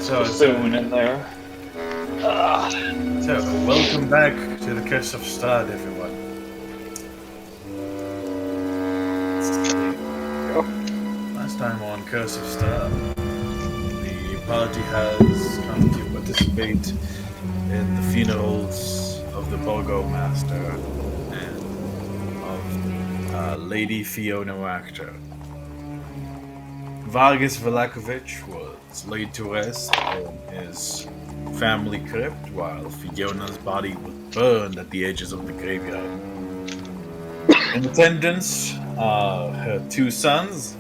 bassoon in there. So, welcome back to the Curse of Strahd, everyone. Last time on Curse of Strahd, the party has come to participate in the funerals of the Burgomaster and of Lady Fiona Wachter. Vargas Velakovich was laid to rest in his family crypt while Fiona's body was burned at the edges of the graveyard. In attendance are her two sons,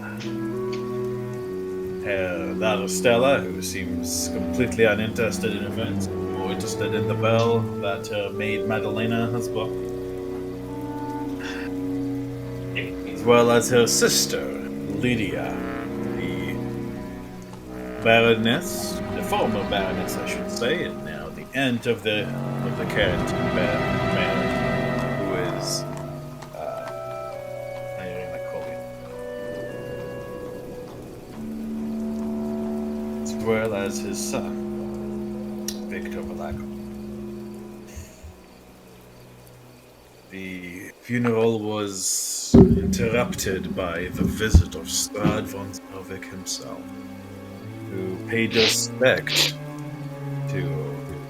her daughter Stella, who seems completely uninterested in events, more interested in the bell that her maid Madalena has bought, as well as her sister Lydia, the Baroness, the former Baroness, I should say, and now the aunt of the current mayor, who is Irina Collier, as well as his son, Victor Vallaki. The funeral was interrupted by the visit of Strahd von Zarvik himself, who paid respect to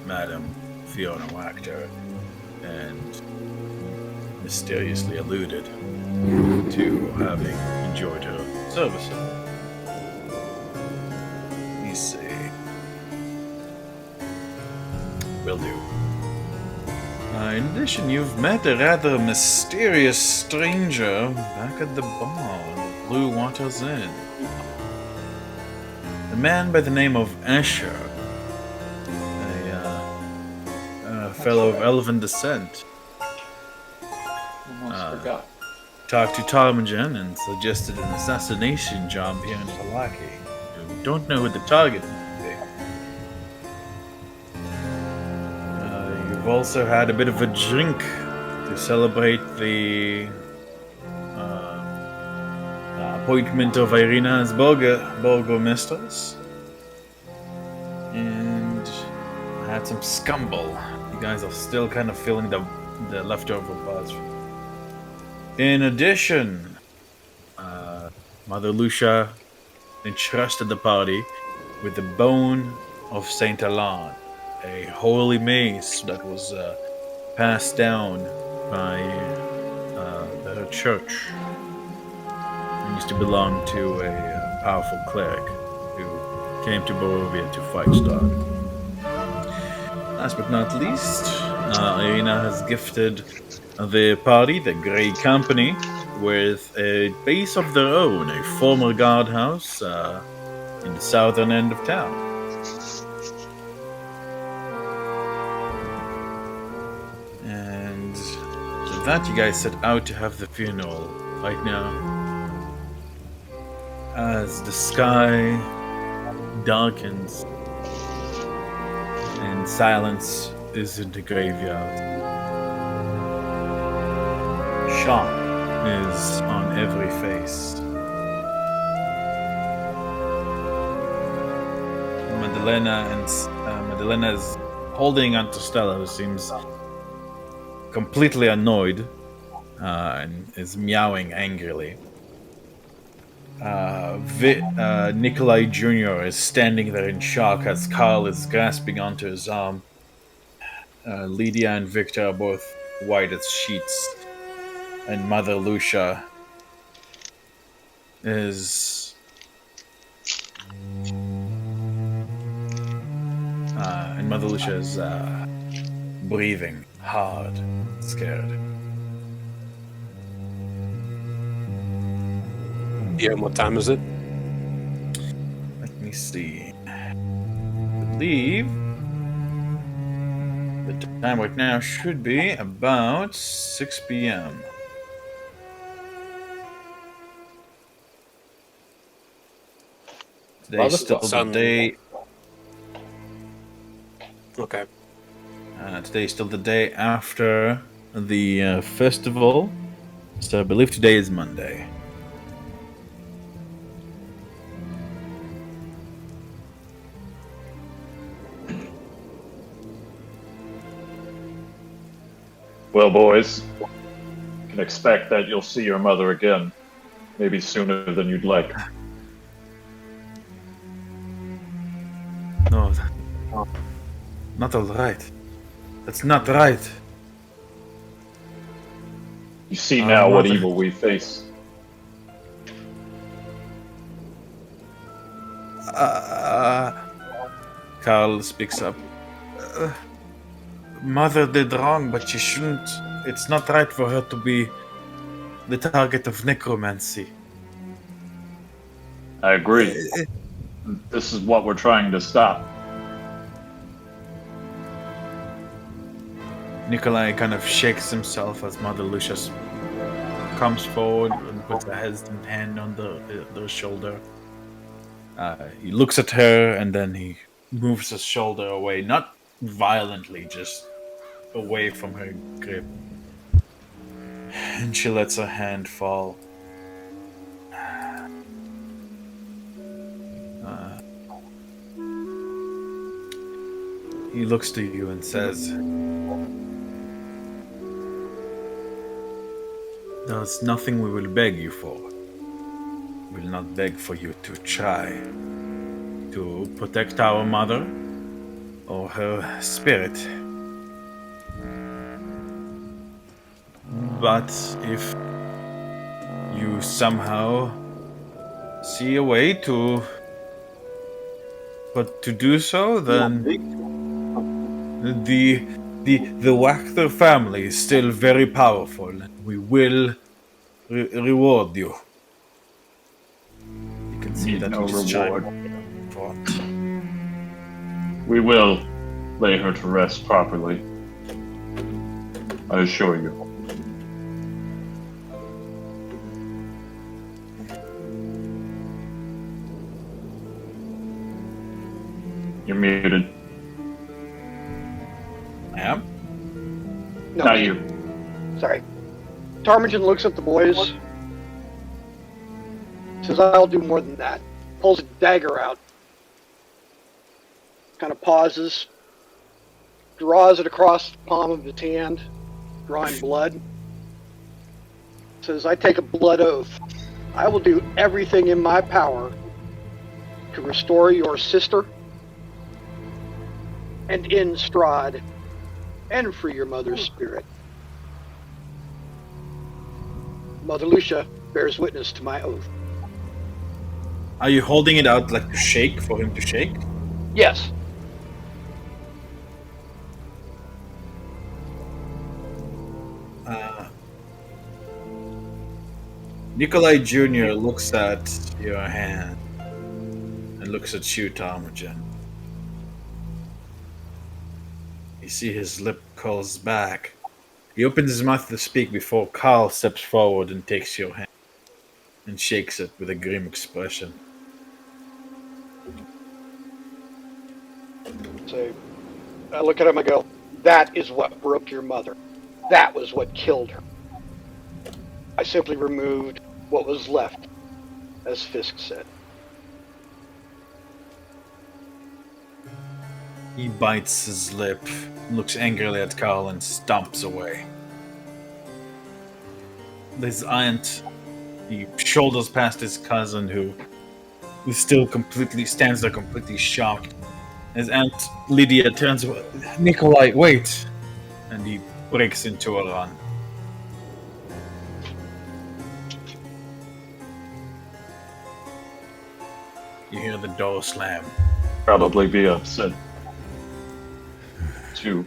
Madame Fiona Wachter and mysteriously alluded to having enjoyed her services. Let me see. Will do. In addition, you've met a rather mysterious stranger back at the bar, the Blue Waters Inn. A man by the name of Asher, a fellow of elven descent, Almost forgot. talked to Tarmagen and suggested an assassination job here in Vallaki. You don't know who the target might be. You've also had a bit of a drink to celebrate the appointment of Irina as Burgomistress, and had some scumble. You guys are still kind of feeling the leftover buzz. In addition, Mother Lucia entrusted the party with the bone of Saint Alan, a holy mace that was passed down by her church. It used to belong to a powerful cleric who came to Barovia to fight Strahd. Last but not least, Irina has gifted the party, the Grey Company, with a base of their own, a former guardhouse in the southern end of town. And with that, you guys set out to have the funeral right now. As the sky darkens and silence is in the graveyard, shock is on every face. Madalena is holding onto Stella, who seems completely annoyed and is meowing angrily. Nikolai Jr. is standing there in shock as Carl is grasping onto his arm. Lydia and Victor are both white as sheets. And Mother Lucia is breathing hard, scared. Yeah, what time is it? Let me see. I believe the time right now should be about 6 p.m. Today's still the day. Okay. Today's still the day after the festival, so I believe today is Monday. Well, boys, you can expect that you'll see your mother again. Maybe sooner than you'd like. No, not all right. That's not right. You see Our now what mother- evil we face. Carl speaks up. Mother did wrong, but she shouldn't. It's not right for her to be the target of necromancy. I agree. This is what we're trying to stop. Nikolai kind of shakes himself as Mother Lucius comes forward and puts a hesitant hand on the shoulder. He looks at her and then he moves his shoulder away, not violently, just away from her grip. And she lets her hand fall. He looks to you and says, "There's nothing we will beg you for. We'll not beg for you to try to protect our mother or her spirit. But if you somehow see a way to do so, then the Wachter family is still very powerful, and we will reward you." You can see Need that no he's reward. shining front. We will lay her to rest properly. I assure you. You're muted. I am. No, Not you. sorry. Tarmington looks at the boys, says, "I'll do more than that." Pulls a dagger out, kind of pauses, draws it across the palm of his hand, drawing blood. Says, "I take a blood oath. I will do everything in my power to restore your sister and end Strahd and free your mother's spirit. Mother Lucia bears witness to my oath." Are you holding it out like to shake for him to shake? Yes. Nikolai Jr. looks at your hand and looks at you, Tarmogen. You see his lip curls back. He opens his mouth to speak before Carl steps forward and takes your hand and shakes it with a grim expression. So I look at him and go, "That is what broke your mother. That was what killed her. I simply removed what was left," as Fisk said. He bites his lip, looks angrily at Carl, and stomps away. His aunt, he shoulders past his cousin, who still completely stands there, completely shocked. His aunt Lydia turns away. "Nikolai, wait!" And he breaks into a run. You hear the door slam. Probably be upset. Too.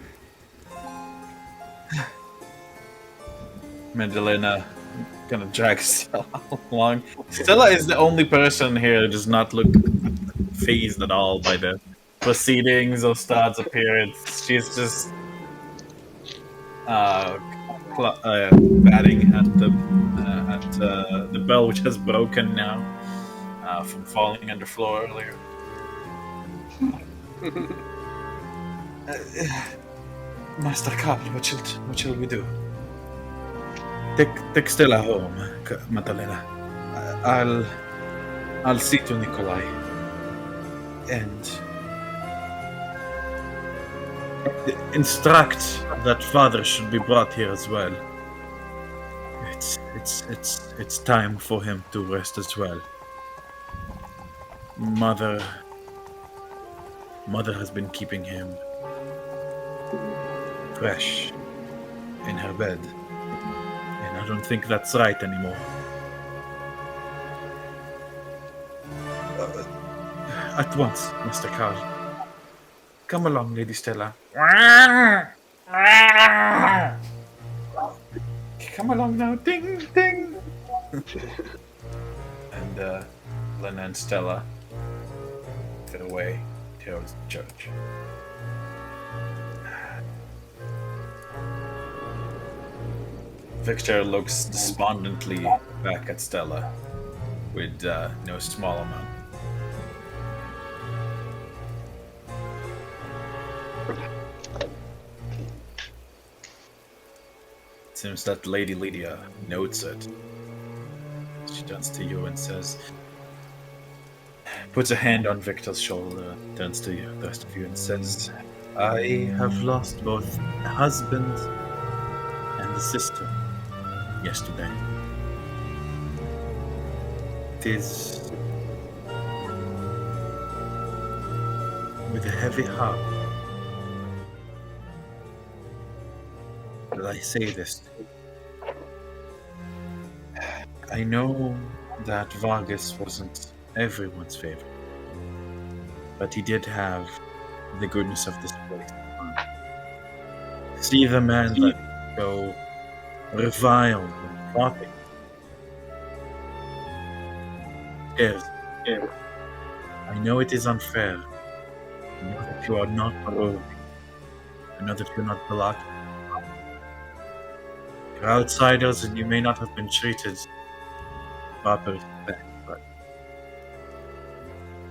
Magdalena kind of drags Stella along. Stella is the only person here who does not look fazed at all by the proceedings of Strahd's appearance. She's just batting at the bell, which has broken now from falling on the floor earlier. Master Carl, what shall we do? Take Stella home, Magdalena. I'll see to Nikolai. And Instruct that father should be brought here as well. It's time for him to rest as well. Mother has been keeping him fresh in her bed, and I don't think that's right anymore. At once, Mr. Carl. Come along, Lady Stella. Come along now, ding, ding. And Lena and Stella get away towards the church. Victor looks despondently back at Stella with no small amount. It seems that Lady Lydia notes it. She turns to you and says, puts a hand on Victor's shoulder, turns to you, the rest of you, and says, I have lost both a husband and a sister yesterday. It is with a heavy heart that I say this. I know that Vargas wasn't everyone's favorite, but he did have the goodness of this place. See the man that so reviled and plotting. Yes, I know it is unfair. I know that you are not Baroque. I know that you're not Vallaki. You're outsiders and you may not have been treated proper respect, but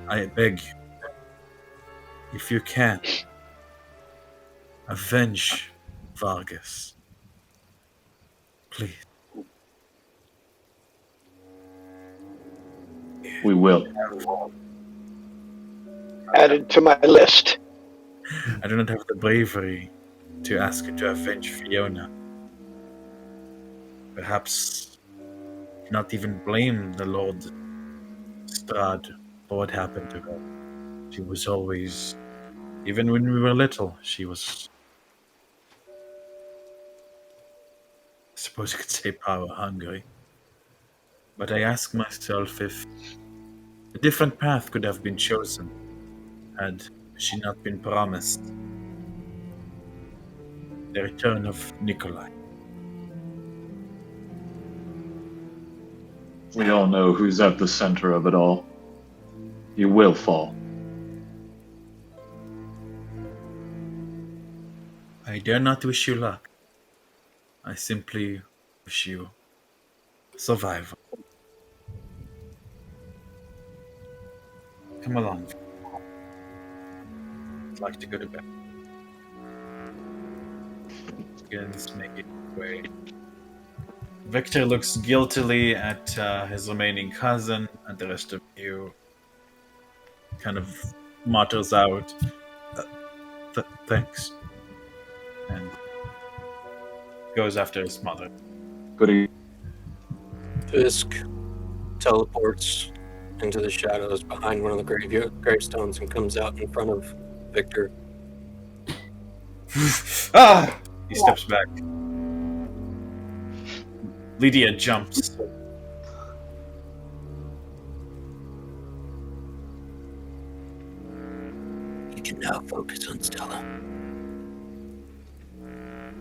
I beg you, if you can, avenge Vargas. Please. We will. Added to my list. I do not have the bravery to ask you to avenge Fiona. Perhaps not even blame the Lord Strad for what happened to her. She was always, even when we were little, she was, I suppose you could say, power hungry. But I ask myself if a different path could have been chosen had she not been promised the return of Nikolai. We all know who's at the center of it all. You will fall. I dare not wish you luck. I simply wish you survival. Come along. I'd like to go to bed. Begins making his way. Victor looks guiltily at his remaining cousin, and the rest of you kind of mutters out, thanks, and goes after his mother. Good evening. Fisk teleports into the shadows behind one of the gravestones and comes out in front of Victor. Ah! He steps back. Lydia jumps. You can now focus on Stella.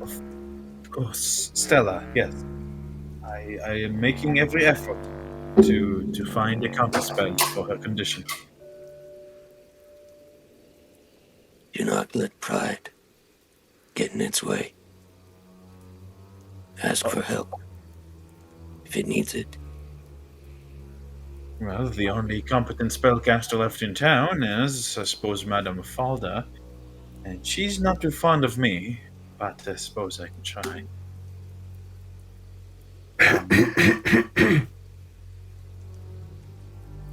Of course, Stella, yes. I am making every effort to find a counterspell for her condition. Do not let pride get in its way. Ask for help if it needs it. Well, the only competent spellcaster left in town is, I suppose, Madame Falda. And she's not too fond of me, but I suppose I can try.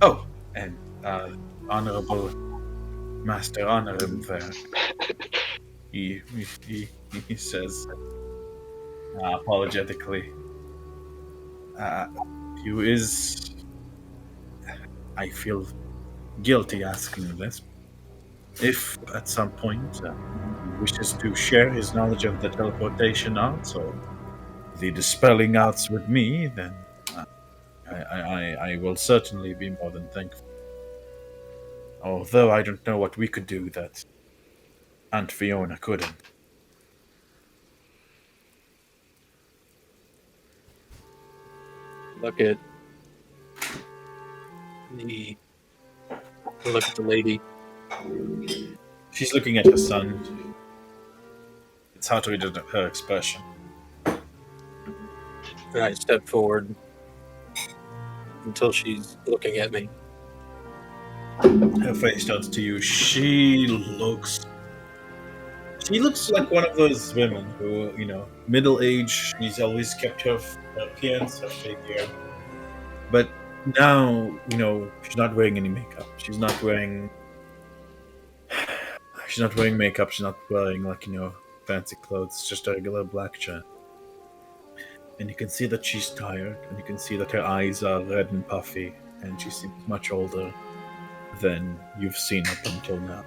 Oh, and Honorable Master Honorum there. he says apologetically. Uh, you is. I feel guilty asking this. If at some point he wishes to share his knowledge of the teleportation arts or the dispelling arts with me, then I will certainly be more than thankful. Although I don't know what we could do that Aunt Fiona couldn't. Look at the look at the lady. She's looking at her son. It's hard to read her expression. And I step forward until she's looking at me. Her face turns to you. She looks like one of those women who, middle age. She's always kept her appearance, her figure. But now, she's not wearing any makeup. She's not wearing makeup. She's not wearing fancy clothes. It's just a regular black shirt. And you can see that she's tired, and you can see that her eyes are red and puffy, and she seems much older than you've seen up until now.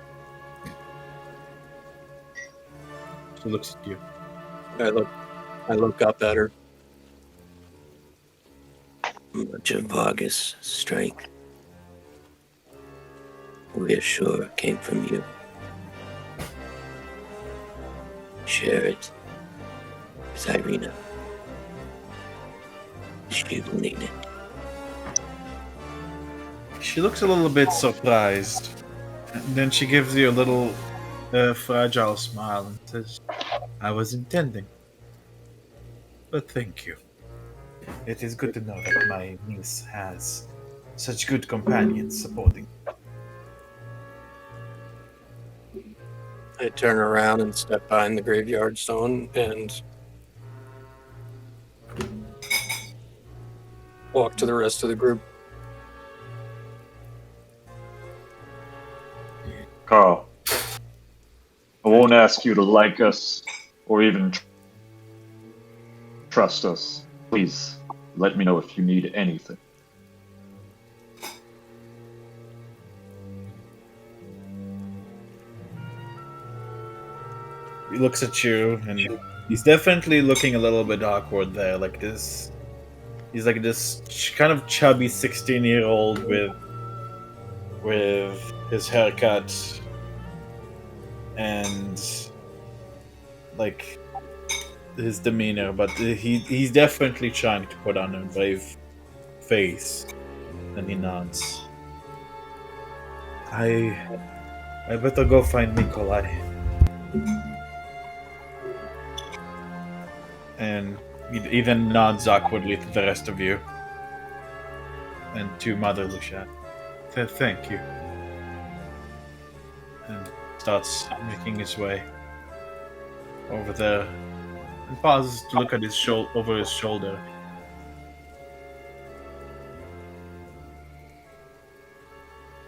She looks at you. I look up at her. Much of Vargas' strength, we are sure came from you. Share it with Irina. She will need it. She looks a little bit surprised. And then she gives you a little fragile smile and says, I was intending. But thank you. It is good to know that my niece has such good companions supporting. I turn around and step behind the graveyard stone and walk to the rest of the group. Carl, I won't ask you to like us or even trust us. Please let me know if you need anything. He looks at you, and he's definitely looking a little bit awkward there, like this. He's like this kind of chubby 16-year-old with his haircut and like his demeanor, but he's definitely trying to put on a brave face, and he nods. I better go find Nikolai. And he then nods awkwardly to the rest of you. And to Mother Lucia. Thank you. And starts making his way over there. And pauses to look at his over his shoulder.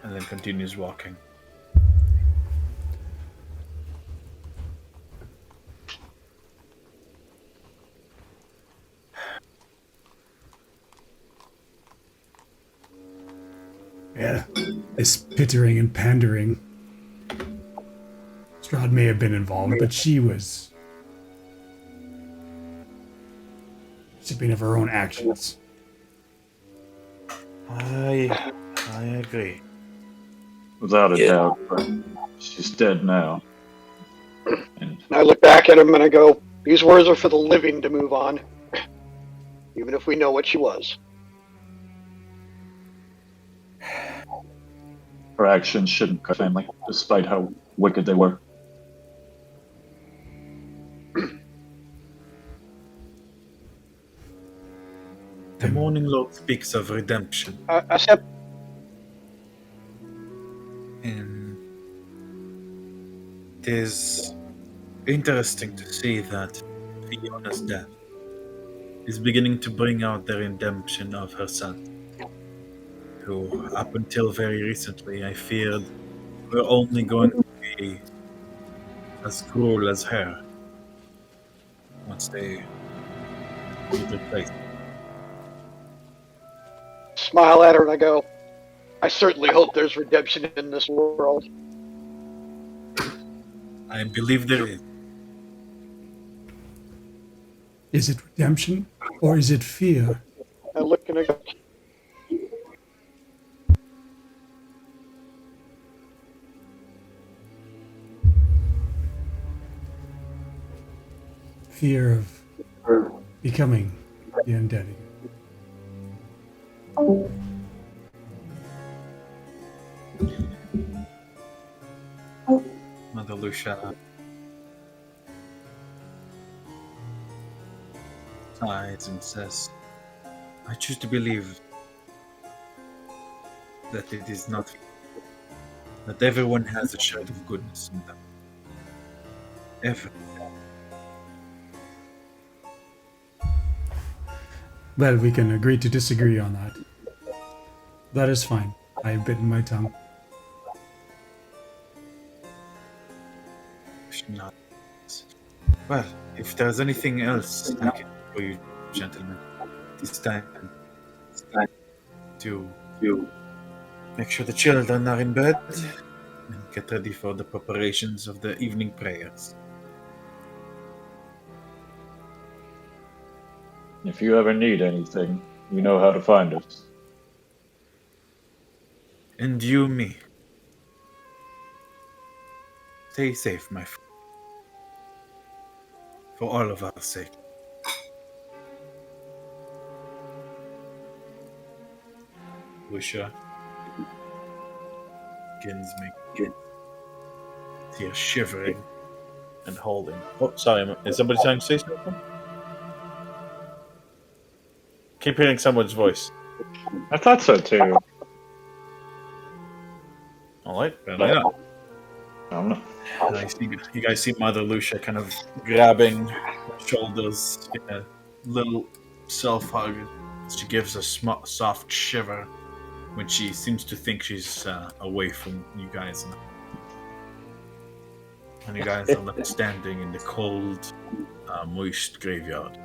And then continues walking. Yeah, this pittering and pandering. Strahd may have been involved, but she was sipping of her own actions. I agree. Without a Yeah. doubt, but she's dead now. And And I look back at him and I go, these words are for the living to move on, even if we know what she was. her actions shouldn't cut family, despite how wicked they were. The Morning Lord speaks of redemption. I said, And it is interesting to see that Fiona's death is beginning to bring out the redemption of her son, who, up until very recently, I feared were only going to be as cruel as her once they leave their place. Smile at her and I go, I certainly hope there's redemption in this world. I believe there is. Is it redemption or is it fear? I look and I go, Fear of becoming the undead. Mother Lucia sighs and says, I choose to believe that it is not, that everyone has a shred of goodness in them. Everyone. Well, we can agree to disagree on that. That is fine. I have bitten my tongue. Not. Well, if there's anything else I can do for you, gentlemen, it's time to make sure the children are in bed and get ready for the preparations of the evening prayers. If you ever need anything, you know how to find us. And you, me. Stay safe, my friend. For all of our sake. Lucia begins making tears shivering and holding. Oh, sorry, is somebody trying to say something? Keep hearing someone's voice. I thought so too. Alright, apparently not. I don't know. You guys see Mother Lucia kind of grabbing shoulders in a little self-hug. She gives a soft shiver when she seems to think she's away from you guys. And you guys are left standing in the cold, moist graveyard.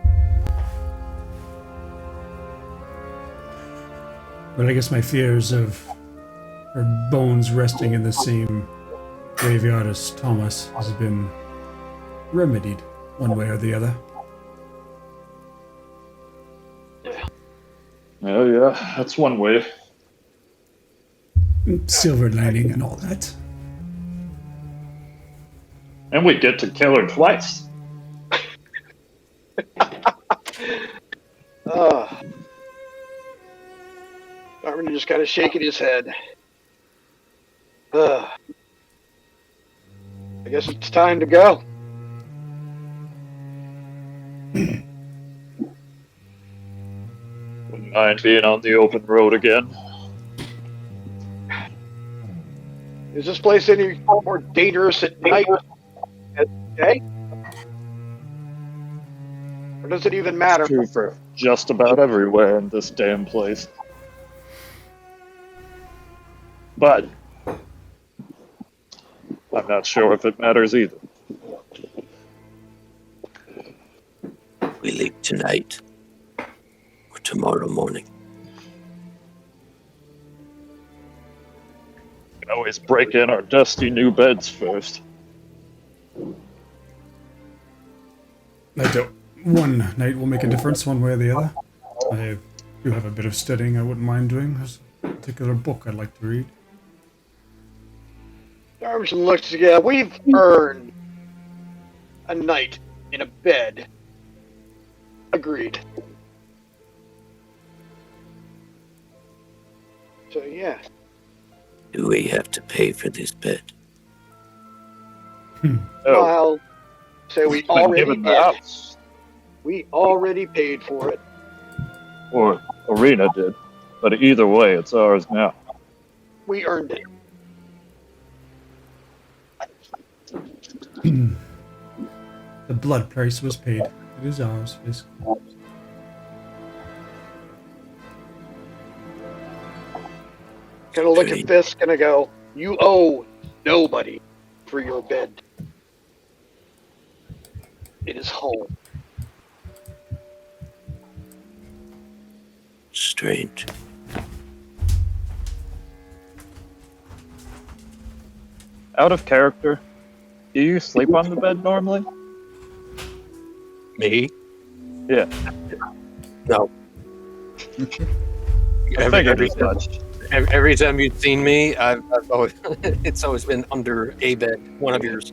But I guess my fears of her bones resting in the same graveyard as Thomas has been remedied one way or the other. Oh yeah, that's one way. Silver lining and all that. And we get to kill her twice. Darwin just kind of shaking his head. I guess it's time to go. Wouldn't mind being on the open road again. Is this place any more dangerous at night than day? Or does it even matter? True for just about everywhere in this damn place. But I'm not sure if it matters either. We leave tonight or tomorrow morning. We can always break in our dusty new beds first. I don't. One night will make a difference one way or the other. I do have a bit of studying I wouldn't mind doing. There's a particular book I'd like to read. Darmson looks again. We've earned a night in a bed. Agreed. So yeah. Do we have to pay for this bed? Oh, Well, say we we've been already given the did. house. We already paid for it. Or Arena did. But either way, it's ours now. We earned it. The blood price was paid. It is ours, basically. Gonna look Pretty. at Fisk and I go, you owe nobody for your bed. It is home. Strange. Out of character, do you sleep on the bed normally? Me? Yeah. No. I figured as much. Every time you've seen me, I've always, it's always been under a bed, one of yours.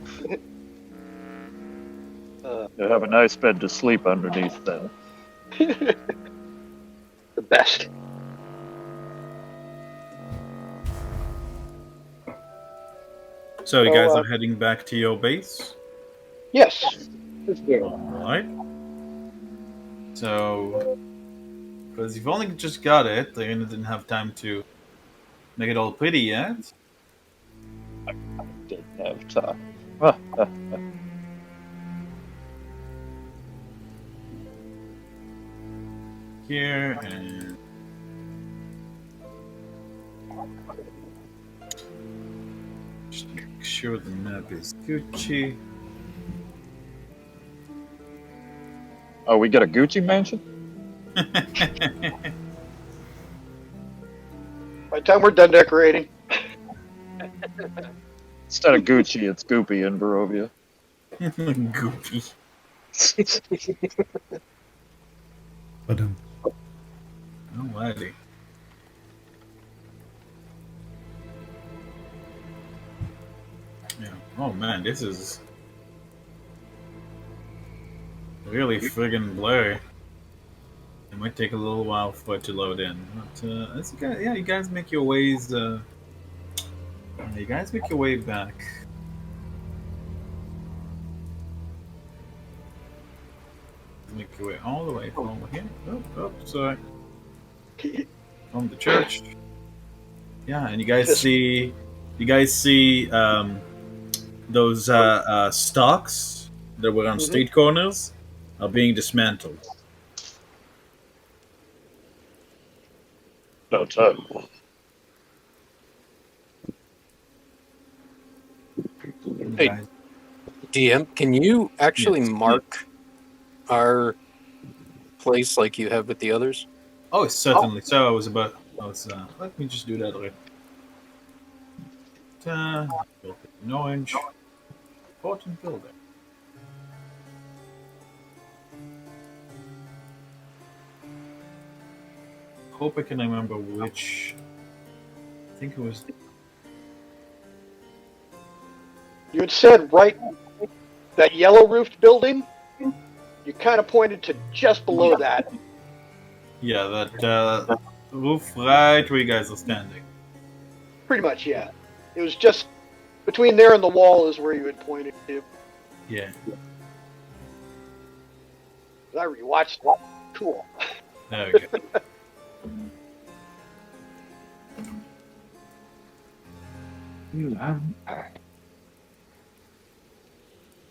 You have a nice bed to sleep underneath then. The best. So you guys Oh, are heading back to your base? Yes. Alright. So, because you've only just got it, they didn't have time to make it all pretty yet. Didn't have time. Here, and just make sure the map is Gucci. Oh, we get a Gucci mansion? By the time we're done decorating, Instead of Gucci, it's Goopy in Barovia. Goopy. But Alrighty. Yeah. Oh man, this is really friggin' blurry. It might take a little while for it to load in, but that's okay. Yeah, you guys make your ways. You guys make your way back. Make your way all the way from over here. Oh, sorry. From the church. Yeah, and you guys see those stocks that were on street corners are being dismantled. No time. Hey. Guys- DM, can you actually Yes. mark our place like you have with the others? Oh, certainly. So I was let me just do that right. An orange. Important building. Hope I can remember which. I think it was. you had said right that yellow roofed building. You kind of pointed to just below that. Yeah, that roof right where you guys are standing. Pretty much, yeah. It was just between there and the wall is where you had pointed to. Yeah. I rewatched it. Cool. There we go.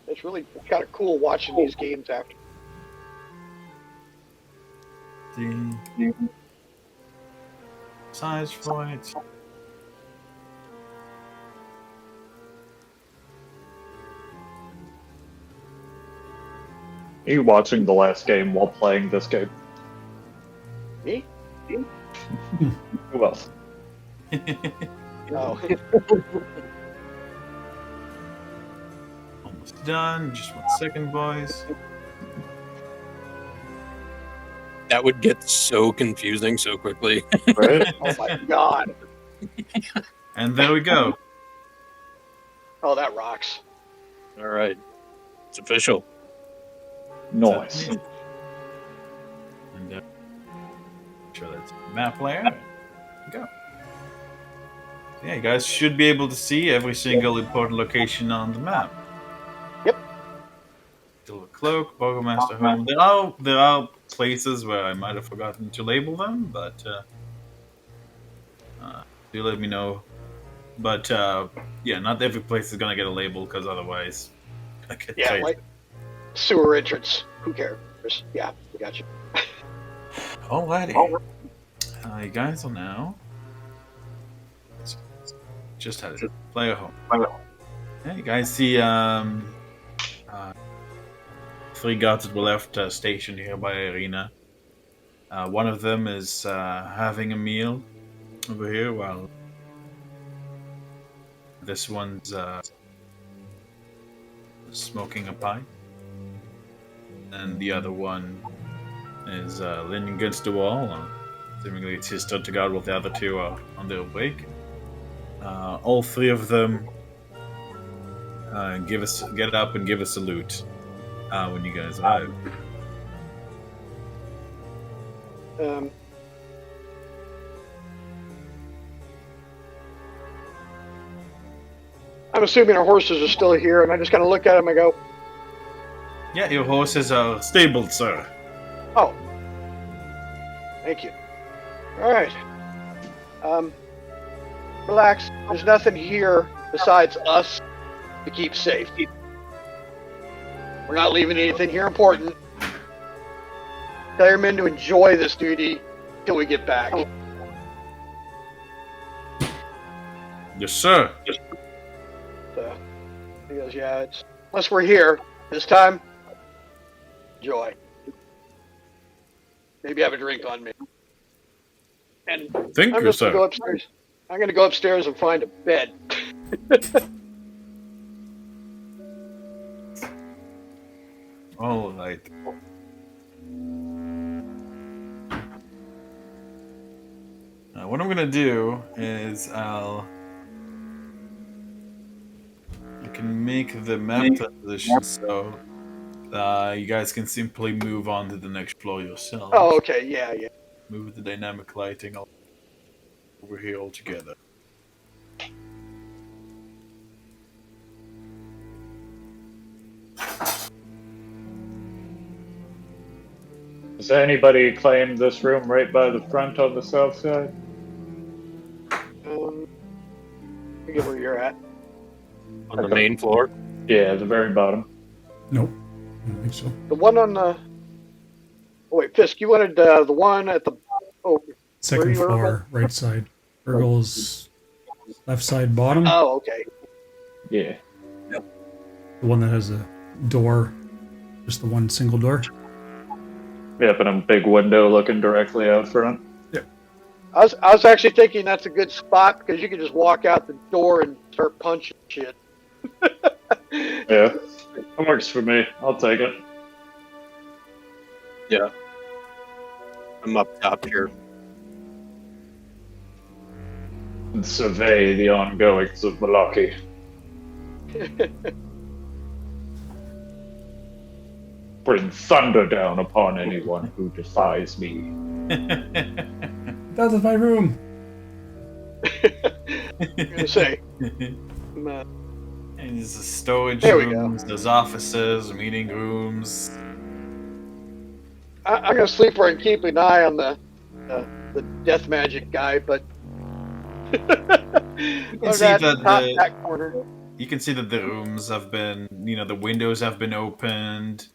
It's really kind of cool watching these games after. The size for it. Are you watching the last game while playing this game? Me? Who else? Oh. Almost done. Just 1 second, boys. That would get so confusing so quickly. Right? Oh my god. And there we go. Oh, that rocks. All right. It's official. Noise. And sure that's map layer. There we go. Yeah, you guys should be able to see every single important location on the map. Yep. Silver Cloak, Burgomaster Home. There are places where I might have forgotten to label them, but do let me know. But yeah, not every place is gonna get a label because otherwise, I get Yeah, crazy. like sewer entrance. Who cares? Yeah, gotcha. Alrighty. You guys are now. Just had it. Player home. Yeah, you guys see three guards that were left stationed here by Irina. One of them is having a meal over here, while this one's smoking a pipe, and the other one is leaning against the wall. Seemingly, it's his turn to guard while the other two are on their wake. All three of them get up and give a salute when you guys arrive. I'm assuming our horses are still here, and I just kind of look at them and go, Yeah, your horses are stabled, sir. "Oh, thank you." All right. Relax. There's nothing here besides us to keep safe. We're not leaving anything here important. Tell your men to enjoy this duty till we get back. Yes, sir. So, he goes, "Yeah, it's unless we're here this time. Enjoy. Maybe have a drink on me." And Thank I'm you, just gonna go sir. upstairs. I'm gonna go upstairs and find a bed. All right. What I'm gonna do is you can make the map transition so you guys can simply move on to the next floor yourselves. Oh, okay, yeah. Move the dynamic lighting over here altogether. Does anybody claim this room right by the front on the south side? I get where you're at. On the main floor. Yeah, the very bottom. Nope. I don't think so. The one on the. Oh, wait, Fisk, you wanted the one at the. Oh, Second you were floor, right side. Urgel's left side bottom. oh, okay. Yeah. The one that has a door. Just the one single door. Yep, and a big window looking directly out front. I was actually thinking that's a good spot because you can just walk out the door and start punching shit. Yeah, that works for me. I'll take it. Yeah. I'm up top here. And survey the ongoings of Vallaki. Bring thunder down upon anyone who defies me. That is my room. I'm gonna say. And there's the storage There we go. rooms, there's offices, meeting rooms. I'm gonna sleep where I can keep an eye on the death magic guy, but You can see that that corner. you can see that the rooms have been, the windows have been opened.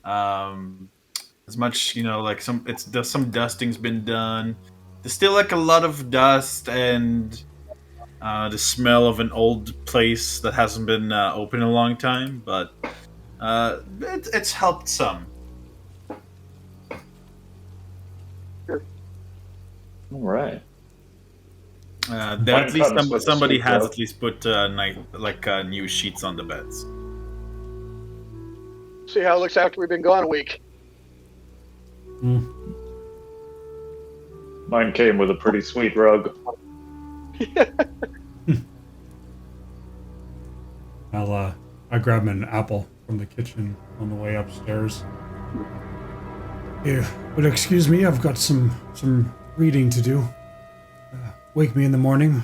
As much, like there's some dusting's been done. There's still like a lot of dust and the smell of an old place that hasn't been open in a long time, but it's helped some. All right. There at least comes with the somebody sweet has joke. at least put new sheets on the beds. See how it looks after we've been gone a week. Mine came with a pretty sweet rug. I grab an apple from the kitchen on the way upstairs. Yeah, but excuse me, I've got some reading to do. Wake me in the morning.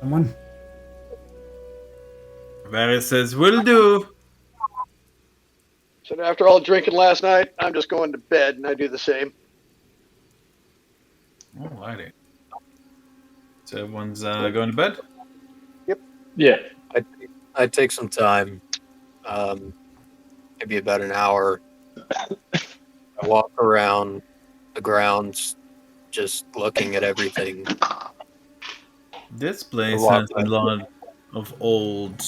Someone? Varys says, "Will do." So after all drinking last night, I'm just going to bed, and I do the same. Alrighty. So everyone's going to bed? Yeah. I'd take some time, maybe about an hour. I walk around the grounds, just looking at everything. This place Walk has a lot of old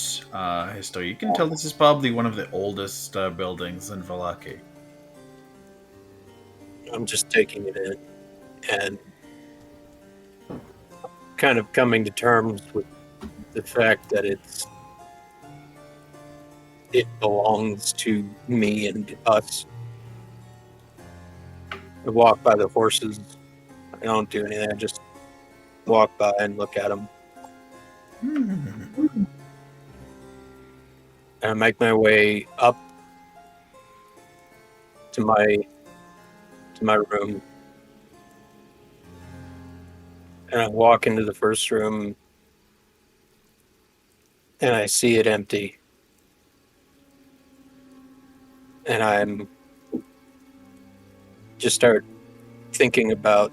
history. You can tell this is probably one of the oldest buildings in Vallaki. I'm just taking it in and kind of coming to terms with the fact that it belongs to me and us. I walk by the horses. I don't do anything. I just walk by and look at them. And I make my way up to my room. And I walk into the first room and I see it empty. And I'm just start thinking about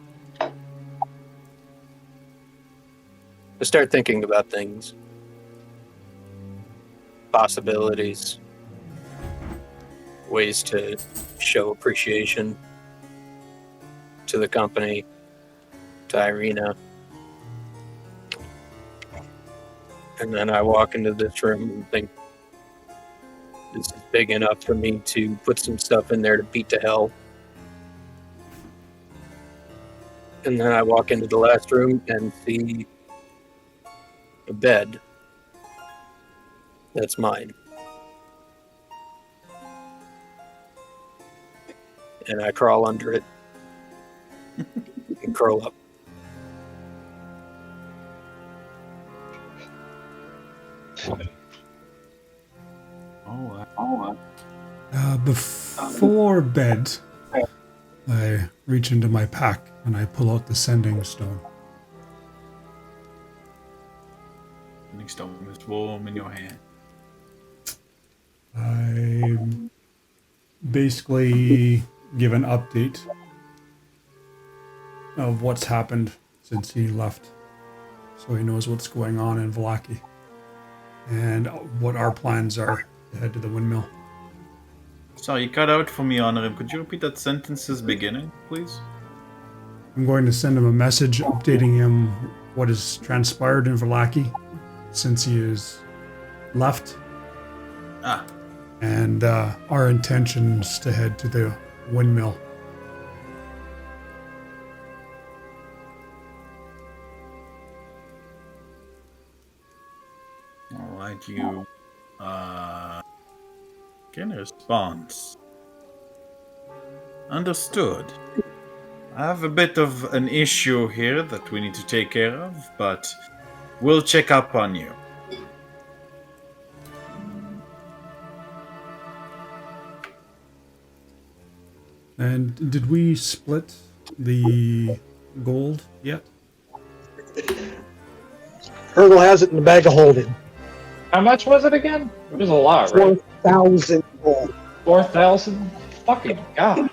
things, possibilities, ways to show appreciation to the company, to Irina. And then I walk into this room and think, this is big enough for me to put some stuff in there to beat to hell. And then I walk into the last room and see a bed that's mine. And I crawl under it and curl up. Before bed, I reach into my pack and I pull out the sending stone. Sending stone is warm in your hand. I basically give an update of what's happened since he left, so he knows what's going on in Vallaki and what our plans are to head to the windmill. Sorry, you cut out for me, Honorim. Could you repeat that sentence's beginning, please? I'm going to send him a message updating him what has transpired in Vallaki since he has left. And our intentions to head to the windmill. Alright, you get a response. Understood. I have a bit of an issue here that we need to take care of, but we'll check up on you. And did we split the gold yet? Ergel has it in the bag of holding. How much was it again? It was a lot, right? 4,000 gold. 4,000? Fucking God.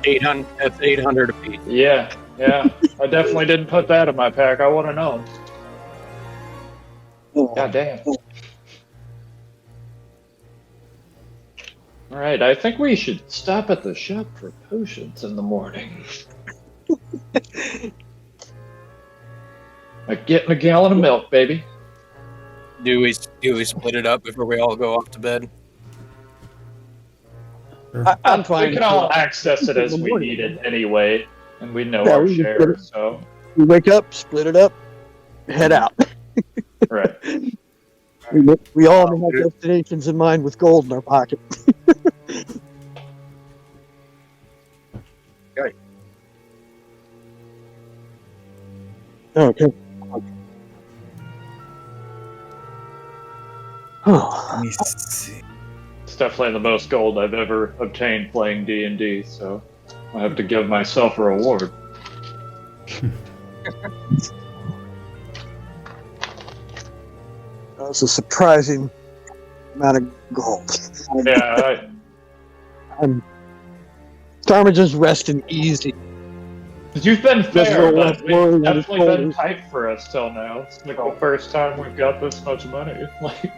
800. That's 800 apiece. Yeah. I definitely didn't put that in my pack. I would have known. God damn. Alright, I think we should stop at the shop for potions in the morning. Like getting a gallon of milk, baby. Do we split it up before we all go off to bed? I'm fine. We can all access it as we need it anyway, and we know Yeah, our we can share, split it. so... We wake up, split it up, head out. Right. We all have destinations in mind with gold in our pocket. Okay. Let me see. It's definitely the most gold I've ever obtained playing D&D, so I have to give myself a reward. That's a surprising amount of gold. Yeah, Ptarmigan's resting easy. you've been fair, roll but up, worry it's about his definitely been shoulders. tight for us till now. It's like the first time we've got this much money. Like,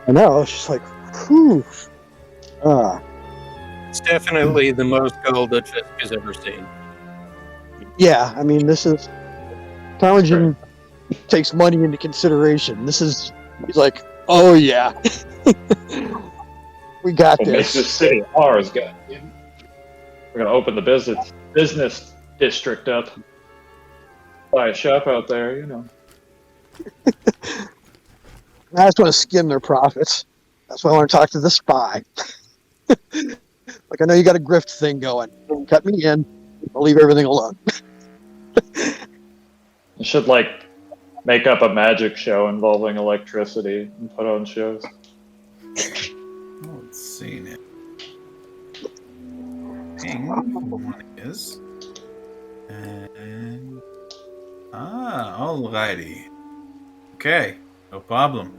I know, it's just like, whew. It's definitely the most gold that Fisk has ever seen. Yeah, I mean, this is... Ptarmigan takes money into consideration. He's like, oh yeah, we got What makes this this. city ours? We're gonna open the business district up. Buy a shop out there, you know. I just want to skim their profits. That's why I want to talk to the spy. Like, I know you got a grift thing going. Cut me in. I'll leave everything alone. You should like make up a magic show involving electricity and put on shows. Let's see now. Ping one is. And alrighty. Okay, no problem.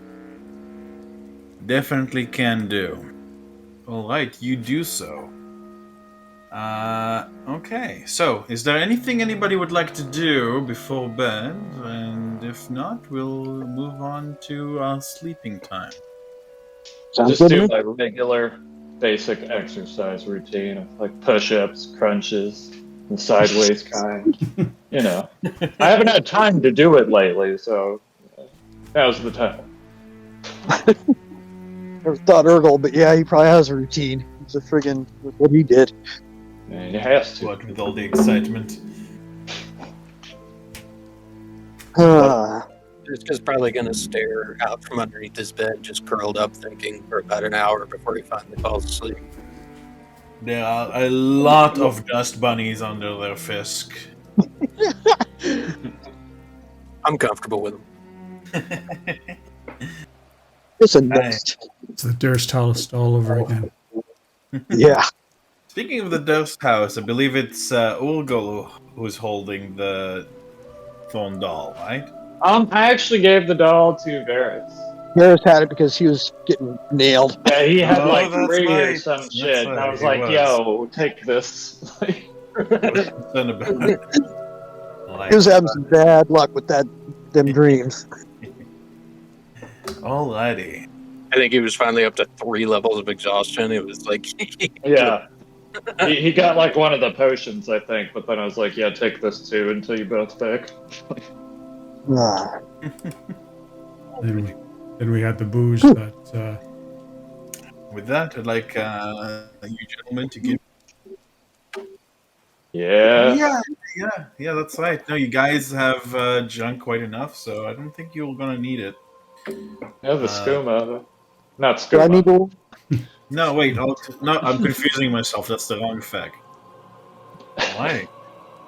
Definitely can do. Alright, you do so. Okay, so is there anything anybody would like to do before bed? And if not, we'll move on to our sleeping time. Sounds Just good to do me. my regular basic exercise routine of like push-ups, crunches, and sideways kind. You know, I haven't had time to do it lately, so now's the time. Never thought Urgle, but yeah, he probably has a routine. He's a friggin' with what he did. And he has to. What with all the excitement? Just probably going to stare out from underneath his bed, just curled up, thinking for about an hour before he finally falls asleep. There are a lot of dust bunnies under their Fisk. I'm comfortable with him. It's a nest. It's the Durst house all over again. Yeah. Speaking of the Durst house, I believe it's Urgol who's holding the Thorn doll, right? I actually gave the doll to Varys. Harris had it because he was getting nailed. Yeah, he had Oh, like that's 3 or right. some That's shit. right, I was he like, was. yo, take this. I was concerned about it. He was having some bad luck with them dreams. Alrighty. I think he was finally up to 3 levels of exhaustion. It was like, Yeah. He got like one of the potions, I think, but then I was like, yeah, take this too until you bounce back. Ah. Then we had the booze that With that, I'd like you gentlemen to give. Yeah. Yeah, that's right. No, you guys have junk quite enough, so I don't think you're gonna need it. Yeah, the skooma. Not Do I skooma. need to? No, wait. No, I'm confusing myself. That's the wrong effect. Why?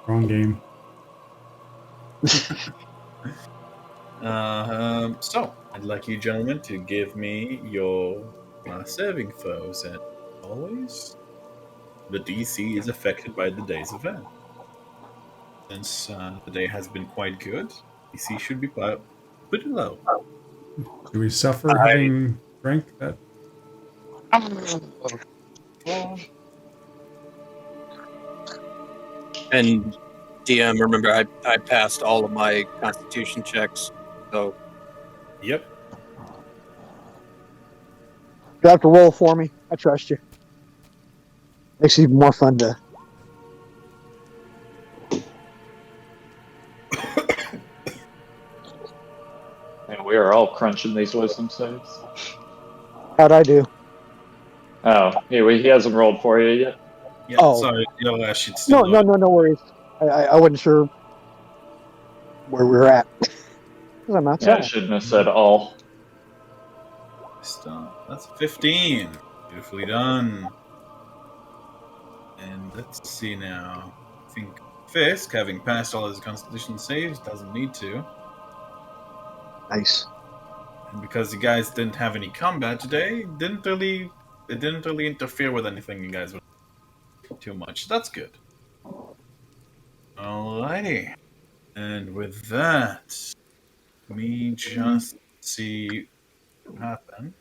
wrong game. So, I'd like you gentlemen to give me your saving throws, and always, the DC is affected by the day's event. Since the day has been quite good, DC should be pretty low. Do we suffer having drank that? and DM, remember, I passed all of my constitution checks, so Yep. You have to roll for me. I trust you. Makes it even more fun to. And we are all crunching these wisdom saves. How'd I do? Oh, he hasn't rolled for you yet. Yeah, Oh. sorry, your last sheet's still No worries. I wasn't sure where we were at. 'Cause I'm Yeah, I outside. shouldn't have said all. Stop. That's 15. Beautifully done. And let's see now. I think Fisk, having passed all his constitution saves, doesn't need to. Nice. And because you guys didn't have any combat today, it didn't really interfere with anything you guys would too much. That's good. Alrighty. And with that, let me just see what happened.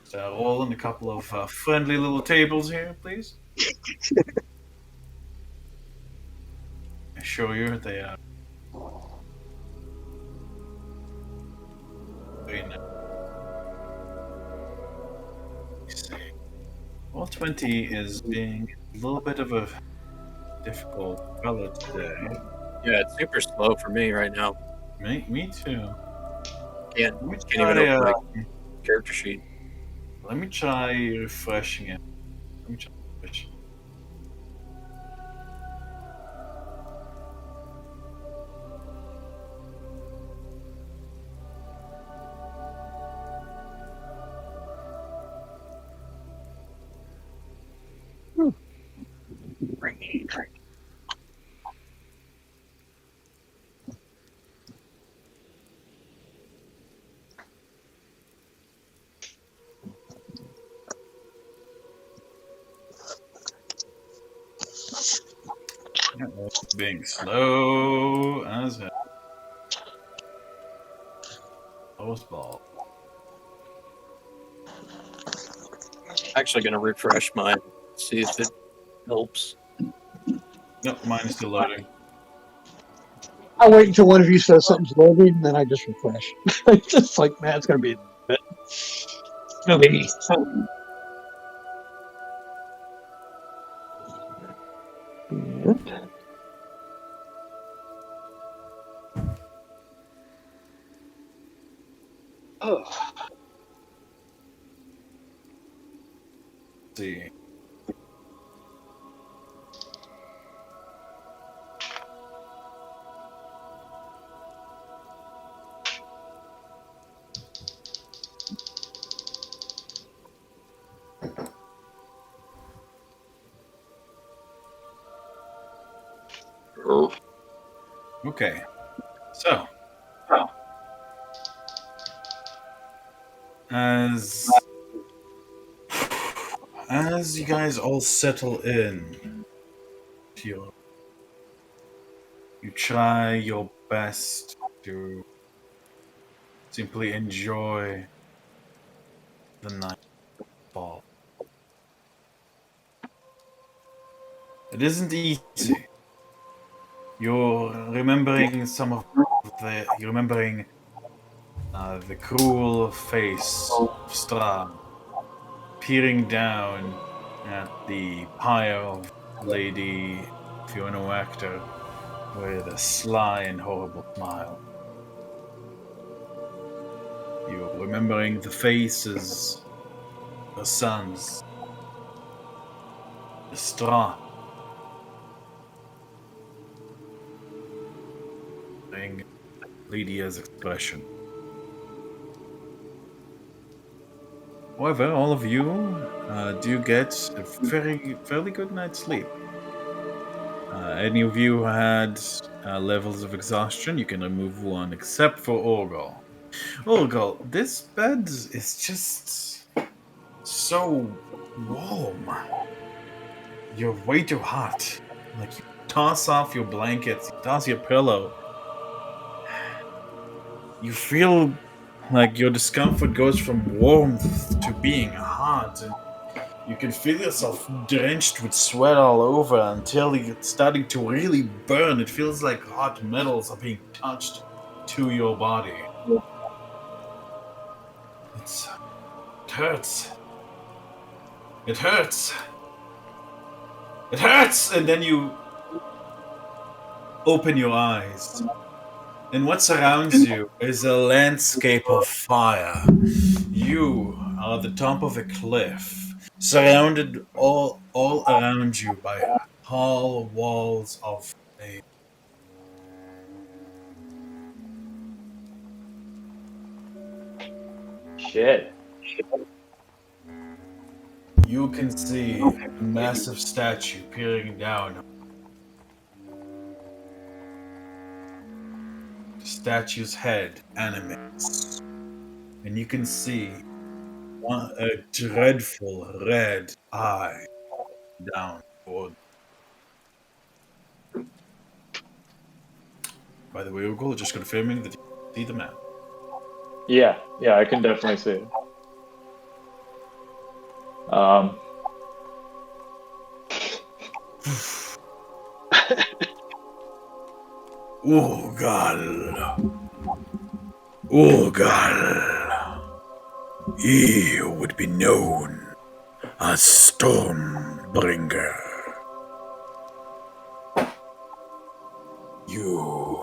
So roll in a couple of friendly little tables here, please. I show you they are very nice. Let's see. Roll 20 is being a little bit of a difficult fellow today. yeah, it's super slow for me right now. Me too. Can't Let me can't even try, open my character sheet. let me try refreshing it. Let me try refreshing. Being slow as hell. Slowest ball. Actually, gonna refresh mine, see if it helps. Nope, mine is still loading. I'll wait until one of you says something's loading, and then I just refresh. Just like, man, it's gonna be a bit. It's gonna be. Oh. Let's see. Okay, so as you guys all settle in to you try your best to simply enjoy the nightfall. It isn't easy. You're remembering you're remembering the cruel face of Strahd peering down at the pyre of Lady Fiona Wachter with a sly and horrible smile. You're remembering the faces of her sons, Strahd, Lydia's expression. However, all of you do get a fairly good night's sleep. Any of you who had levels of exhaustion, you can remove one, except for Orgol. Orgol, this bed is just so warm. You're way too hot. Like, you toss off your blankets, you toss your pillow. You feel like your discomfort goes from warmth to being hot, and you can feel yourself drenched with sweat all over until it's starting to really burn. It feels like hot metals are being touched to your body. It hurts. It hurts. It hurts! And then you open your eyes. And what surrounds you is a landscape of fire. You are at the top of a cliff, surrounded all around you by tall walls of flame. Shit. You can see a massive statue peering down. The statue's head animates, and you can see a dreadful red eye down toward. By the way, Google, just confirming that you can see the map. Yeah, I can definitely see it. Urgal. He would be known as Stormbringer. You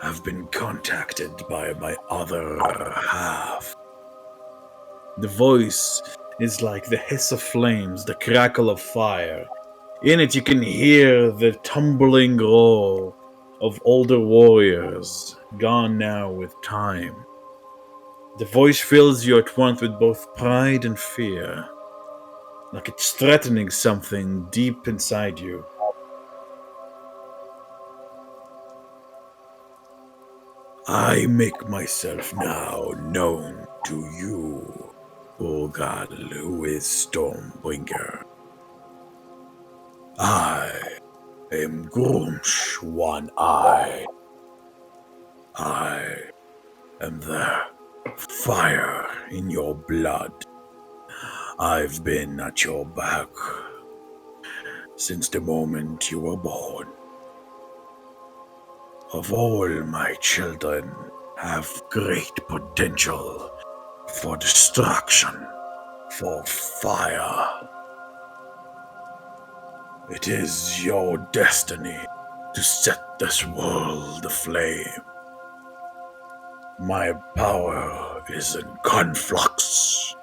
have been contacted by my other half. The voice is like the hiss of flames, the crackle of fire. In it, you can hear the tumbling roar of older warriors, gone now with time. The voice fills you at once with both pride and fear, like it's threatening something deep inside you. I make myself now known to you, Urgal, who is Stormbringer. I am Grumsh One-Eye. I am the fire in your blood. I've been at your back since the moment you were born. Of all my children have great potential for destruction, for fire. It is your destiny to set this world aflame. My power is in conflux.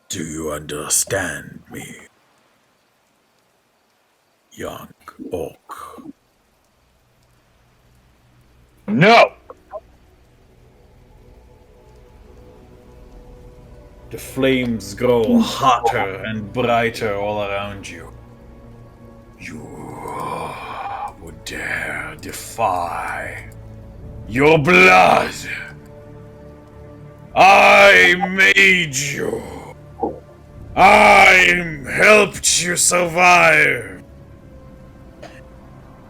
Do you understand me, young orc? No! The flames grow hotter and brighter all around you. You would dare defy your blood. I made you. I helped you survive.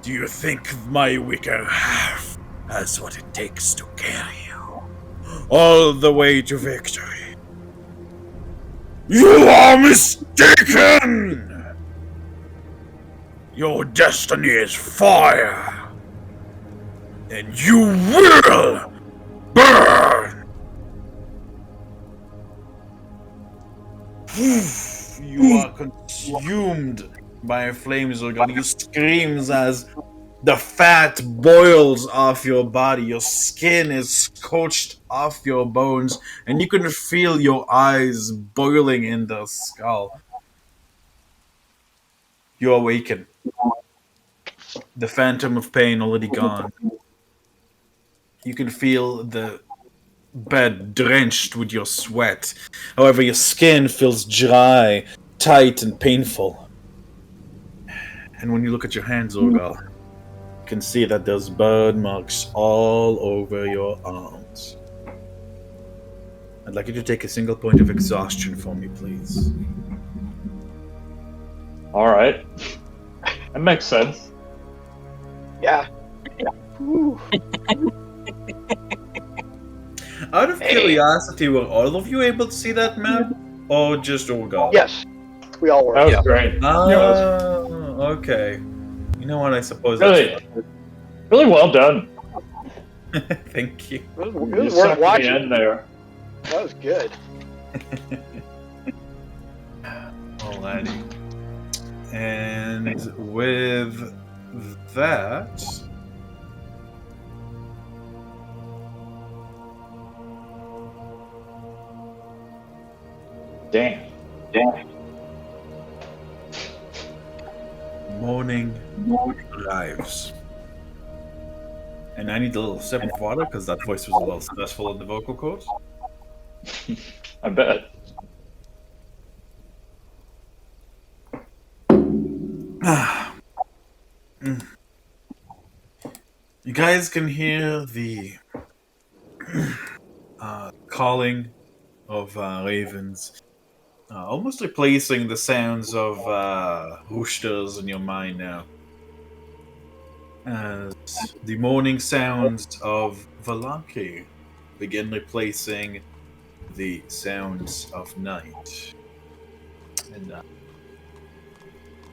Do you think my weaker half has what it takes to carry you all the way to victory? You are mistaken! Your destiny is fire, and you will burn! You are consumed by flames, Urgal. You screams as the fat boils off your body. Your skin is scorched off your bones, and you can feel your eyes boiling in the skull. You awaken. The phantom of pain already gone. You can feel the bed drenched with your sweat. However, your skin feels dry, tight, and painful. And when you look at your hands, Urgal, you can see that there's burn marks all over your arms. I'd like you to take a single point of exhaustion for me, please. Alright. That makes sense. Yeah. Ooh. Out of curiosity, were all of you able to see that map? Or just Urgal? Yes, we all were. That was Yeah. great. Okay. You know what? I suppose Really, that's really well done. fine. Thank you. It was You worth sucked me watching. in there. That was good. Alrighty. And with that, Damn. morning arrives. And I need a little sip of water because that voice was a little stressful in the vocal cords. I bet. You guys can hear the calling of ravens, almost replacing the sounds of roosters in your mind now. As the morning sounds of Vallaki begin replacing the sounds of night. And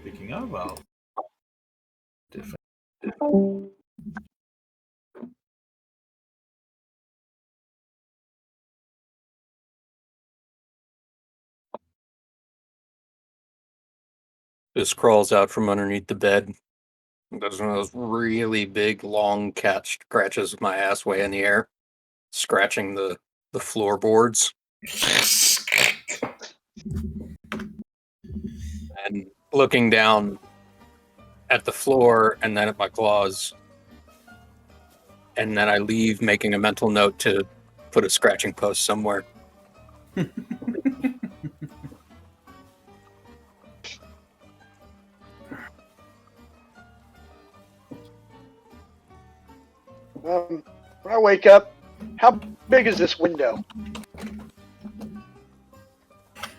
speaking of, I'll different. This crawls out from underneath the bed. Does one of those really big, long cat scratches with my ass way in the air, scratching the floorboards. And looking down at the floor and then at my claws. And then I leave, making a mental note to put a scratching post somewhere. When I wake up, how big is this window?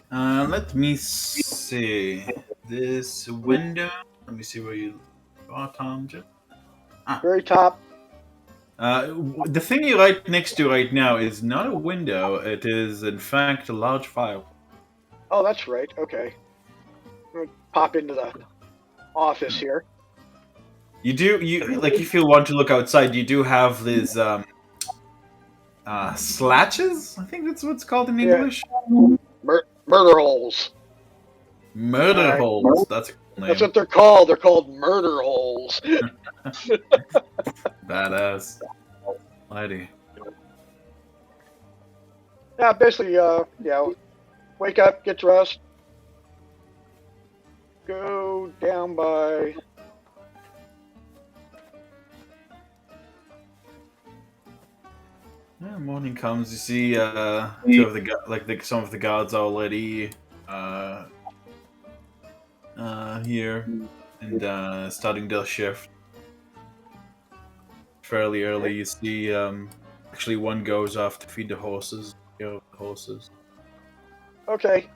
Let me see. This window. Let me see where you are, Tom. Very top. The thing you're right next to right now is not a window. It is, in fact, a large fire. Oh, that's right. Okay. I'm gonna pop into the office here. You if you want to look outside, you do have these slatches. I think that's what's called in Yeah. English. Murder holes. Murder Alright. holes. That's a cool name. That's what they're called. They're called murder holes. Badass. Lady. Yeah, basically, wake up, get dressed, go down by. Yeah, morning comes. You see two of the some of the guards already here and starting their shift fairly early. You see, actually, one goes off to feed the horses. Okay.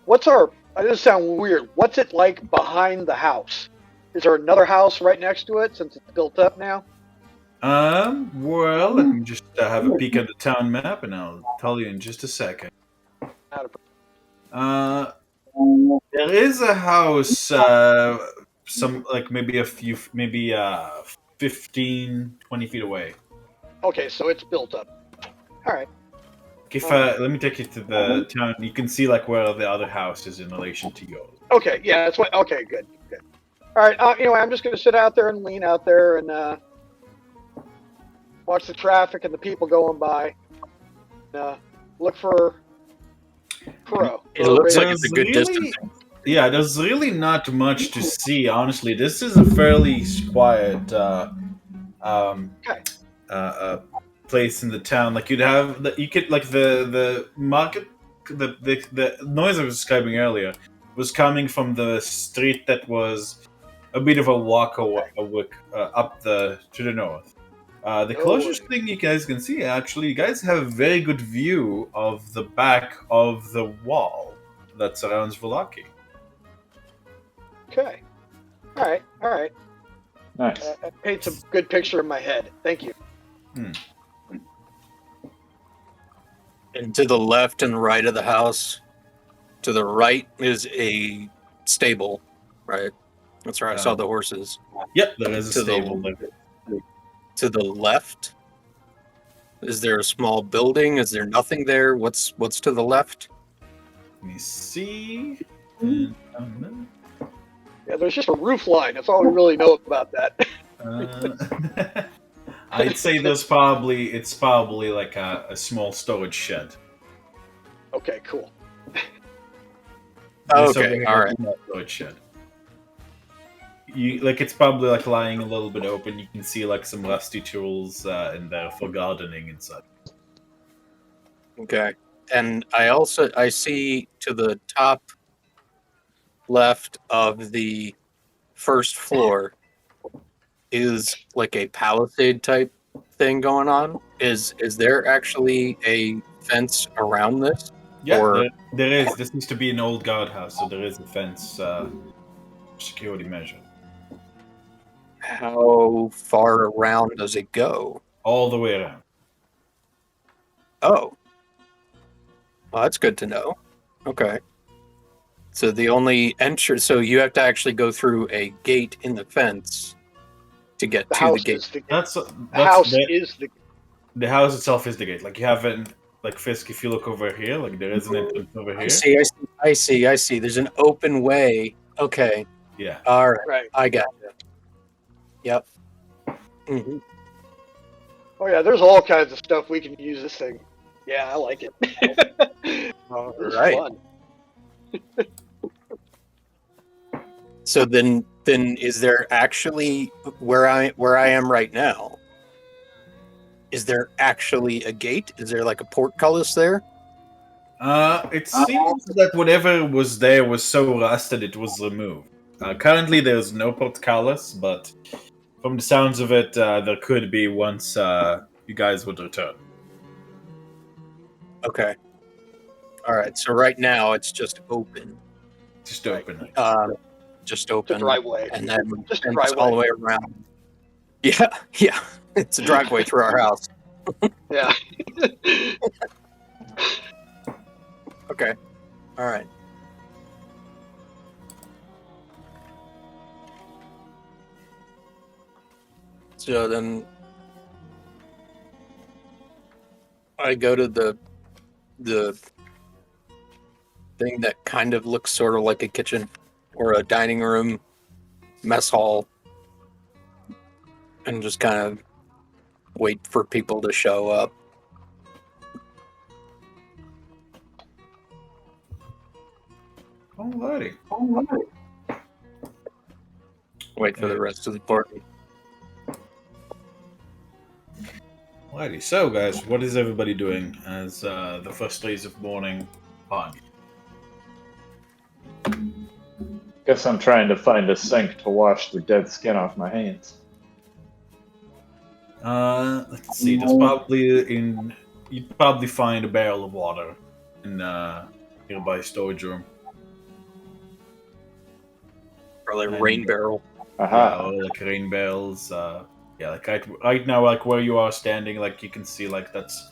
What's our? This sound weird. What's it like behind the house? Is there another house right next to it since it's built up now? Well, let me just have a peek at the town map, and I'll tell you in just a second. There is a house, some like maybe 15, 20 feet away. Okay, so it's built up. All right. If let me take you to the town, you can see like where the other house is in relation to yours. Okay, yeah, that's what. Okay, good. All right. Anyway, I'm just gonna sit out there and lean out there and watch the traffic and the people going by. Look for Crow. It looks like it's a good really, distance. Yeah, there's really not much to see, honestly. This is a fairly quiet place in the town. Like the market, the noise I was describing earlier was coming from the street that was a bit of a walk up to the north. The closest thing you guys can see, actually, you guys have a very good view of the back of the wall that surrounds Vallaki. Okay. All right. Nice. That paints a good picture in my head. Thank you. And to the left and right of the house, to the right is a stable, right? That's where I saw the horses. Yep, there is a stable there. To the left, is there a small building? Is there nothing there? What's to the left? Let me see. Yeah, there's just a roof line. That's all we really know about that. I'd say it's probably like a small storage shed. Okay, cool. Okay, all right. Storage shed. It's probably like lying a little bit open. You can see like some rusty tools in there for gardening and such. Okay, and I see to the top left of the first floor is like a palisade type thing going on. Is there actually a fence around this? Yeah, or... there is. This used to be an old guardhouse, so there is a fence security measure. How far around does it go? All the way around. Oh. Well, that's good to know. Okay. So the only entrance, so you have to actually go through a gate in the fence to get The to house the gate. is the The house itself is the gate. Like you haven't, like Fisk, if you look over here, like there is an entrance over here. I see. There's an open way Okay. Yeah. All right. Right. I got it. Yep. hmm Oh yeah, there's all kinds of stuff we can use this thing. Yeah, I like it. All This is right. fun. So then is there actually where I am right now? Is there actually a gate? Is there like a portcullis there? It seems that whatever was there was so rusted it was removed. Currently, there's no portcullis, but from the sounds of it, there could be once you guys would return. Okay. All right. So right now it's just open. Just open. Just It's a open. driveway. And then Just a fence all the driveway. way around. Yeah, yeah. It's a driveway through our house. Yeah. Okay. All right. So then I go to the thing that kind of looks sort of like a kitchen or a dining room, mess hall, and just kind of wait for people to show up. Alrighty. Wait for the rest of the party. Alrighty. So, guys, what is everybody doing as the first days of morning on? Guess I'm trying to find a sink to wash the dead skin off my hands. Let's see. There's probably you'd probably find a barrel of water in nearby storage room. Probably a rain barrel. Yeah, Aha. or like rain barrels. Yeah, like right now, like where you are standing, like you can see like that's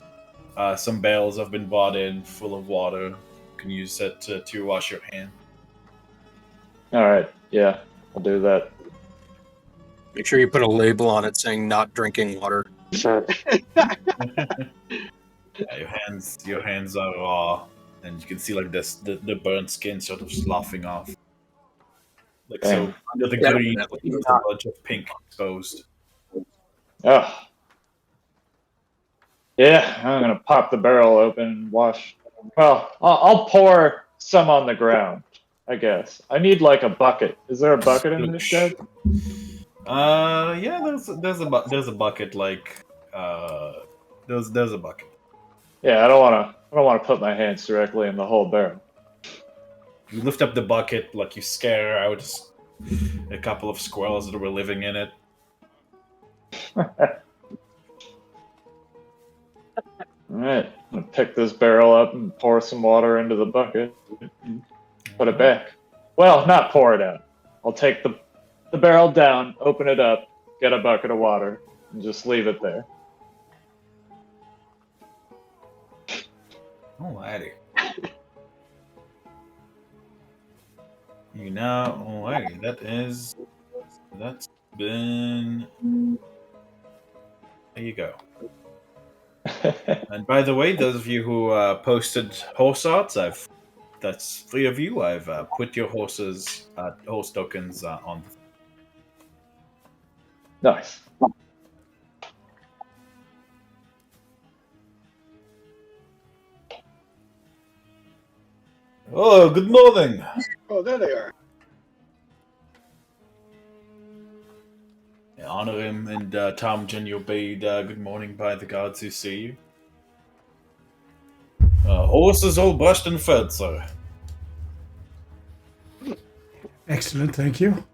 some barrels have been brought in full of water. You can use it to wash your hand. Alright, yeah, I'll do that. Make sure you put a label on it saying "not drinking water." Yeah, your hands are raw, and you can see like this the burnt skin sort of sloughing off. Like so, Damn. under the Definitely green, there's a not. bunch of pink exposed. Oh. Yeah, I'm gonna pop the barrel open and wash. Well, I'll pour some on the ground, I guess. I need like a bucket. Is there a bucket in this shed? Yeah, there's a bucket like there's a bucket. Yeah, I don't wanna put my hands directly in the whole barrel. You lift up the bucket, like you scare out a couple of squirrels that were living in it. Alright, I'm gonna pick this barrel up and pour some water into the bucket. Put it back. Well, not pour it out. I'll take the barrel down, open it up, get a bucket of water, and just leave it there. Alrighty. You know, alrighty. That's been. There you go. And by the way, those of you who posted horse arts, that's 3 of you. I've put your horse tokens on. Nice. Oh, good morning. Oh, there they are. I honor him, and Tom you're bade good morning by the gods who see you. Horses all brushed and fed, sir. Excellent, thank you.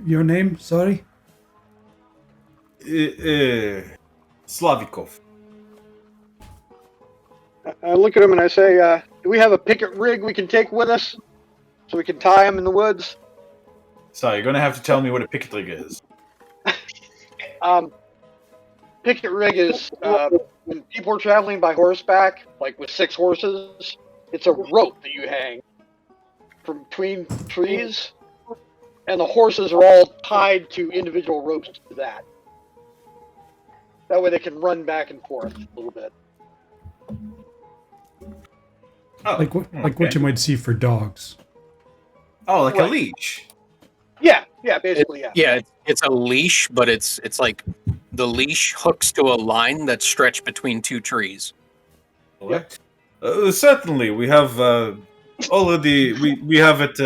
Your name, sorry? Slavikov. I look at him and I say, do we have a picket rig we can take with us so we can tie him in the woods? So you're gonna have to tell me what a picket rig is. Picket rig is when people are traveling by horseback, like with 6 horses, it's a rope that you hang from between trees, and the horses are all tied to individual ropes to that. That way they can run back and forth a little bit. Oh, Like what you might see for dogs. Oh, like a Right. leash. Yeah, basically, yeah. Yeah, it's a leash, but it's like the leash hooks to a line that's stretched between two trees. What? Certainly, we have already. We have it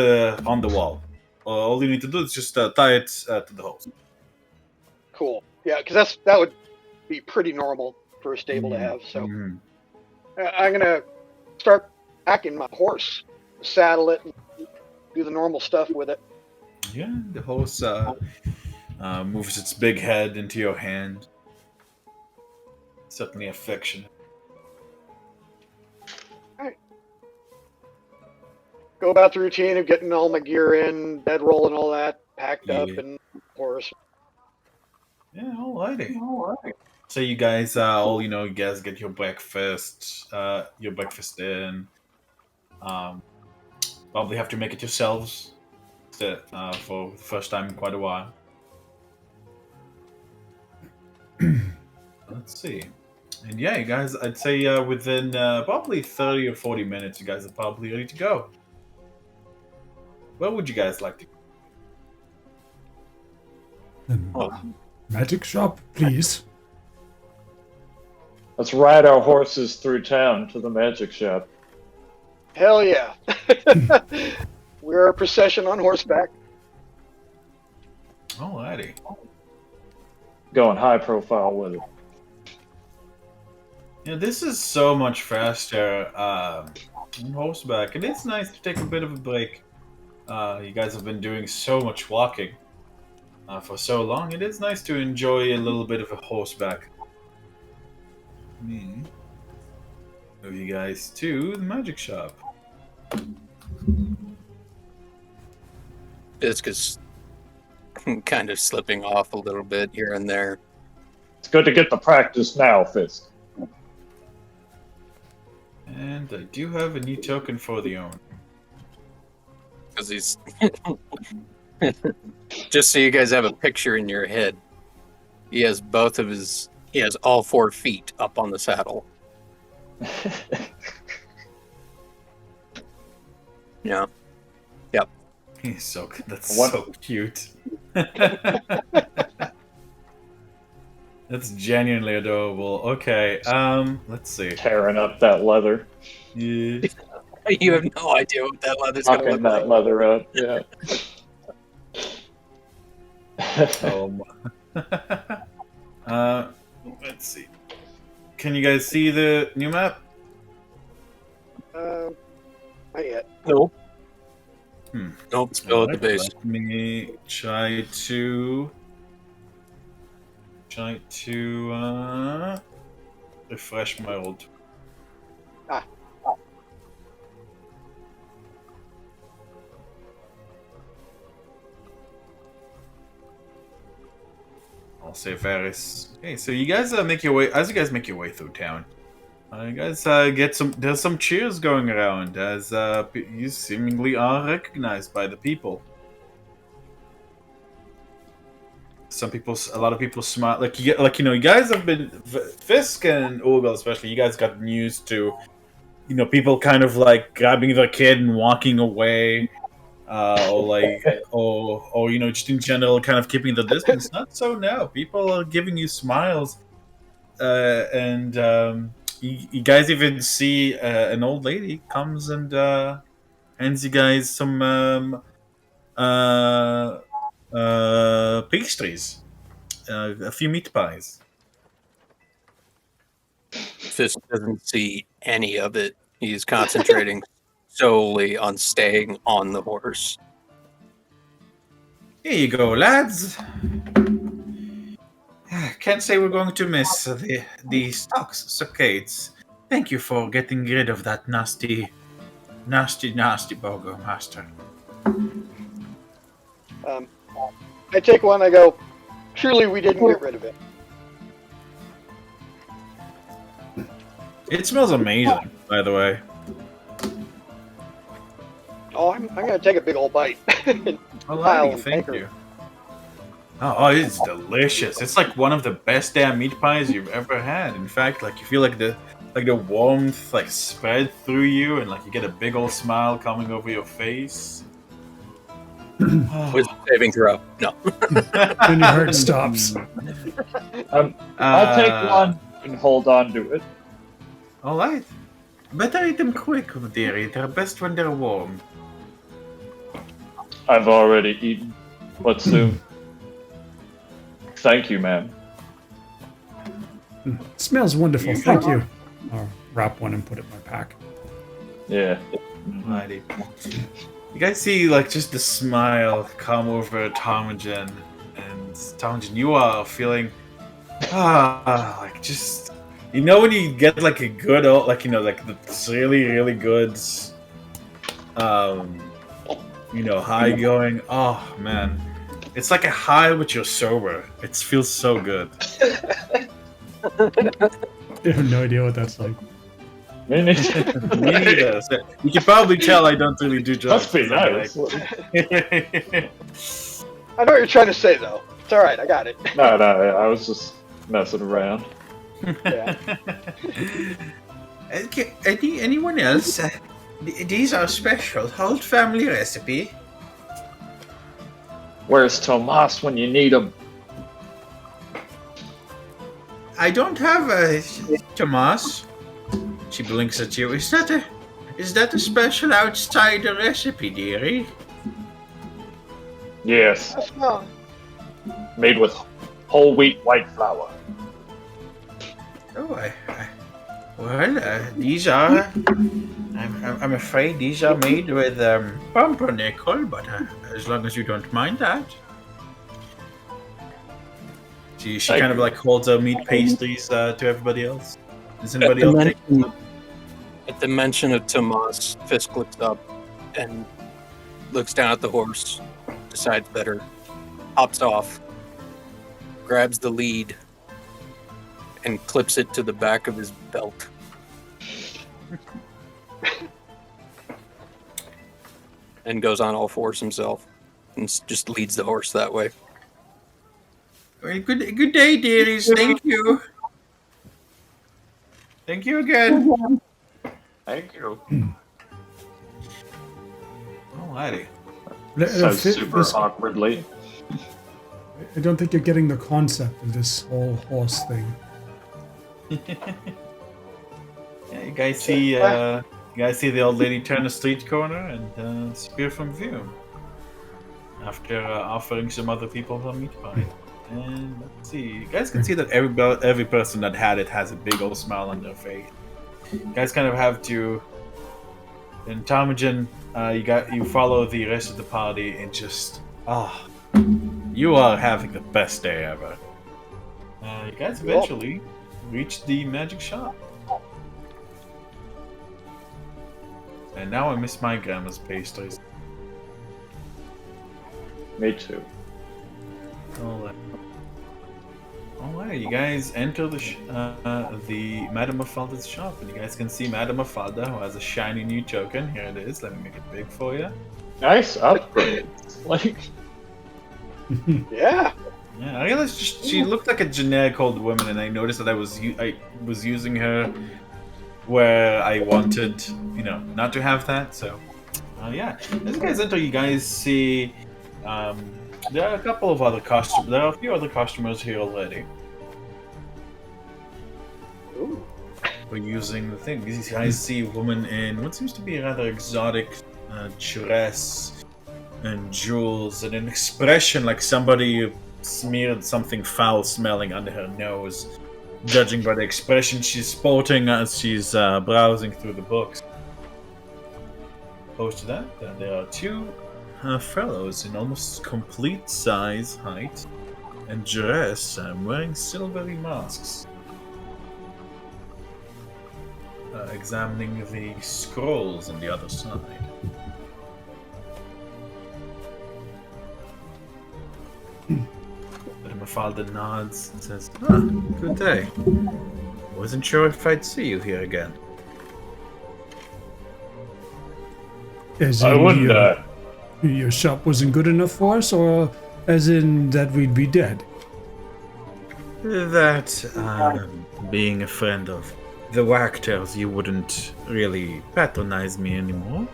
on the wall. All you need to do is just tie it to the hose. Cool. Yeah, because that would be pretty normal for a stable to have. So Mhm. I'm gonna start packing my horse, saddle it, and do the normal stuff with it. Yeah, the hose moves its big head into your hand. Certainly affectionate. Go about the routine of getting all my gear in, bedroll and all that packed up, Yeah. and horse. Yeah, alrighty. So you guys all you guys get your breakfast in. Um, probably have to make it yourselves for the first time in quite a while. Let's see. And yeah, you guys, I'd say within probably 30 or 40 minutes, you guys are probably ready to go. Where would you guys like to go? Magic shop, please. Let's ride our horses through town to the magic shop. Hell yeah! We're a procession on horseback. Alrighty. Going high profile with it. Yeah, this is so much faster on horseback. It is nice to take a bit of a break. You guys have been doing so much walking for so long. It is nice to enjoy a little bit of a horseback. Move you guys to the magic shop. Fisk is kind of slipping off a little bit here and there. It's good to get the practice now, Fisk. And I do have a new token for the owner. Because he's just so you guys have a picture in your head. He has all 4 feet up on the saddle. Yeah. Yep. He's so that's What- so cute. That's genuinely adorable. Okay, let's see. Tearing up that leather. Yeah. You have no idea what that leather's gonna Knocking look that like. leather up, yeah. Let's see. Can you guys see the new map? Not yet. Nope. Hmm. Nope, still at the Alright, base. Let me try to refresh my old. Ah. I'll say Varys. Okay, so you guys make your way make your way through town. You guys there's some cheers going around as you seemingly are recognized by the people. A lot of people smile. You guys have been Fisk and Urgal especially. You guys got used to, people kind of like grabbing their kid and walking away, or just in general kind of keeping the distance. Not so now. People are giving you smiles, and you guys even see an old lady comes and hands you guys some pastries, a few meat pies. Fisk doesn't see any of it. He's concentrating solely on staying on the horse. Here you go, lads. Can't say we're going to miss the stocks, Socades. Thank you for getting rid of that nasty Bogo Master. I take one. I go. Truly, we didn't get rid of it. It smells amazing, by the way. Oh, I'm gonna take a big old bite. Alrighty, thank you. Oh, it's delicious. It's like one of the best damn meat pies you've ever had. In fact, like you feel like the warmth like spread through you, and like you get a big old smile coming over your face. Wisdom saving throw. No. Then your heart stops. I'll take one and hold on to it. All right. Better eat them quick, dearie. They're best when they're warm. I've already eaten, but soon. Thank you, ma'am. Smells wonderful. Thank you. I'll wrap one and put it in my pack. Yeah. Alrighty. You guys see, like, just the smile come over Ptarmigan, and Ptarmigan, you are feeling, like, just, you know, when you get, like, a good, like, you know, like, this really, really good, you know, high going. Oh, man. It's like a high, but you're sober. It feels so good. I have no idea what that's like. Me neither. Me neither. So you can probably tell I don't really do drugs. Must be nice. I know what you're trying to say, though. It's all right. I got it. No, I was just messing around. Yeah. Okay, anyone else? These are special. Whole family recipe. Where's Tomas when you need him? I don't have a Tomas. She blinks at you. Is that a special outsider recipe, dearie? Yes, That's fine. made with whole wheat white flour. Oh, these are. I'm afraid these are made with pumpernickel, but as long as you don't mind that. She kind of like holds out meat pastries to everybody else. Does anybody else take? At the mention of Tomas, Fisk looks up and looks down at the horse, decides better, hops off, grabs the lead, and clips it to the back of his belt. And goes on all fours himself and just leads the horse that way. Well, good day, dearies. Thank you. Thank you again. Thank you. Alrighty. Says super awkwardly. I don't think you're getting the concept of this whole horse thing. Yeah, you guys see the old lady turn a street corner and disappear from view. After offering some other people a meat pie. And let's see, you guys can see that every person that had it has a big old smile on their face. You guys kind of have to. In Ptarmigan, you follow the rest of the party and just you are having the best day ever. You guys eventually reach the magic shop. And now I miss my grandma's pastries. Me too. Alright, you guys enter the Madame Mafalda's shop, and you guys can see Madame Mafalda, who has a shiny new token. Here it is. Let me make it big for you. Nice upgrade. Like, Yeah. Yeah, I realized she looked like a generic old woman, and I noticed that I was using her where I wanted, not to have that. So, yeah. As you guys enter, you guys see. There are a couple of other customers. There are a few other customers here already. Ooh. We're using the thing. You guys see a woman in what seems to be a rather exotic dress and jewels and an expression like somebody smeared something foul-smelling under her nose. Judging by the expression she's sporting as she's browsing through the books. Opposed to that, there are two fellows in almost complete size, height, and dress, wearing silvery masks. Examining the scrolls on the other side. But Mafalda nods and says, good day. Wasn't sure if I'd see you here again. As I in wouldn't. your shop wasn't good enough for us, or as in that we'd be dead? That, being a friend of the Wacktales, you wouldn't really patronize me anymore.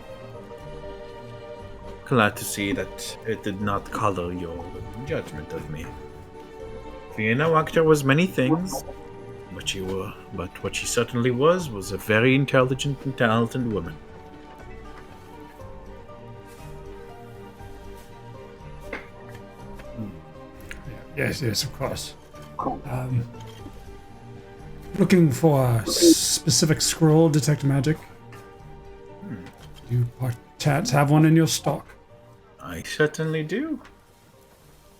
glad to see that it did not color your judgment of me. Fiona Wachter was many things, but what she certainly was a very intelligent and talented woman. Yes, of course. Looking for a specific scroll, detect magic. Do you perchance have one in your stock? I certainly do.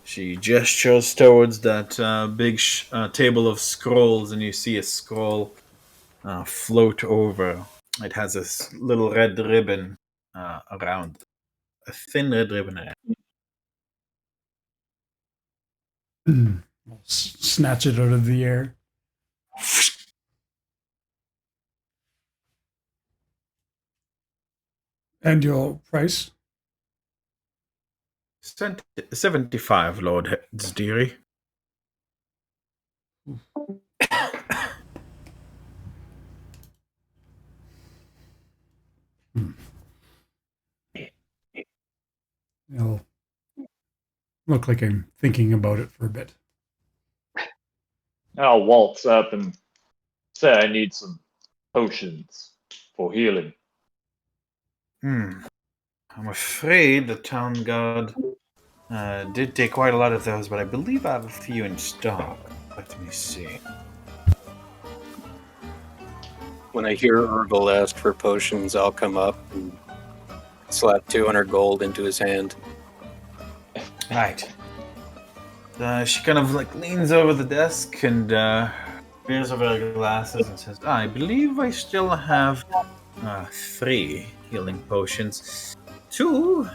She gestures towards that big table of scrolls, and you see a scroll float over. It has this little red ribbon around, a thin red ribbon around. Snatch it out of the air. And your price? 75, Lord Deary. It'll look like I'm thinking about it for a bit. I'll waltz up and say I need some potions for healing. I'm afraid the town guard did take quite a lot of those, but I believe I have a few in stock. Let me see. When I hear Urgle ask for potions, I'll come up and slap 200 gold into his hand. Right. She kind of leans over the desk and peers over her glasses and says, I believe I still have 3 healing potions. 2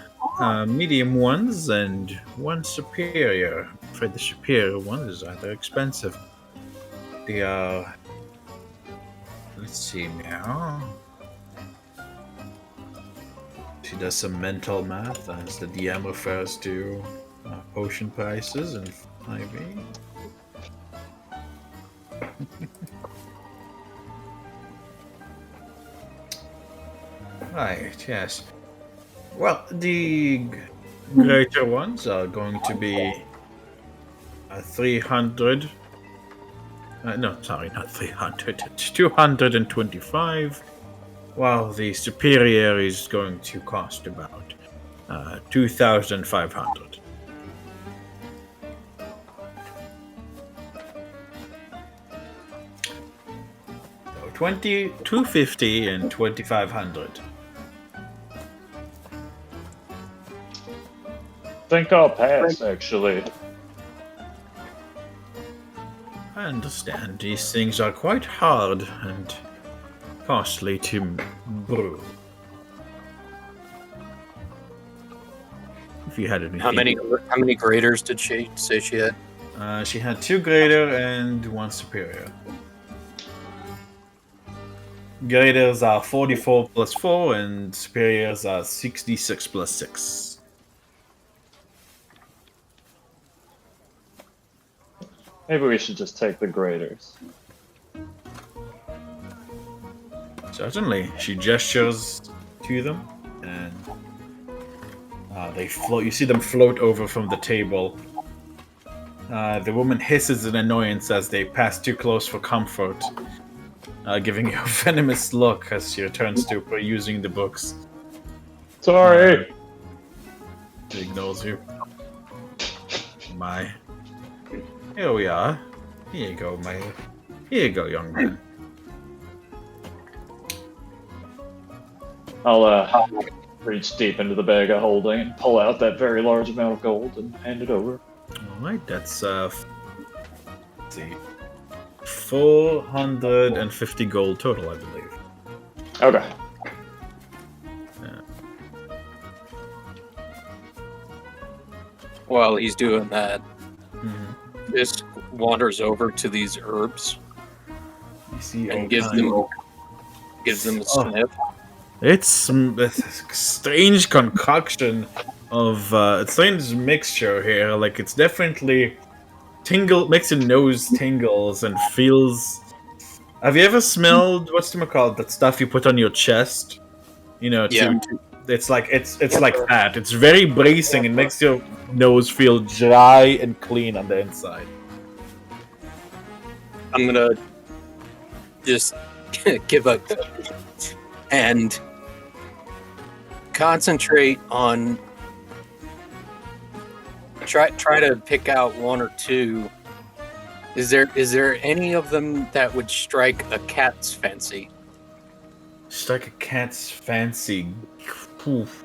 medium ones and 1 superior. I'm afraid the superior one is rather expensive. They are... Let's see now. She does some mental math as the DM refers to potion prices and IV. Right, yes. Well, the greater ones are going to be 300. No, sorry, not 300. It's 225. While the superior is going to cost about 2,500. So 250 and 2,500. Think I'll pass, actually. I understand these things are quite hard and costly to brew. If you had any. How many graders did she say she had? She had 2 greater and 1 superior. Graders are 44 plus 4, and superiors are 66 plus 6. Maybe we should just take the graders. Certainly. She gestures to them, and they float. You see them float over from the table. The woman hisses in annoyance as they pass too close for comfort, giving you a venomous look as she returns to perusing the books. Sorry. She ignores you. My. Here we are. Here you go, Here you go, young man. I'll reach deep into the bag of holding and pull out that very large amount of gold and hand it over. Alright, that's let's see. 450 gold total, I believe. Okay. While he's doing that, Mm-hmm. Fisk wanders over to these herbs You see, and gives them a sniff. It's a strange concoction of a strange mixture here. Like it's definitely makes your nose tingles and feels. Have you ever smelled what's it called? That stuff you put on your chest, you know, Yeah. It's like that. It's very bracing. It makes your nose feel dry and clean on the inside. I'm gonna just give up and concentrate on try to pick out one or two. Is there any of them that would strike a cat's fancy? Strike a cat's fancy. Poof.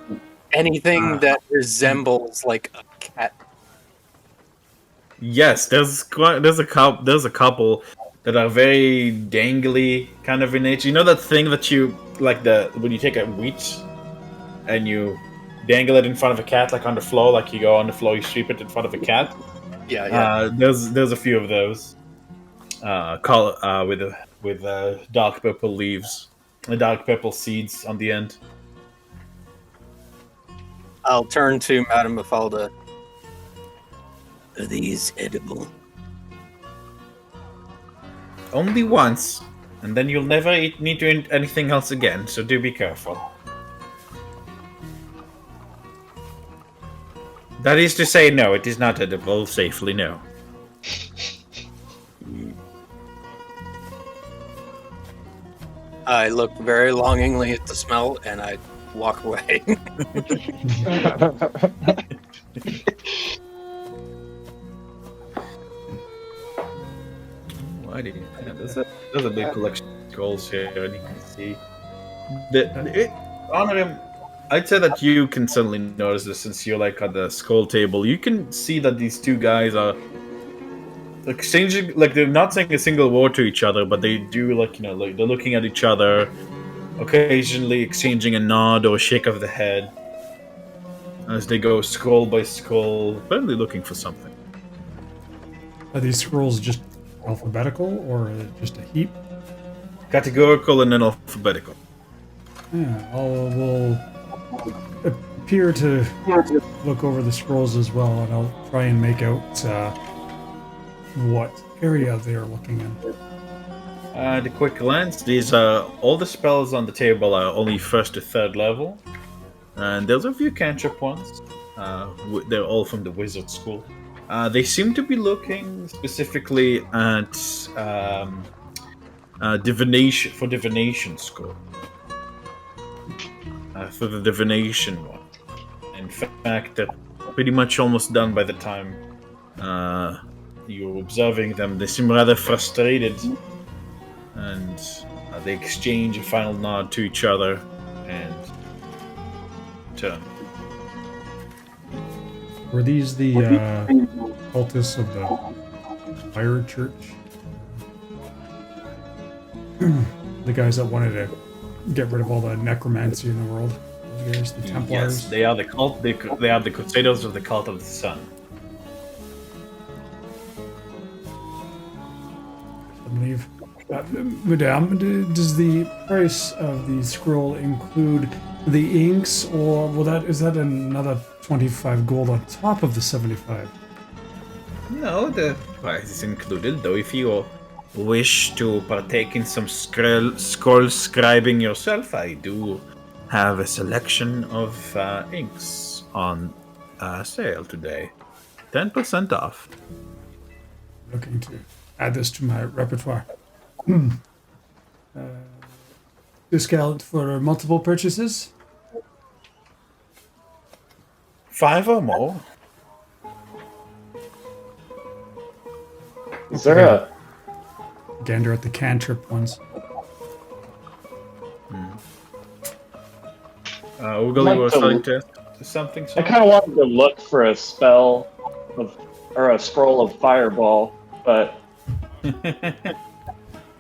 Anything that resembles like a cat? Yes, there's a couple that are very dangly kind of in nature. You know that thing that you like when you take a wheat and you dangle it in front of a cat, like on the floor, like you go on the floor, you sweep it in front of a cat. Yeah. There's a few of those. With dark purple leaves, the dark purple seeds on the end. I'll turn to Madame Mafalda. Are these edible? Only once, and then you'll never need to eat anything else again. So do be careful. That is to say, no, it is not edible. Safely, no. I look very longingly at the smell and I walk away. Alrighty. Yeah, there's a big collection of scrolls here, and you can see on him. I'd say that you can certainly notice this since you're like at the scroll table. You can see that these two guys are exchanging, like they're not saying a single word to each other, but they do like like they're looking at each other, occasionally exchanging a nod or a shake of the head as they go scroll by scroll, apparently looking for something. Are these scrolls just alphabetical or just a heap? Categorical and then alphabetical. Yeah, we'll appear to look over the scrolls as well, and I'll try and make out what area they're looking in. At a quick glance, these all the spells on the table are only first to third level, and there's a few cantrip ones. They're all from the wizard school. They seem to be looking specifically at divination school. For the divination one. In fact, they're pretty much almost done by the time you're observing them. They seem rather frustrated, and they exchange a final nod to each other and turn. Were these the cultists of the Fire Church? The guys that wanted to get rid of all the necromancy in the world? Those guys, the Templars? Yes, they are the cult. They are the crusaders of the cult of the sun. I believe. Madame, does the price of the scroll include the inks, or is that another 25 gold on top of the 75? No, the price is included, though if you wish to partake in some scroll scribing yourself, I do have a selection of inks on sale today. 10% off. Looking to add this to my repertoire. Discount for multiple purchases? 5 or more. Is there a Gander at the cantrip ones. Ugali was starting to something. I kind of wanted to look for a spell or a scroll of fireball, but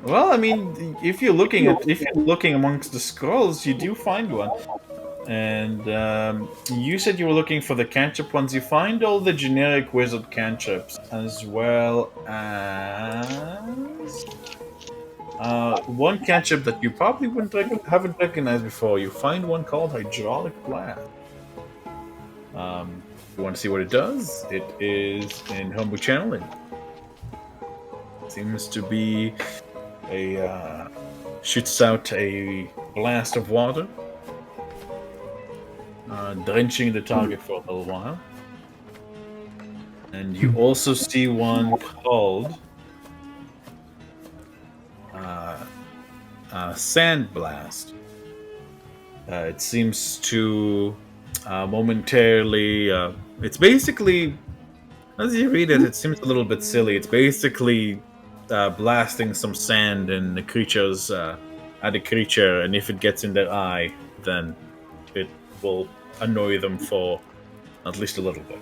Well, I mean, if you're looking amongst the scrolls, you do find one. And you said you were looking for the cantrip ones. You find all the generic wizard cantrips, as well as one cantrip that you probably haven't recognized before. You find one called Hydraulic Blast. You want to see what it does? It is in Homebrew Channeling. Seems to be shoots out a blast of water. drenching the target for a little while. And you also see one called Sand Blast. It seems to momentarily. It's basically, as you read it, it seems a little bit silly. It's basically blasting some sand in the creature's at a creature, and if it gets in their eye, then it will annoy them for at least a little bit.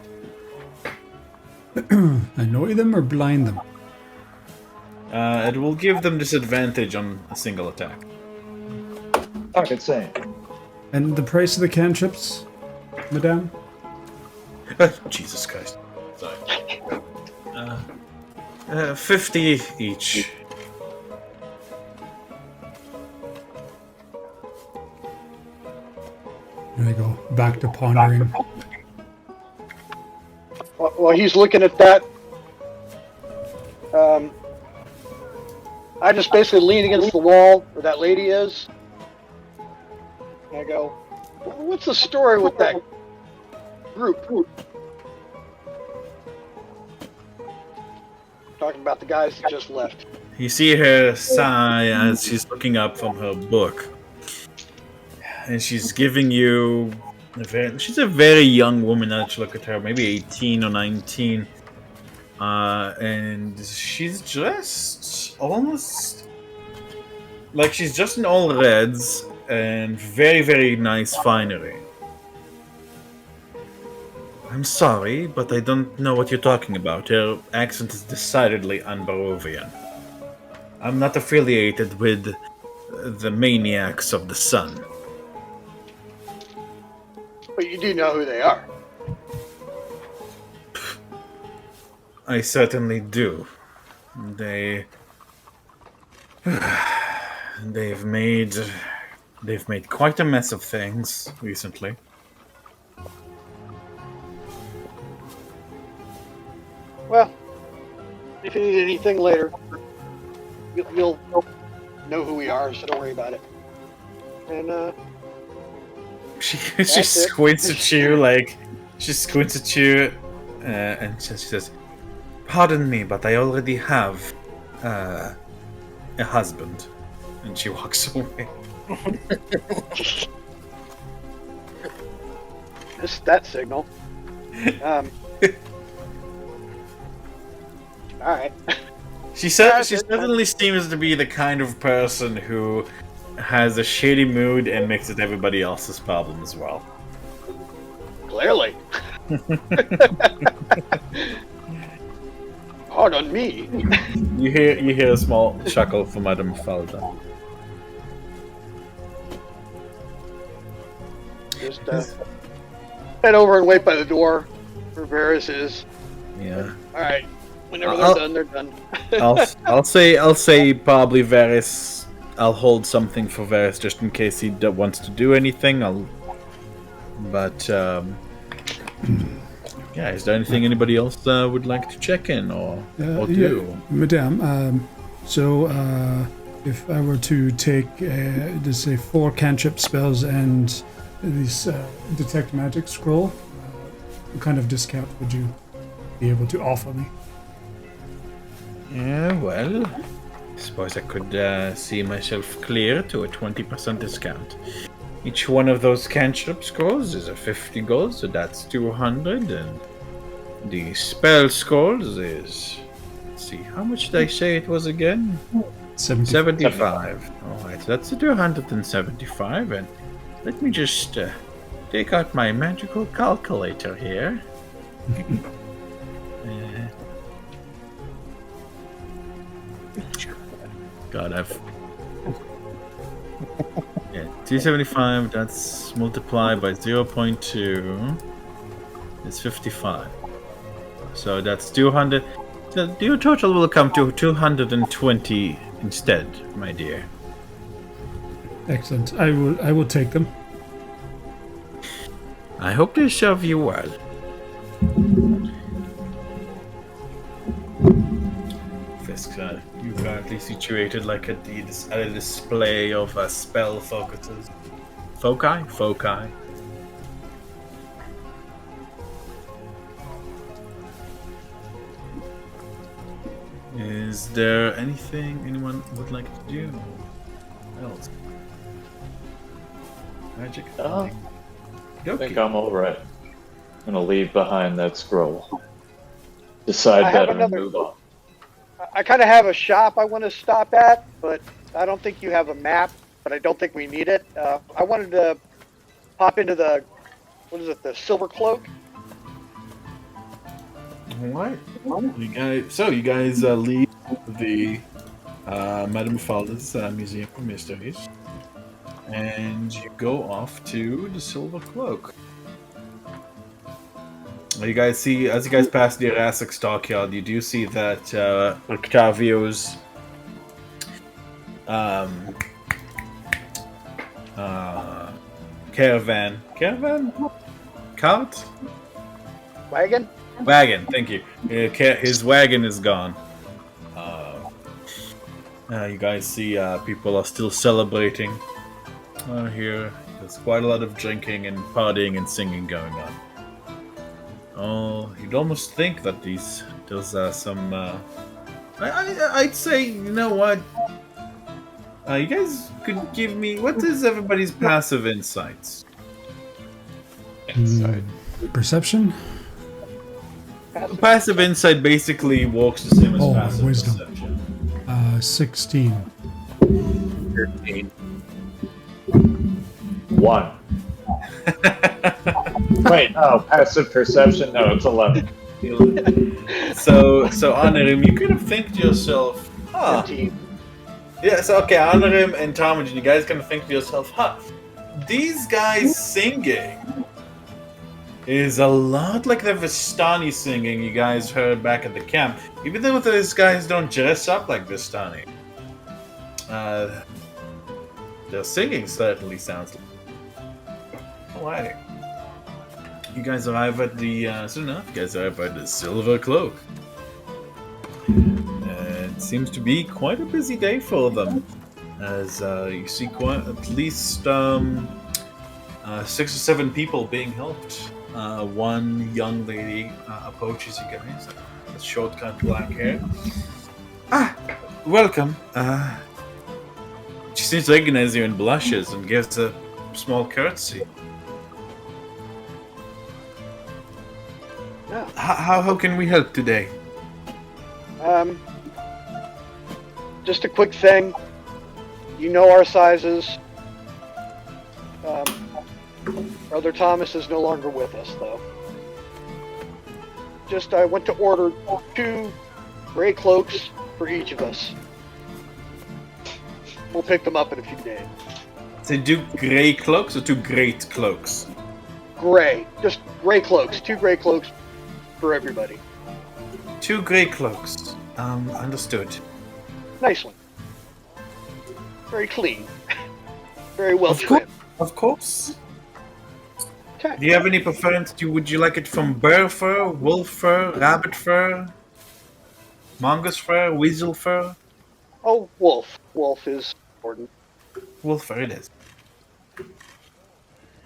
Annoy them or blind them? It will give them disadvantage on a single attack. Fucking same. And the price of the cantrips, madame? Jesus Christ. Sorry. 50 each. There we go. Back to pondering. While he's looking at that, I just basically lean against the wall where that lady is. And I go, what's the story with that group? Talking about the guys that just left. You see her sigh as she's looking up from her book. And she's giving you... she's a very young woman, now that you look at her, maybe 18 or 19. And she's dressed almost... like she's just in all reds and very, very nice finery. I'm sorry, but I don't know what you're talking about. Her accent is decidedly un-Barovian. I'm not affiliated with the maniacs of the sun. But you do know who they are. I certainly do. They've made quite a mess of things recently. Well, if you need anything later, you'll know who we are, so don't worry about it. And She That's squints at you like and she says, "Pardon me, but I already have a husband." And she walks away. that signal. All right. She certainly seems to be the kind of person who has a shady mood and makes it everybody else's problem as well. Clearly. Hard on me. You hear a small chuckle from Madame Falda. Just head over and wait by the door where Varys is. Yeah. All right. Whenever they're done, they're done. I'll say probably Varys. I'll hold something for Varys just in case he wants to do anything. Yeah, is there anything anybody else would like to check in or do? Yeah, madame, so if I were to take, let's say, 4 cantrip spells and this detect magic scroll, what kind of discount would you be able to offer me? Yeah, well, I suppose I could see myself clear to a 20% discount. Each one of those cantrip scrolls is a 50 gold, so that's 200, and the spell scrolls is... let's see, how much did I say it was again? 75. Alright, so that's 275, and let me just take out my magical calculator here. God, yeah, 275, that's multiplied by 0.2. It's 55. So that's 200. So your total will come to 220 instead, my dear. Excellent. I will take them. I hope they serve you well. Fisk, you currently situated like at a display of spell focuses. Foci? Is there anything anyone would like to do? Else? Magic? I think Okay. I'm all right. I'm gonna leave behind that scroll. Decide I have better and another- move on. I kind of have a shop I want to stop at, but I don't think you have a map. But I don't think we need it. I wanted to pop into the the Silver Cloak. Alright. You guys leave the Madame Falda's Museum of Mysteries. And you go off to the Silver Cloak. You guys see, as you guys pass the Jurassic Stockyard, you do see that Octavio's caravan? Cart? Wagon? Wagon, thank you. His wagon is gone. You guys see people are still celebrating here. There's quite a lot of drinking and partying and singing going on. Oh, you'd almost think that there's some. I'd say, you know what? You guys could give me, what is everybody's passive insights? Inside. Perception? Passive insight basically works the same as Oh, passive wisdom. perception. 16. 13. 1. Wait, no, passive perception? No, it's 11. So Honorim, you could have think to yourself, huh? 15. Yeah, so okay, Honorim and Talmadge, you guys kind of think to yourself, huh? These guys singing is a lot like the Vistani singing you guys heard back at the camp. Even though those guys don't dress up like Vistani. Their singing certainly sounds like... Alright. You guys arrive at the, soon enough, you guys arrive at the Silver Cloak. It seems to be quite a busy day for them. As you see quite at least 6 or 7 people being helped. One young lady approaches you guys, with short-cut black hair. Ah, welcome. She seems to recognize you and blushes and gives a small curtsy. Yeah. How can we help today? Just a quick thing. You know our sizes. Brother Thomas is no longer with us, though. Just, I went to order 2 gray cloaks for each of us. We'll pick them up in a few days. So 2 gray cloaks or 2 great cloaks? Gray. Just gray cloaks. 2 gray cloaks for everybody. 2 gray cloaks. Understood. Nice one. Very clean. Very well trimmed. Of course. Okay. Do you have any preference? Would you like it from bear fur, wolf fur, rabbit fur, mongoose fur, weasel fur? Oh, wolf. Wolf is important. Wolf fur it is.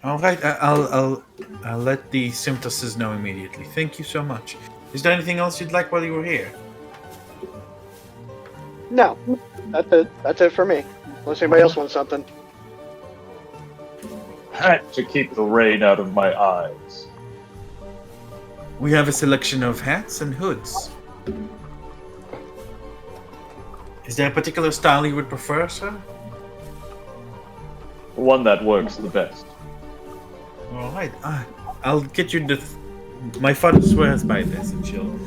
All right, I'll let the Symptoses know immediately. Thank you so much. Is there anything else you'd like while you were here? No. That's it. That's it for me. Unless anybody else wants something. Hat to keep the rain out of my eyes. We have a selection of hats and hoods. Is there a particular style you would prefer, sir? One that works the best. All right, I'll get you the. My father swears by this, and she'll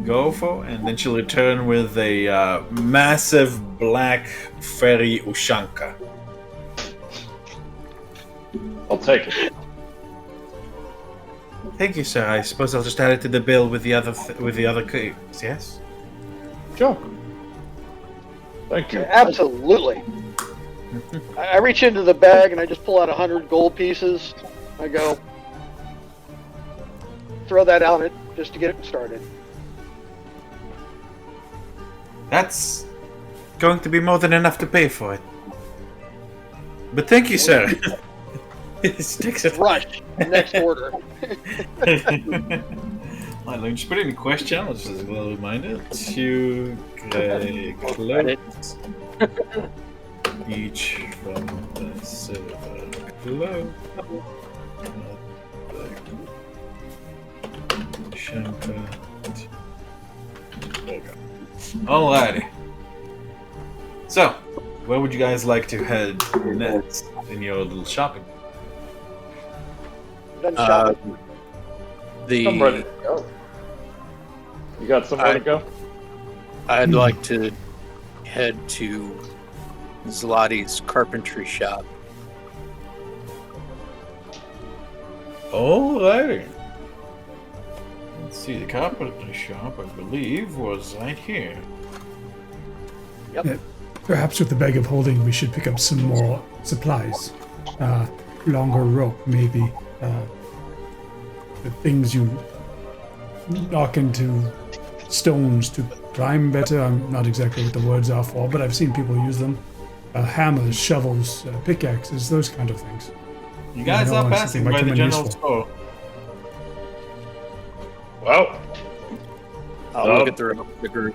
go for, and then she'll return with a massive black fairy ushanka. I'll take it. Thank you, sir. I suppose I'll just add it to the bill with the other cakes. Yes. Sure. Thank you. Absolutely. I reach into the bag and I just pull out 100 gold pieces. I go, throw that out it just to get it started. That's going to be more than enough to pay for it. But thank you, sir. Sticks it. Rush. Next order. Just put in a question, just as a little reminder, to gray clothes. Each from the silver globe. Alrighty. So, where would you guys like to head next in your little shopping? Done shopping. I'm ready The to go. You got somewhere to go? I'd like to head to Zlotty's carpentry shop. Alrighty. Let's see, the carpentry shop, I believe, was right here. Perhaps with the bag of holding, we should pick up some more supplies. Longer rope, maybe. The things you knock into stones to climb better. I'm not exactly what the words are for, but I've seen people use them. Hammers, shovels, pickaxes, those kind of things. You guys are passing by the general store. Well, I'll look at the group.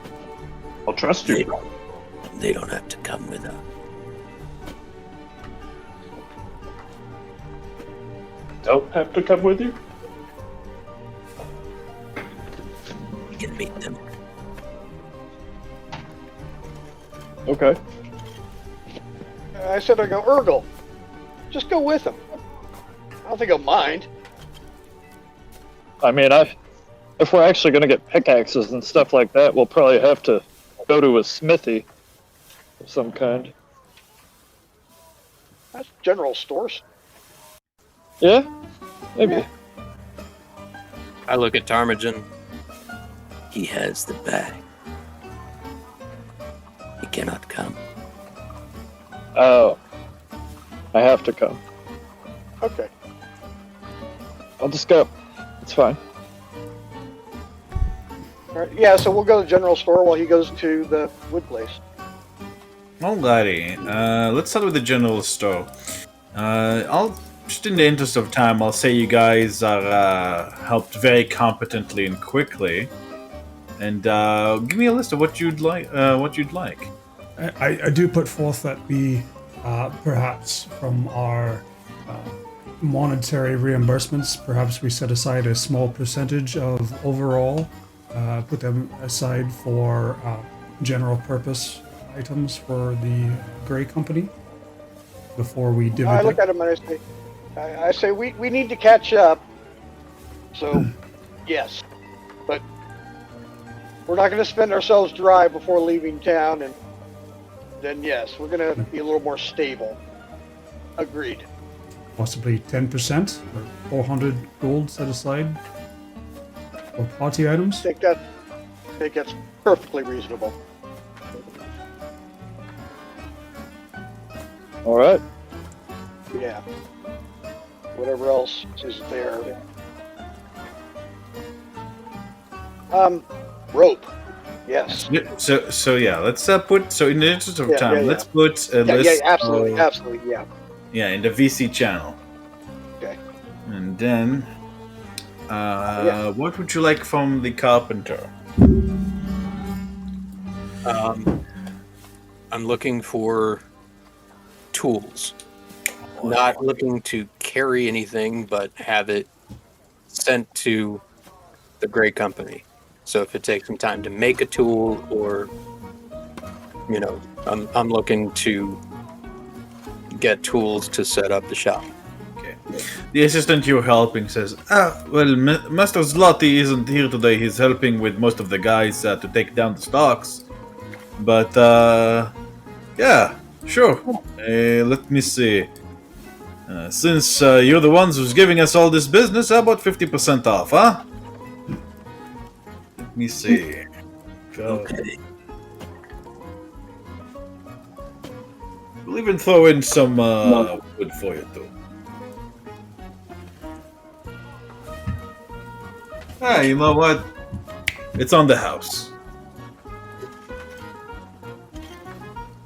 I'll trust They you. don't, they don't have to come with us. Don't have to come with you? We can meet them. Okay. I said I go, Urgle. Just go with him. I don't think he'll mind. I mean, if we're actually going to get pickaxes and stuff like that, we'll probably have to go to a smithy of some kind. That's general stores. Yeah? Maybe. I look at Ptarmigan. He has the bag. He cannot come. Oh. I have to come. Okay. I'll just go. It's fine. All right. Yeah, so we'll go to the general store while he goes to the wood place. Alrighty, let's start with the general store. Just in the interest of time, I'll say you guys are helped very competently and quickly. And give me a list of what you'd like. I do put forth that we, perhaps from our monetary reimbursements, perhaps we set aside a small percentage of overall, put them aside for general purpose items for the Gray Company before we divvy I it look up. at him and I say we need to catch up. So, yes. But we're not going to spend ourselves dry before leaving town, and then yes, we're going to be a little more stable. Agreed. Possibly 10% or 400 gold set aside for party items. I think that's perfectly reasonable. All right. Yeah. Whatever else is there. Rope. Yes. Yeah, so yeah, let's put. So in the interest of time, Yeah. let's put a Yeah, list. absolutely, of- absolutely, yeah. Yeah, in the VC channel. Okay. And then, what would you like from the carpenter? I'm looking for tools. Not looking to carry anything, but have it sent to the Gray Company. So if it takes some time to make a tool, or I'm looking to get tools to set up the shop. Okay. The assistant you're helping says, Master Zloty isn't here today. He's helping with most of the guys to take down the stocks. But, yeah, sure. Let me see. Since you're the ones who's giving us all this business, how about 50% off, huh? Let me see. Okay. We'll even throw in some wood for you, too. Hey, you know what? It's on the house.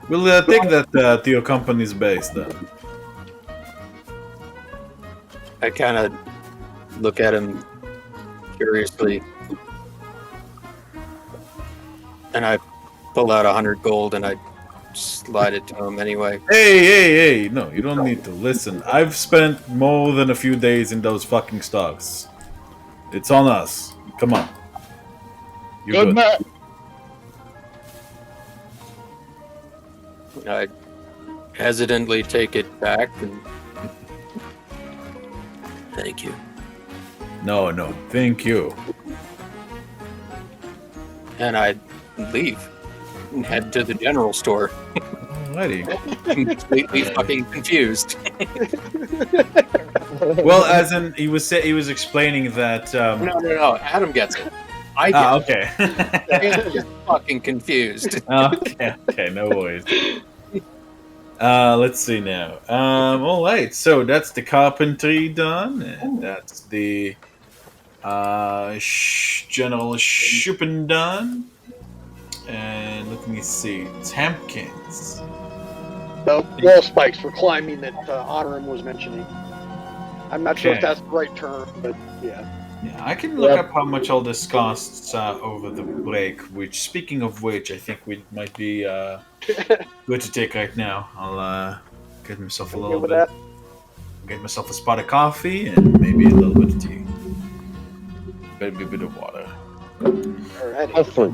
We'll take that to your company's base, then. I kind of look at him curiously, and I pull out 100 gold and I slide it to him anyway. Hey! No, you don't need to listen. I've spent more than a few days in those fucking stocks. It's on us. Come on. You're Good man. I hesitantly take it back and Thank you. No, thank you. I leave and head to the general store. Alrighty. Completely fucking confused. Well, as in he was explaining that. No. Adam gets it. I get Okay. it. I'm just fucking confused. Okay, no worries. Let's see now. All right, so that's the carpentry done, and that's the general shipping done. And let me see, Tampkins. The wall spikes for climbing that Honorum was mentioning. I'm not sure if Okay. that's the right term, but yeah. Yeah, I can look up how much all this costs over the break. Which, speaking of which, I think we might be good to take right now. I'll get myself a Good little with bit. that. Get myself a spot of coffee and maybe a little bit of tea. Maybe a bit of water. Alrighty. Hopefully.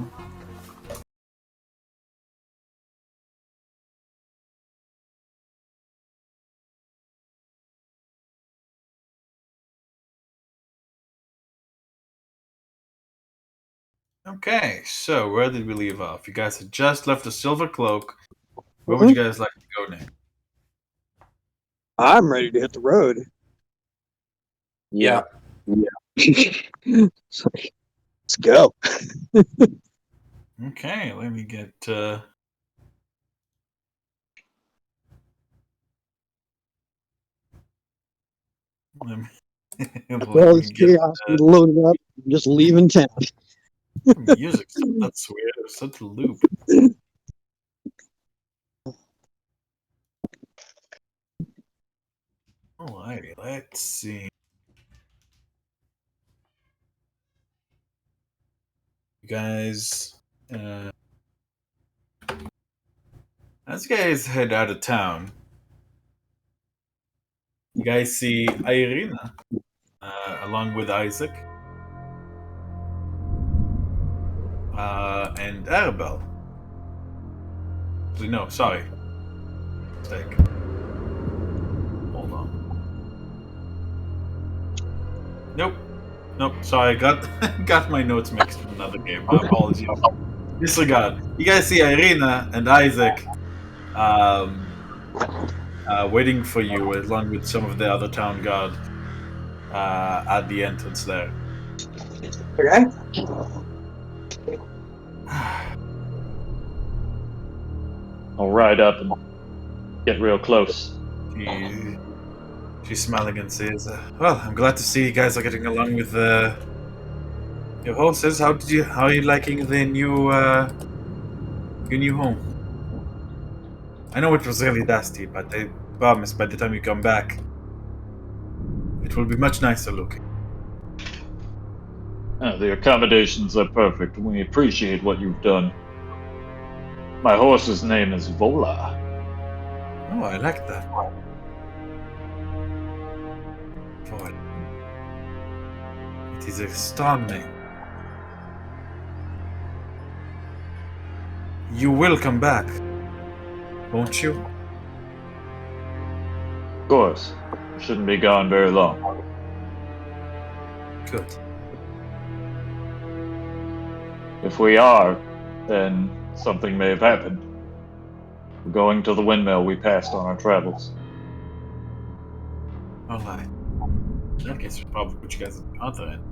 Okay, so where did we leave off? You guys had just left the Silver Cloak. Where would you guys like to go next? I'm ready to hit the road. Yeah. Let's go. Okay, let me get. Let me, let Well, me it's get chaos. We loaded up. I'm just leaving town. music. That's weird. It's such a loop. Alrighty, let's see. You guys, as you guys head out of town, you guys see Irina along with Isaac and Arabelle. No, sorry. Mistake. Hold on. Nope. Sorry, got my notes mixed with another game. My apologies. Disregard. You guys see Irina and Isaac waiting for you along with some of the other town guard at the entrance there. Okay. I'll ride up and get real close. She's smiling and says, "Well, I'm glad to see you guys are getting along with your horses. How are you liking the your new home? I know it was really dusty, but I promise by the time you come back, it will be much nicer looking." The accommodations are perfect. We appreciate what you've done. My horse's name is Vola. Oh, I like that. Boy, it is a strong name. You will come back, won't you? Of course. Shouldn't be gone very long. Good. If we are, then something may have happened. We're going to the windmill we passed on our travels. All right. In that case, we'll probably put you guys at the other end.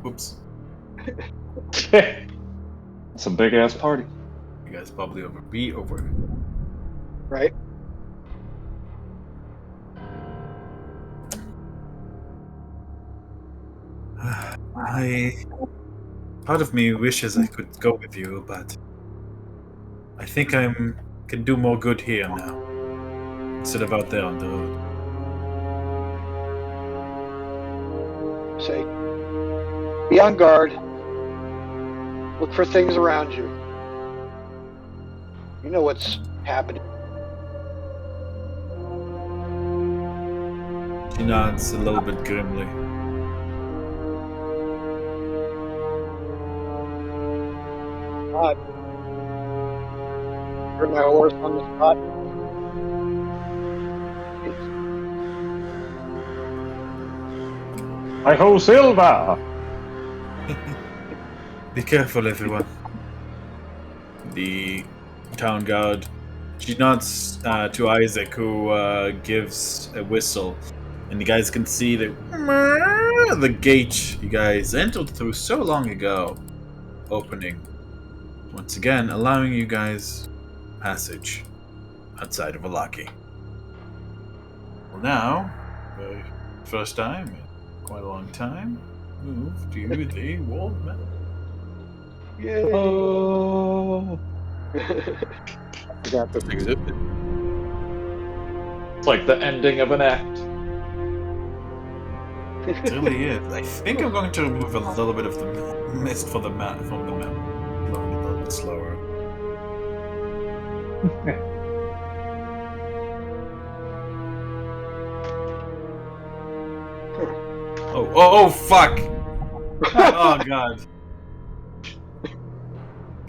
Whoops. It's a big ass party. You guys probably be over. Right? Part of me wishes I could go with you, but I think can do more good here now instead of out there on the road. Say, be on guard. Look for things around you. You know what's happening. She nods a little bit grimly. You're my horse on the spot. Hi ho, Silva! Be careful, everyone. The town guard. She nods to Isaac, who gives a whistle, and you guys can see the gate you guys entered through so long ago opening once again, allowing you guys passage outside of Vallaki. Well, now, for the first time in quite a long time, move to the walled map. Yay! Oh, Got this exhibit. it's like the ending of an act. It really is. I think I'm going to remove a little bit of the mist for the map from the map. Going a little bit slower. Oh, fuck! Oh, God.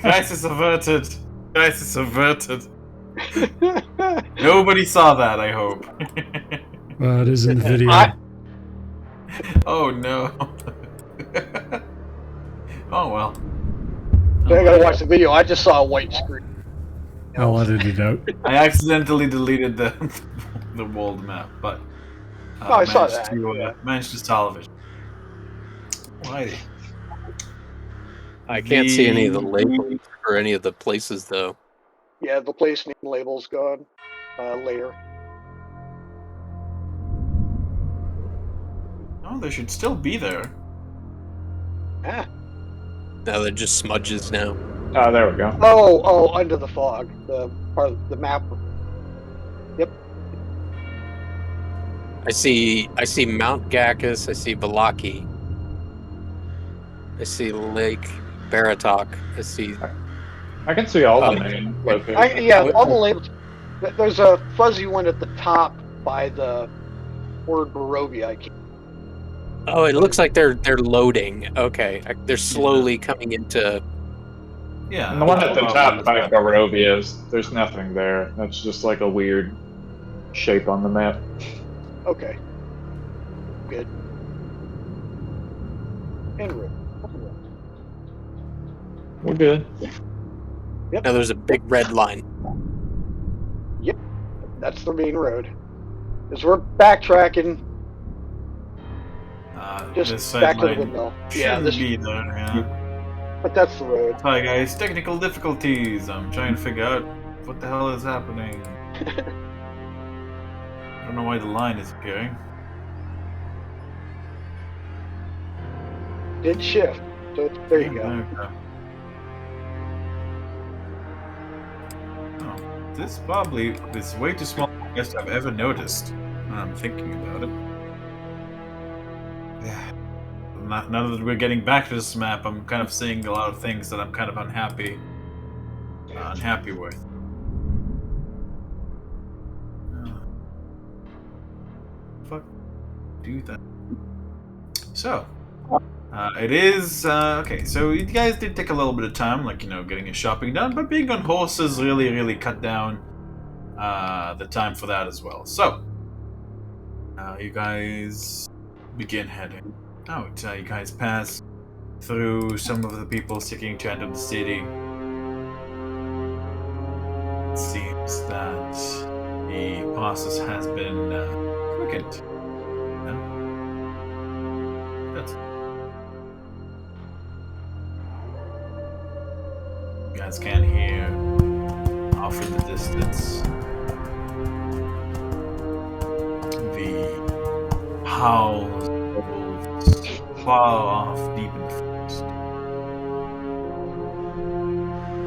Crisis averted. Crisis averted. Nobody saw that, I hope. It is in the video. Oh, no. Oh, well. I gotta watch the video. I just saw a white screen. I'll edit it out. I accidentally deleted the the walled map, but Oh, I saw that, yeah. managed to salvage. Why? I can't see any of the labels or any of the places though. Yeah, the place name label's gone. Later. Oh, they should still be there. Ah. Now they're just smudges now. Ah, there we go. Oh, under the fog. The part of the map. Yep. I see Mount Gackus, I see Vallaki. I see Lake Baratok. I see I can see all the main locations. Yeah, all the labels. There's a fuzzy one at the top by the word Barovia. I can't. Oh, it looks like they're loading. Okay. They're slowly coming into Yeah. And the one at the top by Barovia's, there's nothing there. That's just like a weird shape on the map. Okay. Good. En route. We're good. Now there's a big red line. That's the main road. As we're backtracking, This just back to the sideline windmill. Yeah, shouldn't this, be there, yeah. but that's the road. Hi guys, technical difficulties. I'm trying to figure out what the hell is happening. I don't know why the line is appearing. Did shift. So there you go. Okay. Oh, this probably is way too small for the best I've ever noticed when I'm thinking about it. Yeah. Now that we're getting back to this map, I'm kind of seeing a lot of things that I'm kind of unhappy with. Fuck, do that. So, it is okay. So you guys did take a little bit of time, like getting your shopping done, but being on horses really cut down the time for that as well. So, you guys begin heading out. You guys pass through some of the people seeking to enter the city. It seems that the process has been quickened. That's you guys can hear off in the distance the howls of wolves far off deep in the forest.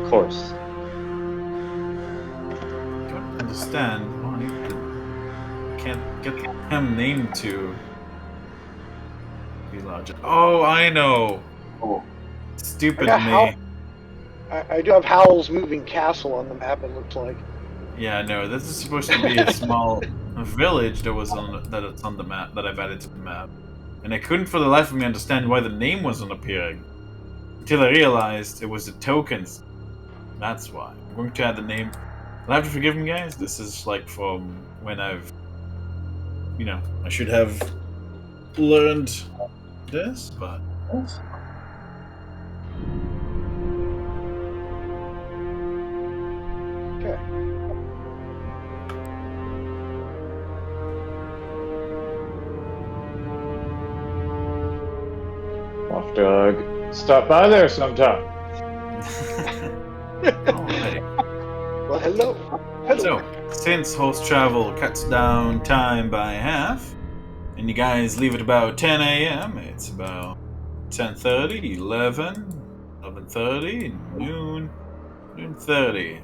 Of course. I don't understand why you can't get the damn name to be larger. Oh, I know. Oh. Stupid Yeah, me. how- I do have Howl's Moving Castle on the map. It looks like. Yeah, no, this is supposed to be a small village that was it's on the map that I've added to the map, and I couldn't for the life of me understand why the name wasn't appearing until I realized it was the tokens. That's why. I'm going to add the name. I'll have to forgive me, guys. This is like from when I've, I should have learned this, but Okay. I'll have to stop by there sometime. alright. Well, hello. Hello. So, since host travel cuts down time by half, and you guys leave at about 10 a.m., it's about 10:30, 11, 11:30, noon, noon 30.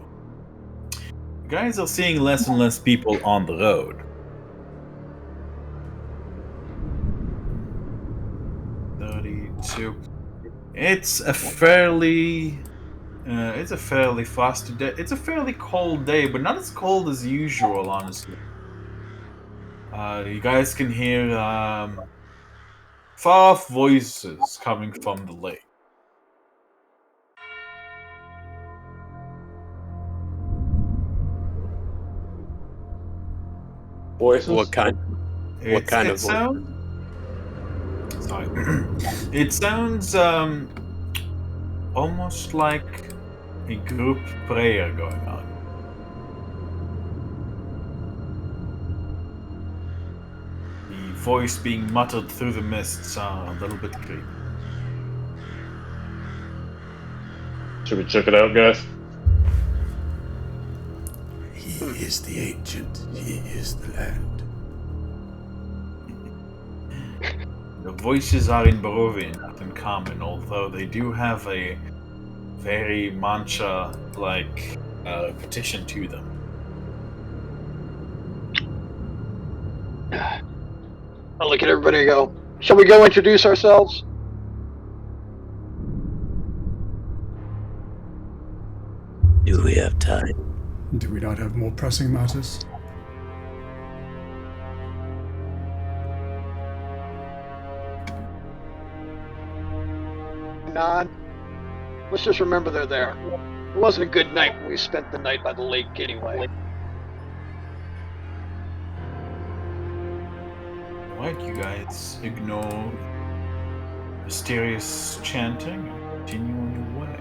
You guys are seeing less and less people on the road. It's a fairly fast day. It's a fairly cold day, but not as cold as usual, honestly. You guys can hear far-off voices coming from the lake. Voices? What kind of voice? Sorry. It sounds almost like a group prayer going on. The voice being muttered through the mists are a little bit creepy. Should we check it out, guys? He is the ancient. He is the land. The voices are in Barovian, not in common, although they do have a very mantra-like repetition to them. I'll look at everybody and go, shall we go introduce ourselves? Do we have time? Do we not have more pressing matters? Nod. Let's just remember they're there. It wasn't a good night when we spent the night by the lake anyway. Why do you guys ignore mysterious chanting and continue on your way?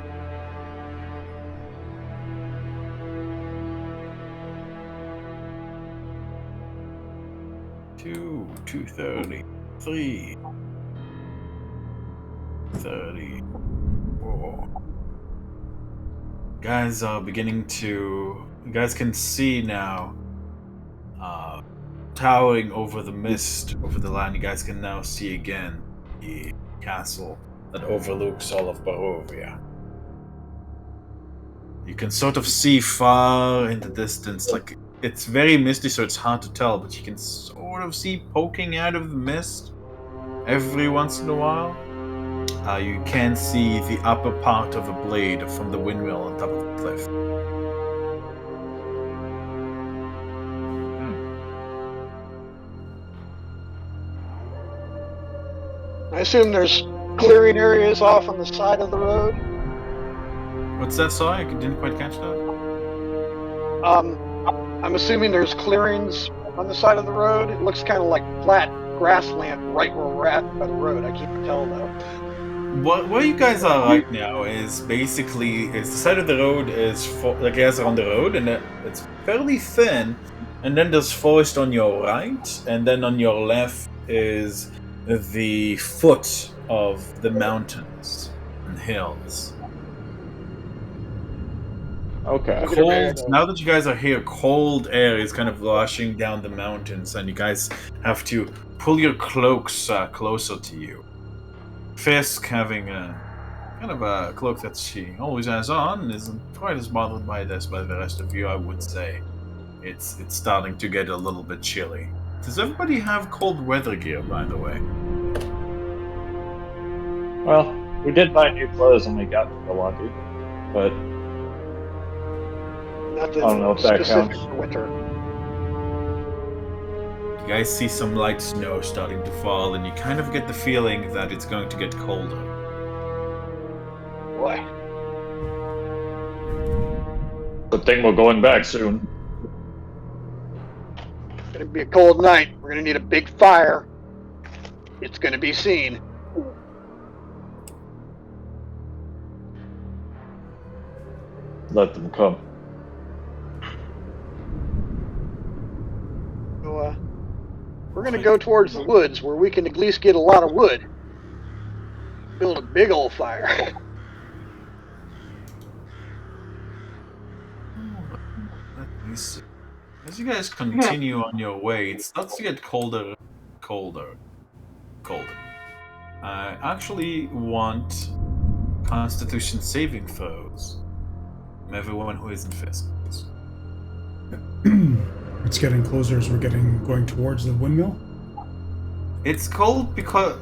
2:30, 3:34. Guys are beginning to. You guys can see now, towering over the mist, over the land. You guys can now see again the castle that overlooks all of Barovia. You can sort of see far in the distance, like it's very misty, so it's hard to tell, but you can sort of see poking out of the mist every once in a while. You can see the upper part of a blade from the windmill on top of the cliff. I assume there's clearing areas off on the side of the road. What's that? Sorry, I didn't quite catch that. I'm assuming there's clearings on the side of the road. It looks kind of like flat grassland right where we're at by the road. I can't tell though. Where you guys are right now is basically the side of the road is like you guys are on the road, and it's fairly thin, and then there's forest on your right, and then on your left is the foot of the mountains and hills. Okay. Cold. Now that you guys are here, cold air is kind of rushing down the mountains, and you guys have to pull your cloaks closer to you. Fisk, having a kind of a cloak that she always has on, isn't quite as bothered by this by the rest of you, I would say. It's starting to get a little bit chilly. Does everybody have cold weather gear, by the way? Well, we did buy new clothes when we got to Vallaki. but Nothing I don't know if that specific counts. for winter. You guys see some light snow starting to fall, and you kind of get the feeling that it's going to get colder. Boy, Good thing we're going back soon. it's gonna be a cold night. We're gonna need a big fire. It's gonna be seen. Let them come. So, we're gonna go towards the woods where we can at least get a lot of wood. Build a big old fire. Let me see. As you guys continue on your way, it starts to get colder. I actually want Constitution saving throws from everyone who isn't Fiskars. It's getting closer as we're going towards the windmill. It's cold because,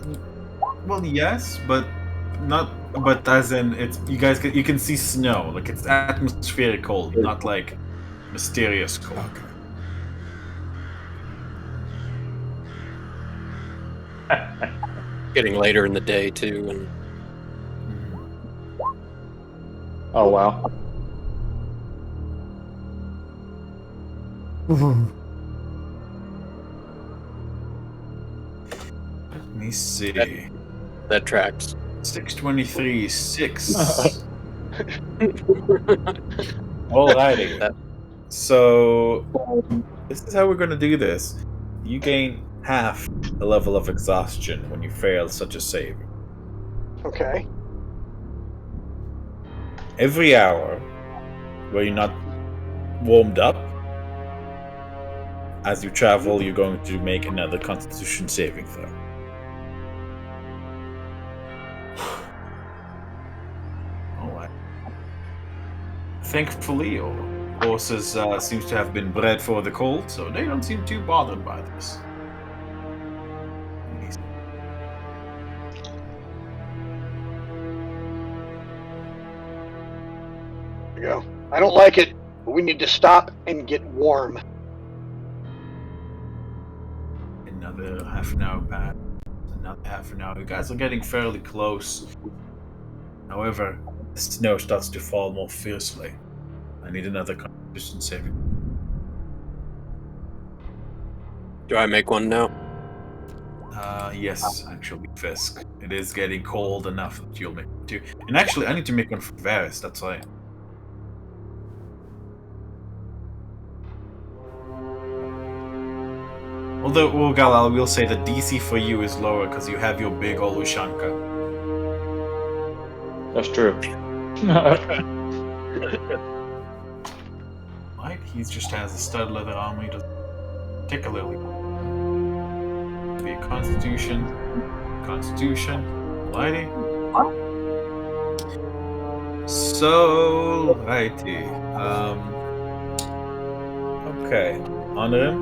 well, yes, but not. But as in, it's you can see snow. Like it's atmospheric cold, not like mysterious cold. Okay. Getting later in the day too, and Oh wow. Let me see. that tracks. 623, 6. Alrighty. So, this is how we're going to do this. You gain half the level of exhaustion when you fail such a save. Okay. Every hour where you're not warmed up, as you travel, you're going to make another Constitution saving throw. Alright. Thankfully, your horses seems to have been bred for the cold, so they don't seem too bothered by this. There you go. I don't like it, but we need to stop and get warm. Another half an hour back. Another half an hour. You guys are getting fairly close. However, the snow starts to fall more fiercely. I need another Constitution saving. Do I make one now? Yes, actually, Fisk. It is getting cold enough that you'll make two. And actually, I need to make one for Varys, that's why. Although, Gal, I will say the DC for you is lower because you have your big Olushanka. That's true. Right? He just has a stud leather armor, he doesn't particularly. Be a Constitution. Righty. So, righty. Okay. Honor.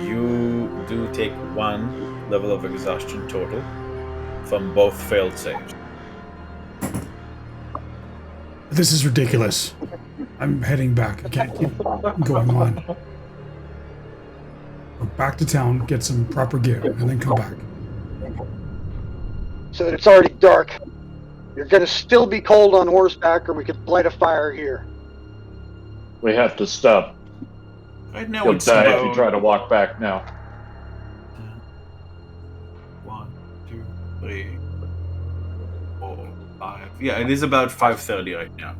You do take 1 level of exhaustion total from both failed saves. This is ridiculous. I'm heading back. I can't keep going on. Go back to town, get some proper gear, and then come back. So that it's already dark. You're gonna still be cold on horseback, or we could light a fire here. We have to stop. Right now You'll it's die if about you try to walk back now. 1, 2, 3, 4, 5. Yeah, it is about 5:30 right now.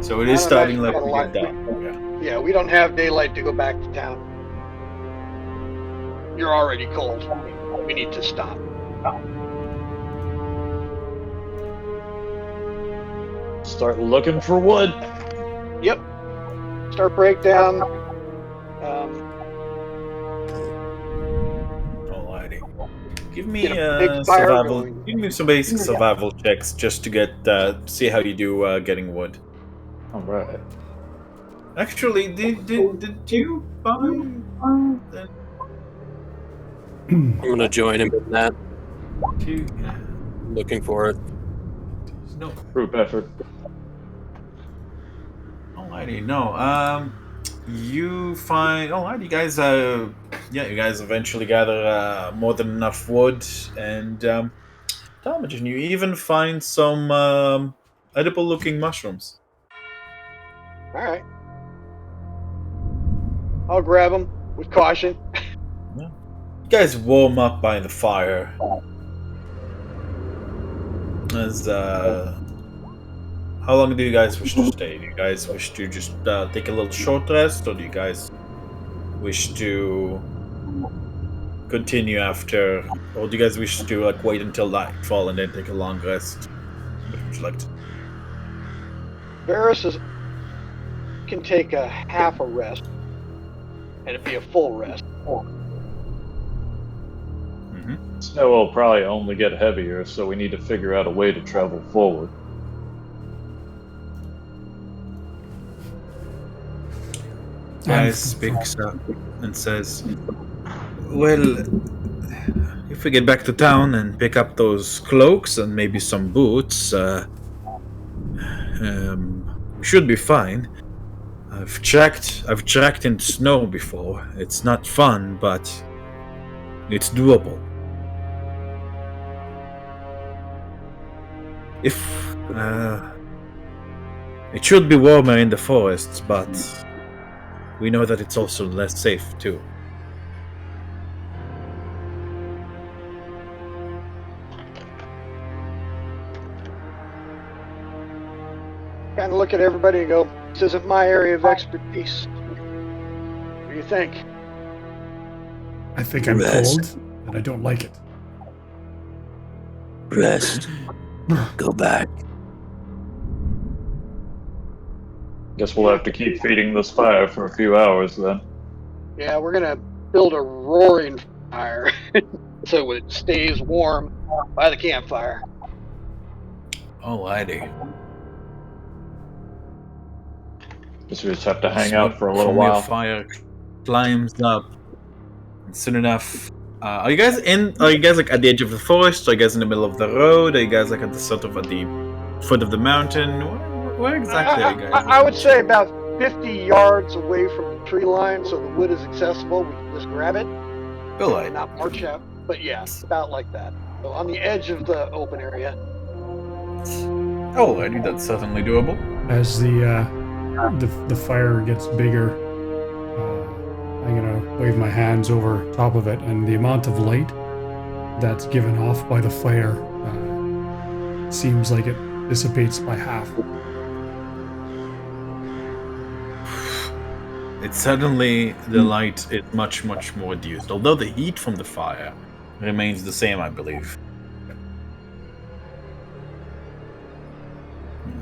So it is I don't starting imagine like we to got get a dark. Yeah. Yeah, we don't have daylight to go back to town. You're already cold. We need to stop. Start looking for wood. Yep. Start breakdown. Alrighty. Give me Get a big fire survival. going. Give me some basic survival checks just to get see how you do getting wood. All right. Actually, did you find? I'm gonna join him in that. looking for it. No. Group effort. Alrighty, no. You find. Alright, you guys. You guys eventually gather more than enough wood and damage, and you even find some edible-looking mushrooms. All right. I'll grab them with caution. You guys warm up by the fire. As how long do you guys wish to stay? Do you guys wish to just take a little short rest, or do you guys wish to continue after, or do you guys wish to like wait until nightfall and then take a long rest? What would you like to? Varus can take a half a rest, and it'd be a full rest. Snow will probably only get heavier, so we need to figure out a way to travel forward. Guy speaks up and says, "Well, if we get back to town and pick up those cloaks and maybe some boots, we should be fine. I've tracked in snow before. It's not fun, but it's doable. If it should be warmer in the forests, but we know that it's also less safe too." Kind of look at everybody and go, "This isn't my area of expertise. What do you think?" I think I'm Rest. cold, and I don't like it. Rest. Go back. Guess we'll have to keep feeding this fire for a few hours then. Yeah, we're gonna build a roaring fire so it stays warm by the campfire. Alrighty. Guess we just have to hang out Smoke for a little from your while. fire climbs up, and soon enough, are you guys like at the edge of the forest? Are you guys in the middle of the road? Are you guys like at the sort of at the foot of the mountain? Where exactly are you guys? I would say about 50 yards away from the tree line, so the wood is accessible. We can just grab it Alright. and not march out. But yeah, about like that. So on the edge of the open area. Alrighty, that's certainly doable. As the fire gets bigger, I'm gonna wave my hands over top of it, and the amount of light that's given off by the fire seems like it dissipates by half. It's suddenly the light is much more reduced, although the heat from the fire remains the same, I believe.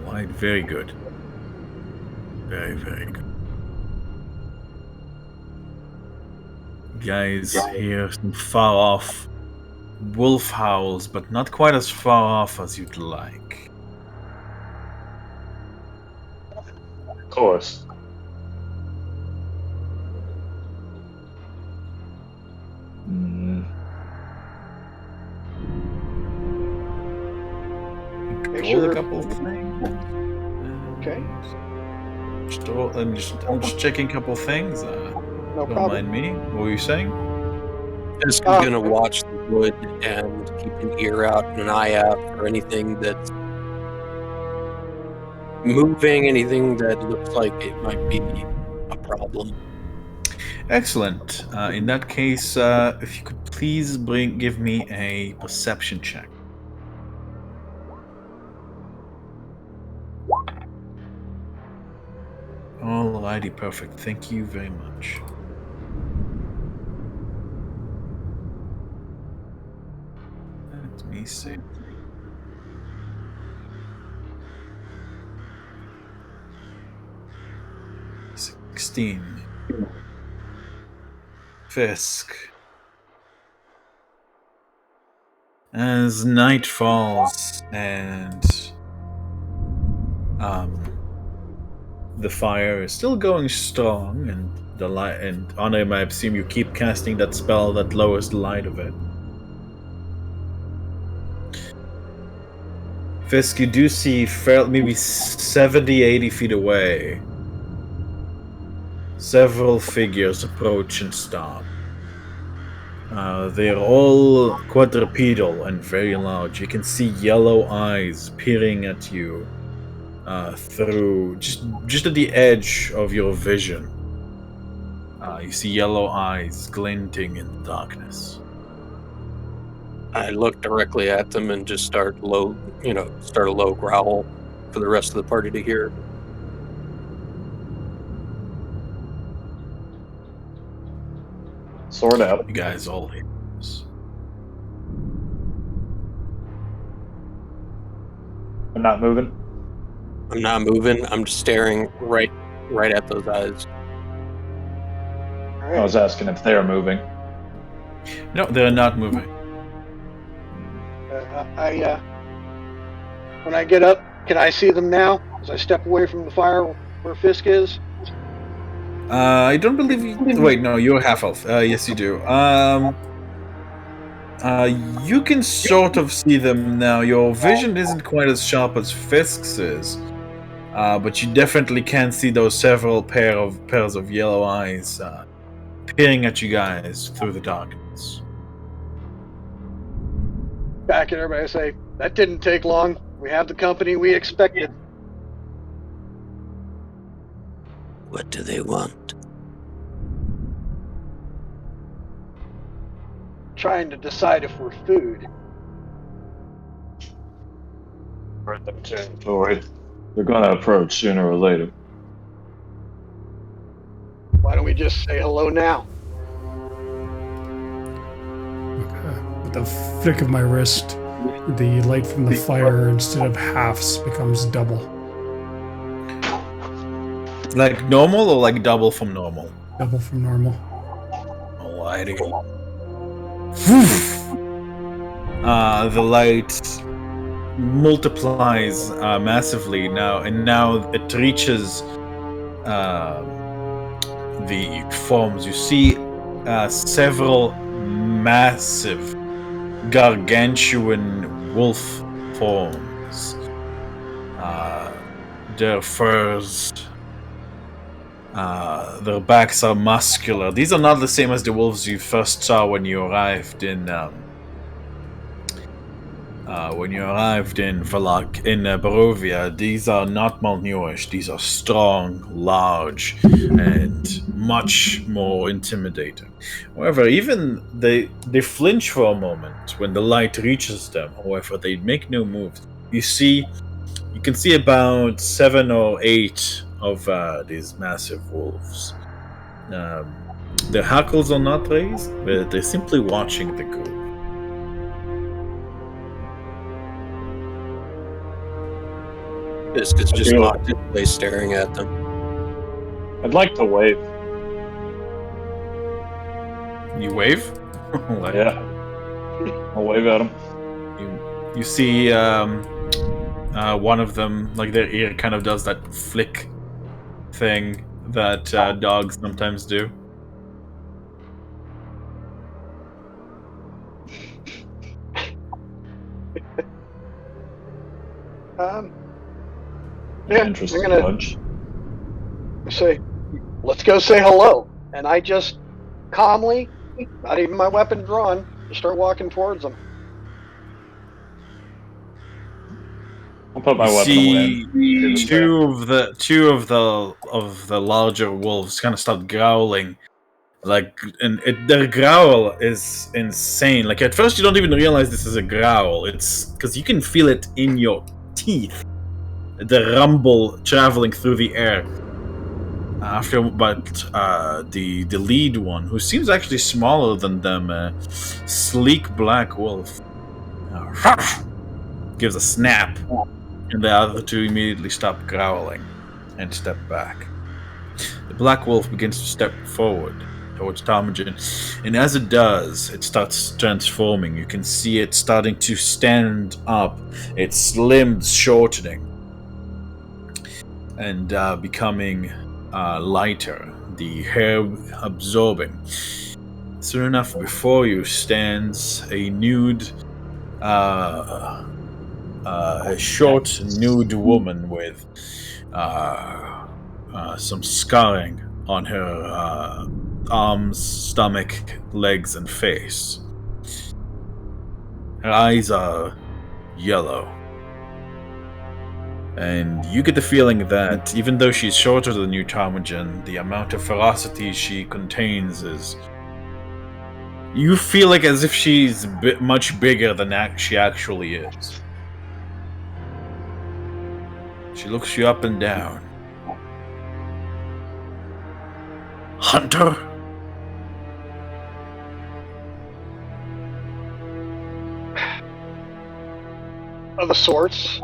Light, very good. Very good. Guys hear some far off wolf howls, but not quite as far off as you'd like. Of course. Make Roll sure- a couple of things. Okay. I'm just checking a couple of things. No Don't problem. mind me. What were you saying? Just gonna watch the wood and keep an ear out and an eye out for anything that's moving, anything that looks like it might be a problem. Excellent. In that case, if you could please give me a perception check. Alrighty, perfect. Thank you very much. Let me see. $16. Fisk. As night falls and the fire is still going strong, and the light, and Anrim, I assume you keep casting that spell that lowers the light of it. Fisk, you do see maybe 70, 80 feet away. Several figures approach and stop. They're all quadrupedal and very large. You can see yellow eyes peering at you through just at the edge of your vision. You see yellow eyes glinting in the darkness. I look directly at them and just start a low growl for the rest of the party to hear. Sword out. You guys all hear this. I'm not moving. I'm not moving. I'm just staring right at those eyes. All I right. was asking if they're moving. No, they're not moving. When I get up, can I see them now? As I step away from the fire where Fisk is? I don't believe you. Wait, no, you're half elf. Yes, you do. You can sort of see them now. Your vision isn't quite as sharp as Fisk's is, but you definitely can see those several pairs of yellow eyes peering at you guys through the darkness. Back at everybody, I say, that didn't take long. We have the company we expected. What do they want? Trying to decide if we're food. We're in their territory. They're gonna approach sooner or later. Why don't we just say hello now? With the flick of my wrist, the light from the fire, instead of halves, becomes double. Like normal or like double from normal? Double from normal. Alrighty. The light multiplies massively now, and now it reaches the forms. You see several massive, gargantuan wolf forms. Their furs, their backs are muscular. These are not the same as the wolves you first saw when you arrived in Barovia. These are not malnourished. These are strong, large, and much more intimidating. However, even they flinch for a moment when the light reaches them. However, they make no moves. You can see about 7 or 8 of these massive wolves. Their hackles are not raised, but they're simply watching the group. Fisk is just feel- locked in place staring at them. I'd like to wave. You wave? Like, Yeah. I'll wave at them. You see one of them, like their ear kind of does that flick thing that dogs sometimes do. Yeah, Interesting I'm gonna bunch. say, let's go say hello. And I just calmly, not even my weapon drawn, just start walking towards them. I'll put my You weapon away. see two of the larger wolves kind of start growling, their growl is insane. Like at first you don't even realize this is a growl. It's because you can feel it in your teeth. The rumble traveling through the air. The lead one, who seems actually smaller than them, sleek black wolf, gives a snap, and the other two immediately stop growling and step back. The black wolf begins to step forward towards Ptarmigan, and as it does, it starts transforming. You can see it starting to stand up, its limbs shortening and becoming lighter, the hair absorbing. Soon enough, before you stands a nude a short, nude woman with some scarring on her arms, stomach, legs, and face. Her eyes are yellow. And you get the feeling that even though she's shorter than you, Ptarmigan, the amount of ferocity she contains is... You feel like as if she's much bigger than she actually is. She looks you up and down. Hunter? Of the sorts.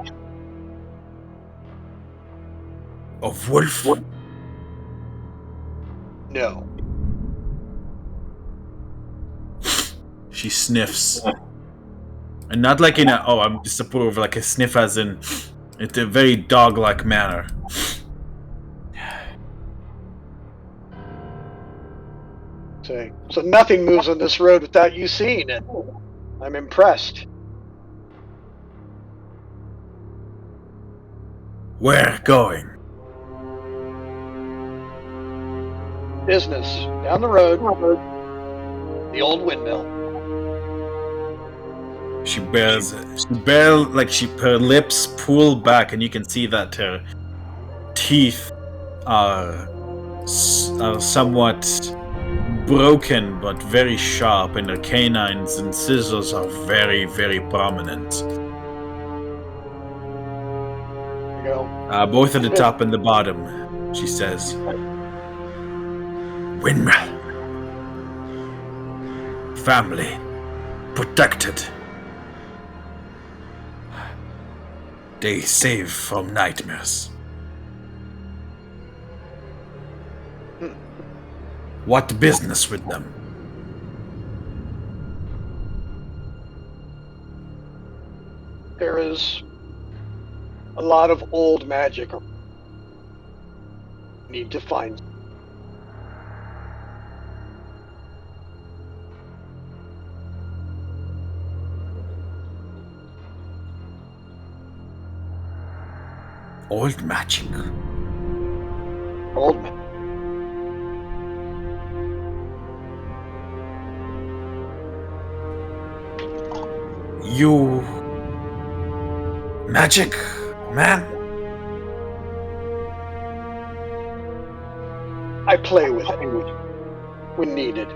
Of wolf? No. She sniffs. And not like in a, oh, I'm disapprove, like a sniff as in, it's a very dog-like manner. So nothing moves on this road without you seeing it. I'm impressed. Where going? Business. Down the road. The old windmill. Her lips pull back and you can see that her teeth are somewhat broken but very sharp, and her canines and scissors are very, very prominent. You go. Both at the top and the bottom, she says. Windmill. Family. Protected. They save from nightmares. What business with them? There is a lot of old magic. Need to find. Old magic. Old magic. You... magic, man? I play with it when needed.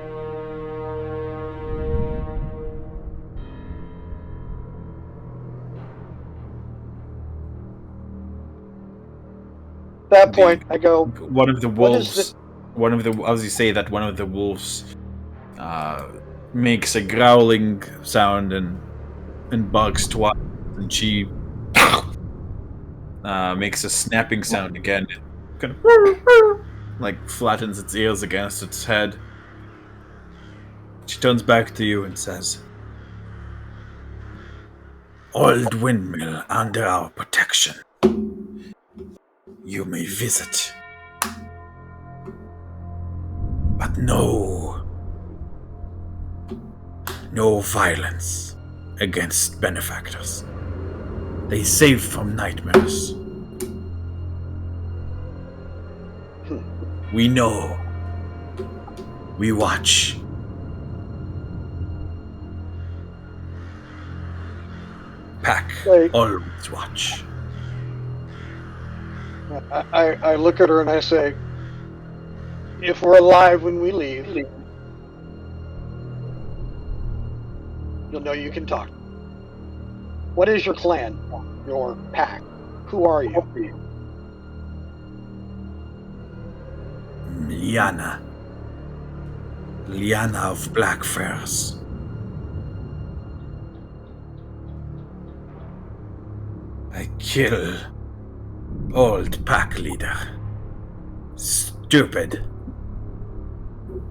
At that point, I go. One of the What is wolves... as you say that, one of the wolves makes a growling sound and barks twice, and she makes a snapping sound again. It kind of like flattens its ears against its head. She turns back to you and says, "Old Windmill under our protection. You may visit. But no violence against benefactors. They save from nightmares. We know. We watch. Pack Wait. always watch." I look at her and I say, if we're alive when we leave, you'll know you can talk. What is your clan? Your pack? Who are you? Liana. Liana of Black Furs. I kill old pack leader. Stupid.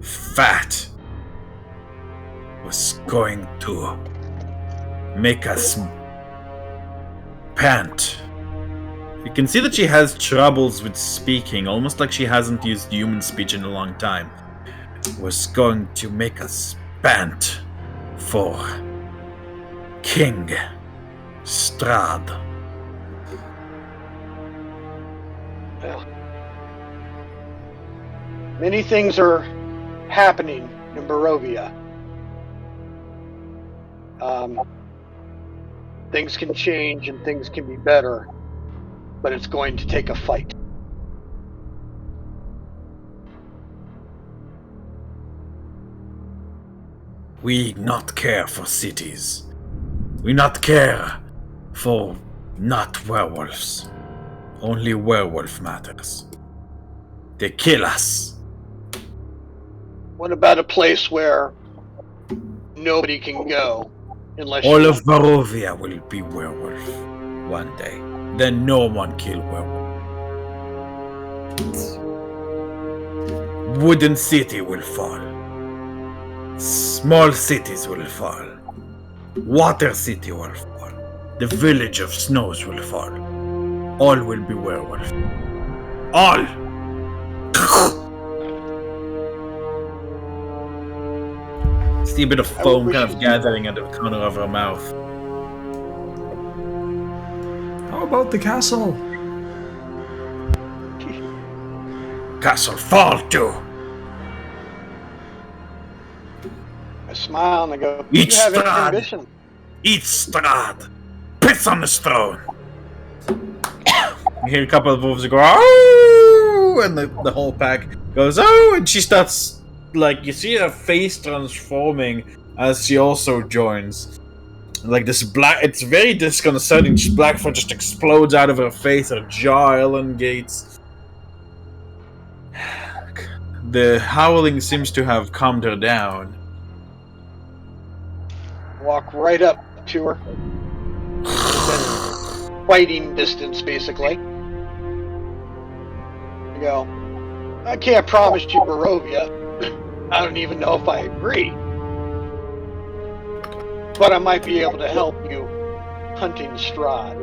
Fat. Was going to make us pant. You can see that she has troubles with speaking, almost like she hasn't used human speech in a long time. Was going to make us pant for King Strad. Well, many things are happening in Barovia. Things can change and things can be better, but it's going to take a fight. We not care for cities. We not care for not werewolves. Only werewolf matters. They kill us. What about a place where nobody can go unless All you of Barovia will be werewolf one day. Then no one kill werewolf. Wooden city will fall. Small cities will fall. Water city will fall. The village of snows will fall. All will be werewolf. All! See a bit of foam kind of gathering at the corner of her mouth. How about the castle? Castle fall too! I smile and I go, Each you have strad. ambition. Eat Strad! Piss on the throne! You hear a couple of wolves go, oh! And the whole pack goes, oh! And she starts, like, you see her face transforming as she also joins. Like this black, it's very disconcerting. Black fur just explodes out of her face, her jaw elongates. The howling seems to have calmed her down. Walk right up to her. Fighting distance, basically. You go, I can't promise you Barovia. I don't even know if I agree. But I might be able to help you hunting Strahd.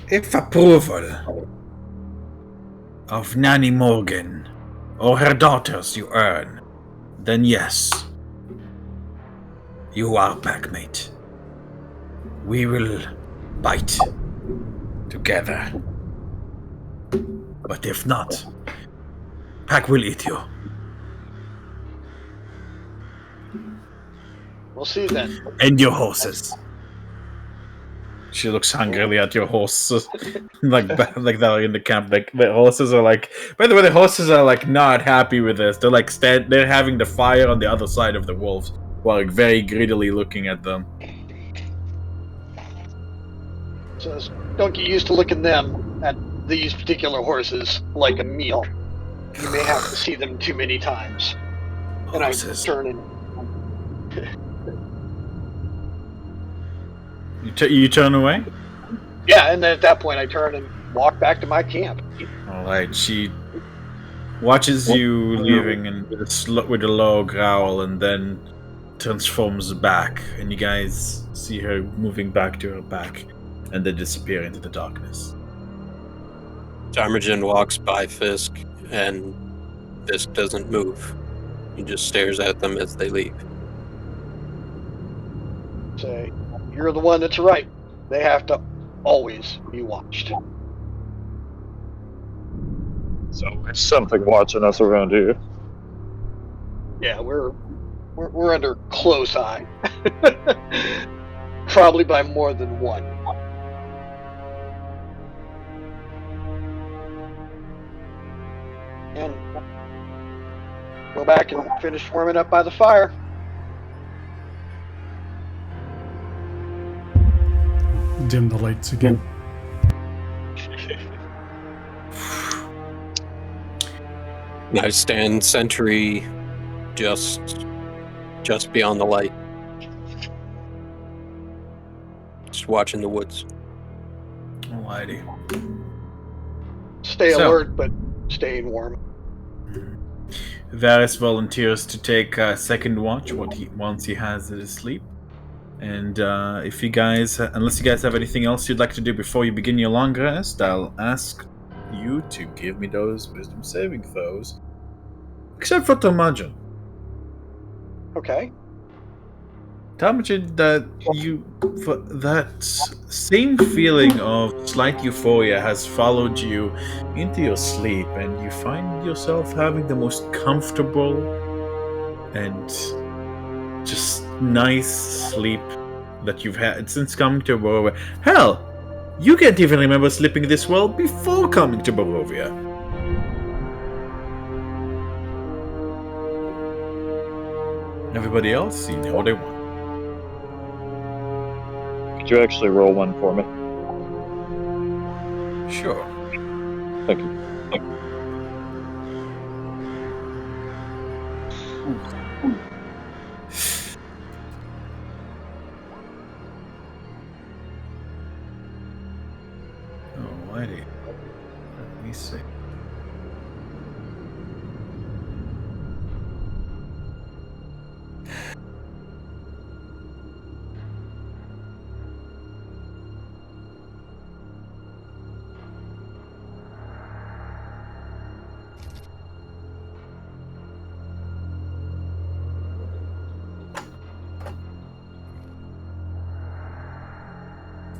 If approval of Nanny Morgan or her daughters you earn, then yes, you are packmate. We will bite together. But if not, Pack will eat you. We'll see then. And your horses. She looks hungrily at your horses, like they're in the camp. Like the horses are like. By the way, the horses are like not happy with this. They're like they're having the fire on the other side of the wolves, while like very greedily looking at them. So don't get used to looking them at these particular horses like a meal. You may have to see them too many times. And Horses. I turn and You turn away? yeah, and then at that point I turn and walk back to my camp. Alright, she watches you leaving and with a low growl and then transforms back. And you guys see her moving back to her pack and then disappear into the darkness. Tarmogen walks by Fisk, and Fisk doesn't move. He just stares at them as they leave. Say, you're the one that's right. They have to always be watched. So there's something watching us around here. Yeah, we're under close eye. Probably by more than one. And go back and finish warming up by the fire. Dim the lights again. I stand sentry just beyond the light. Just watching the woods. Alrighty. Stay So- alert, but staying warm. Varys volunteers to take second watch once he has it asleep. And if you guys, unless you guys have anything else you'd like to do before you begin your long rest, I'll ask you to give me those wisdom saving throws, except for Tomajan. Okay. Tomajan, that same feeling of slight euphoria has followed you into your sleep, and you find yourself having the most comfortable and just nice sleep that you've had since coming to Barovia. Hell, you can't even remember sleeping this well before coming to Barovia. Everybody else, you know what they want. Could you actually roll one for me? Sure. Thank you. Alrighty. Let me see.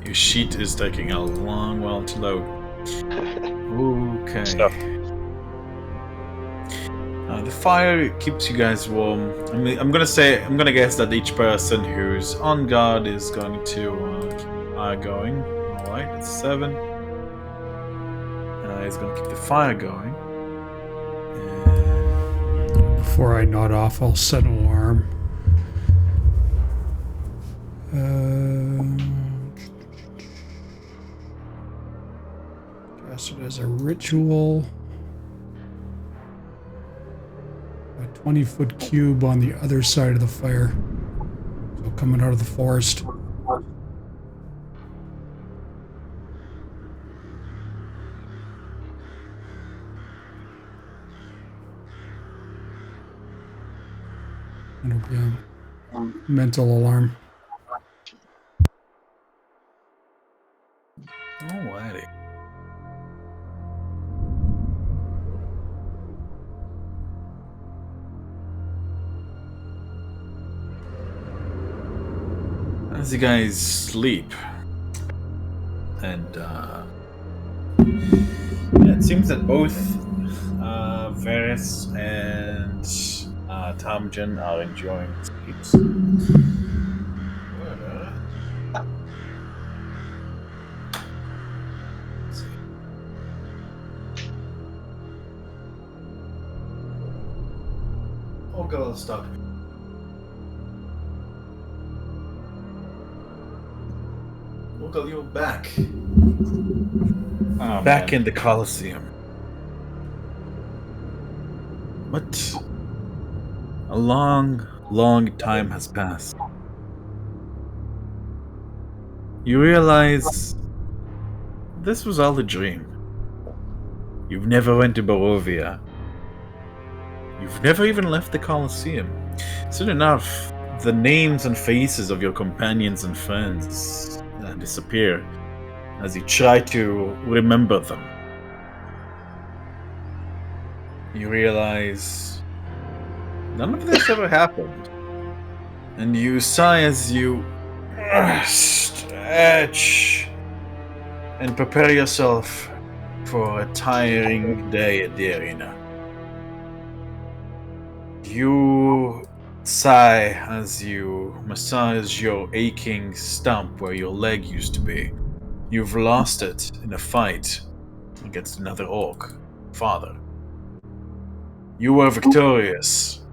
Your sheet is taking a long while to load. Okay. Stuff. The fire keeps you guys warm. I'm gonna guess that each person who's on guard is going to keep the fire going. All right, it's 7. He's gonna keep the fire going. Before I nod off, I'll set an alarm. Cast it as a ritual. A 20-foot cube on the other side of the fire. So coming out of the forest. And it'll be a mental alarm. Alrighty. As you guys sleep, and it seems that both Varys and Tamjan are enjoying sleeps. Oh god, stop. Well, you're back. Oh, Back man. in the Colosseum. But a long, long time has passed. You realize this was all a dream. You've never went to Barovia. You've never even left the Colosseum. Soon enough, the names and faces of your companions and friends disappear as you try to remember them. You realize none of this ever happened. And you sigh as you stretch and prepare yourself for a tiring day at the arena. You sigh as you massage your aching stump where your leg used to be. You've lost it in a fight against another orc, father. You were victorious,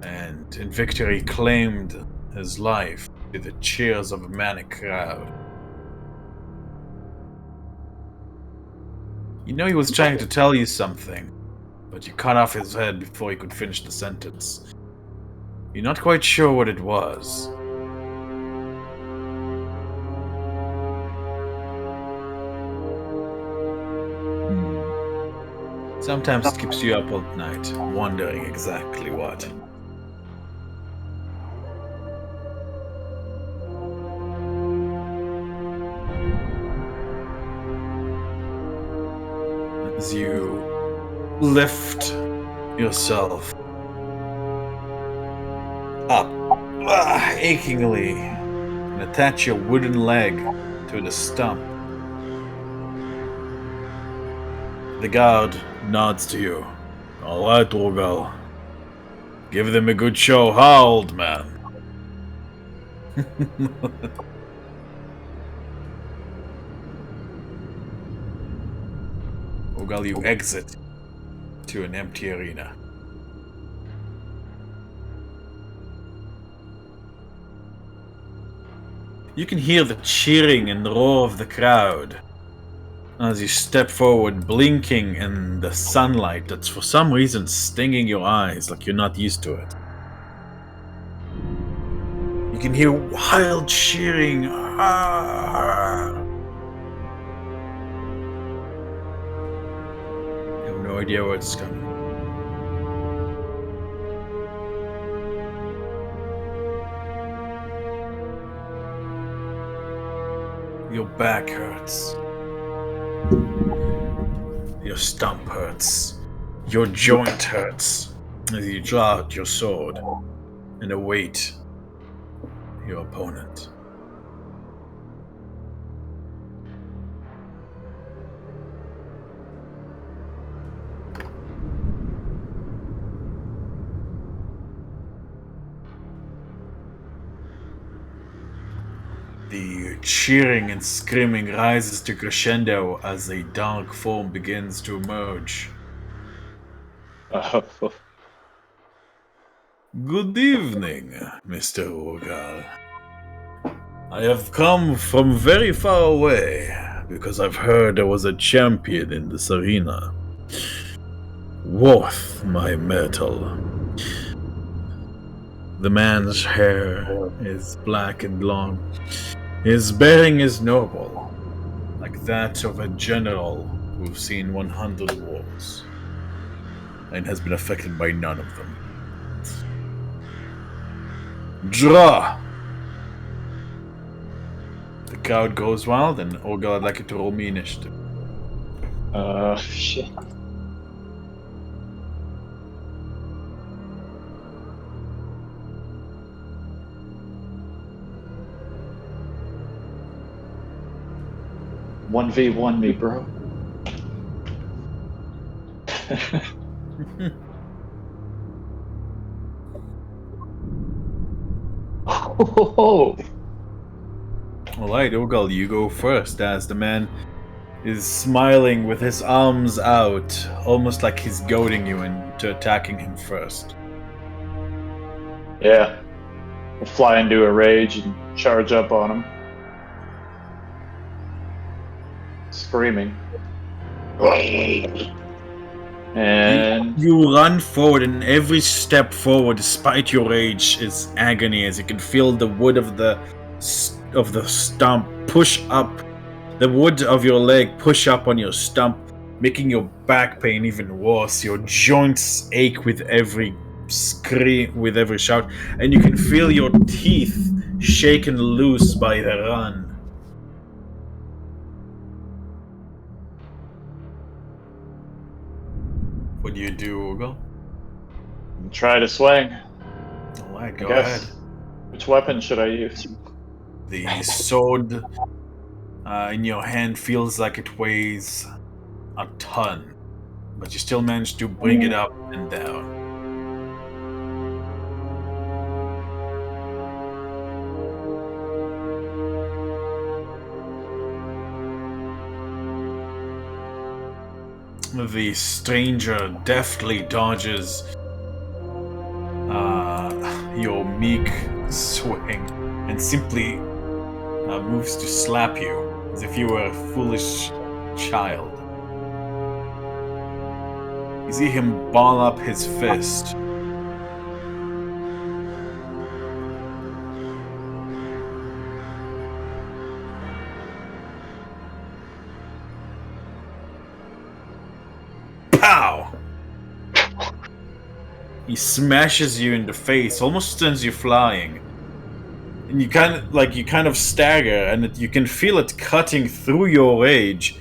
and in victory claimed his life to the cheers of a manic crowd. You know he was trying to tell you something, but you cut off his head before he could finish the sentence. You're not quite sure what it was. Sometimes it keeps you up all night, wondering exactly what. As you lift yourself up achingly and attach your wooden leg to the stump. The guard nods to you. All right, Rogal. Give them a good show. How old, man? Rogal, you exit to an empty arena. You can hear the cheering and roar of the crowd as you step forward, blinking in the sunlight that's for some reason stinging your eyes like you're not used to it. You can hear wild cheering. Ah! You have no idea where it's coming. Your back hurts. Your stump hurts. Your joint hurts as you draw out your sword and await your opponent. The cheering and screaming rises to crescendo as a dark form begins to emerge. Good evening, Mr. Rogal. I have come from very far away because I've heard there was a champion in this arena. Worth my metal. The man's hair is black and long. His bearing is noble, like that of a general who's seen 100 wars, and has been affected by none of them. Draw! The crowd goes wild, and Olga, I'd like you to roll me initiative. Shit. One v one me, bro. Oh. Alright, Ogal, you go first as the man is smiling with his arms out, almost like he's goading you into attacking him first. Yeah. We'll fly into a rage and charge up on him. Screaming. And You run forward, and every step forward, despite your rage, is agony as you can feel the wood of the stump push up, the wood of your leg push up on your stump, making your back pain even worse. Your joints ache with every scream, with every shout, and you can feel your teeth shaken loose by the run. What do you do, Ogal? try to swing. Alright, go I guess. ahead. Which weapon should I use? The sword in your hand feels like it weighs a ton, but you still manage to bring it up and down. The stranger deftly dodges your meek swing and simply moves to slap you as if you were a foolish child. You see him ball up his fist. Pow! He smashes you in the face, almost sends you flying. And you kind of stagger, and you can feel it cutting through your rage,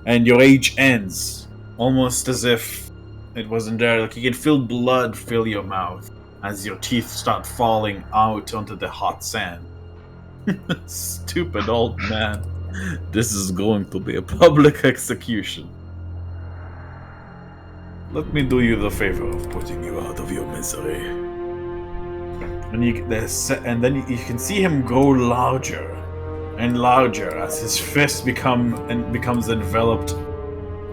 and your rage ends. almost as if it wasn't there. Like you can feel blood fill your mouth as your teeth start falling out onto the hot sand. Stupid old man. This is going to be a public execution. Let me do you the favor of putting you out of your misery. And then you can see him grow larger and larger as his fist becomes enveloped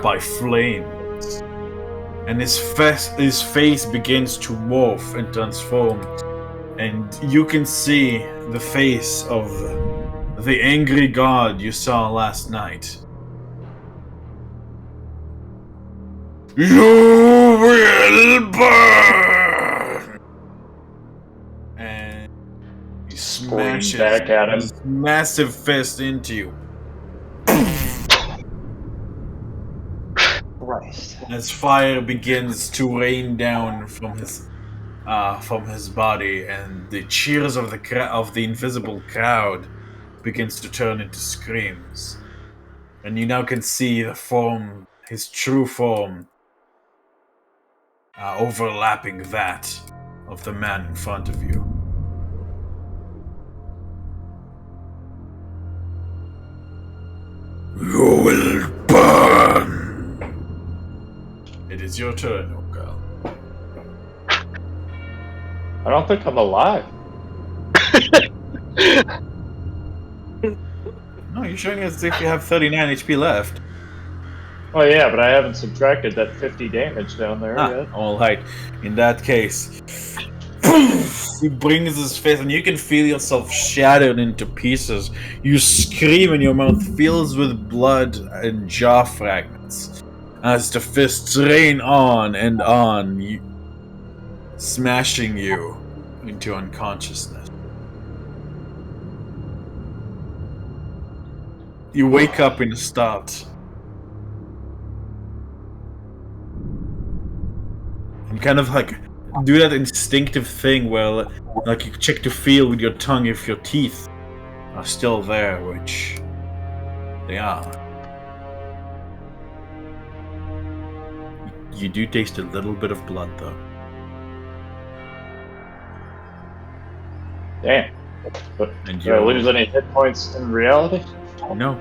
by flames, and his face begins to morph and transform, and you can see the face of the angry god you saw last night. You will burn! And he smashes back at him. his massive fist into you. Christ. As fire begins to rain down from his body, and the cheers of the invisible crowd begins to turn into screams, and you now can see his true form, overlapping that of the man in front of you. You will burn. It is your turn, Okal. I don't think I'm alive. No, you're showing as if you have 39 HP left. Oh yeah, but I haven't subtracted that 50 damage down there yet. Alright. In that case, he brings his fist, and you can feel yourself shattered into pieces. You scream, and your mouth fills with blood and jaw fragments as the fists rain on and on, smashing you into unconsciousness. You wake up in a start. And kind of like do that instinctive thing where like you check to feel with your tongue if your teeth are still there, which they are. You do taste a little bit of blood though. Damn. But And did I lose any hit points in reality? No,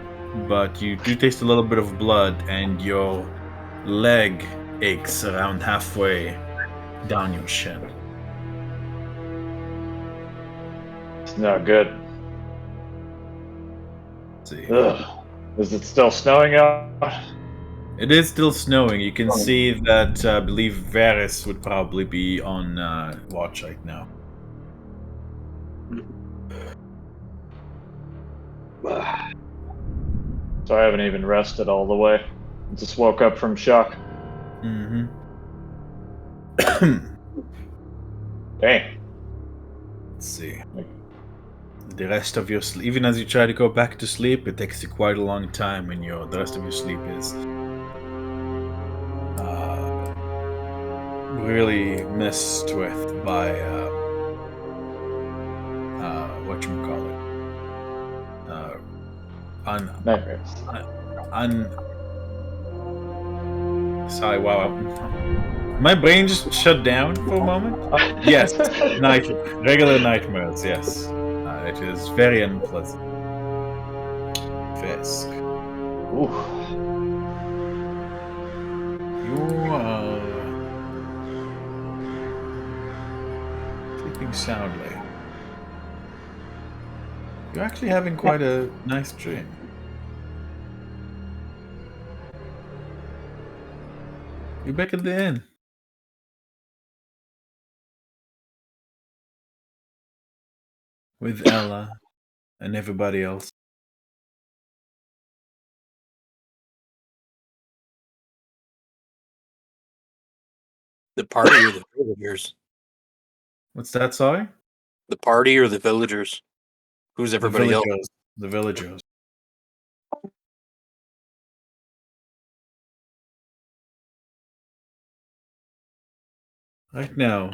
but you do taste a little bit of blood, and your leg aches around halfway down your shin. It's not good. Let's see. Ugh. Is it still snowing out? It is still snowing. You can see that I believe Varys would probably be on watch right now. So I haven't even rested all the way. I just woke up from shock. Mm-hmm. Dang. Let's see. The rest of your sleep, even as you try to go back to sleep, it takes you quite a long time, and the rest of your sleep is really messed with by whatchamacallit. Nightmares. Sorry, wow. My brain just shut down for a moment. Yes, regular nightmares, yes. It is very unpleasant. Fisk. Ooh. You are sleeping soundly. You're actually having quite a nice dream. You're back at the inn. With Ella and everybody else. The party or the villagers? What's that, sorry? The party or the villagers? Who's everybody else? The villagers. Right now,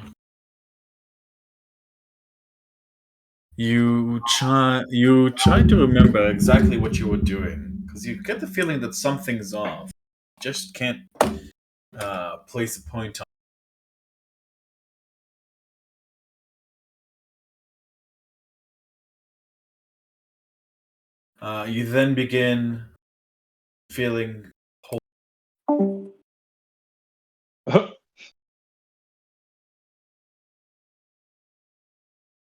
you try to remember exactly what you were doing, because you get the feeling that something's off. just can't place a point on. You then begin feeling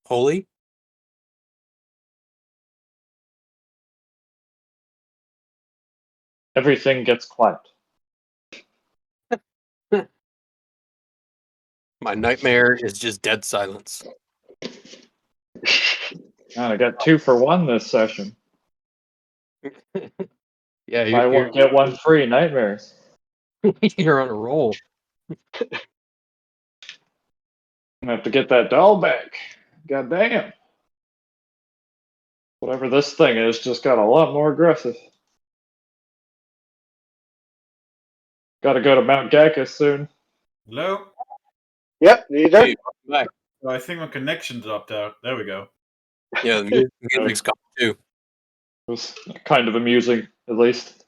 Holy? Everything gets quiet. My nightmare is just dead silence. Man, I got 2 for 1 this session. Yeah, Buy one, get one free. Nightmares. you're on a roll. I'm gonna have to get that doll back. God damn. Whatever this thing is just got a lot more aggressive. Gotta go to Mount Gacus soon. Hello? Yep, neither. Hey, welcome back. Oh, I think my connection dropped out. There we go. Yeah, the music's gone too. It was kind of amusing, at least.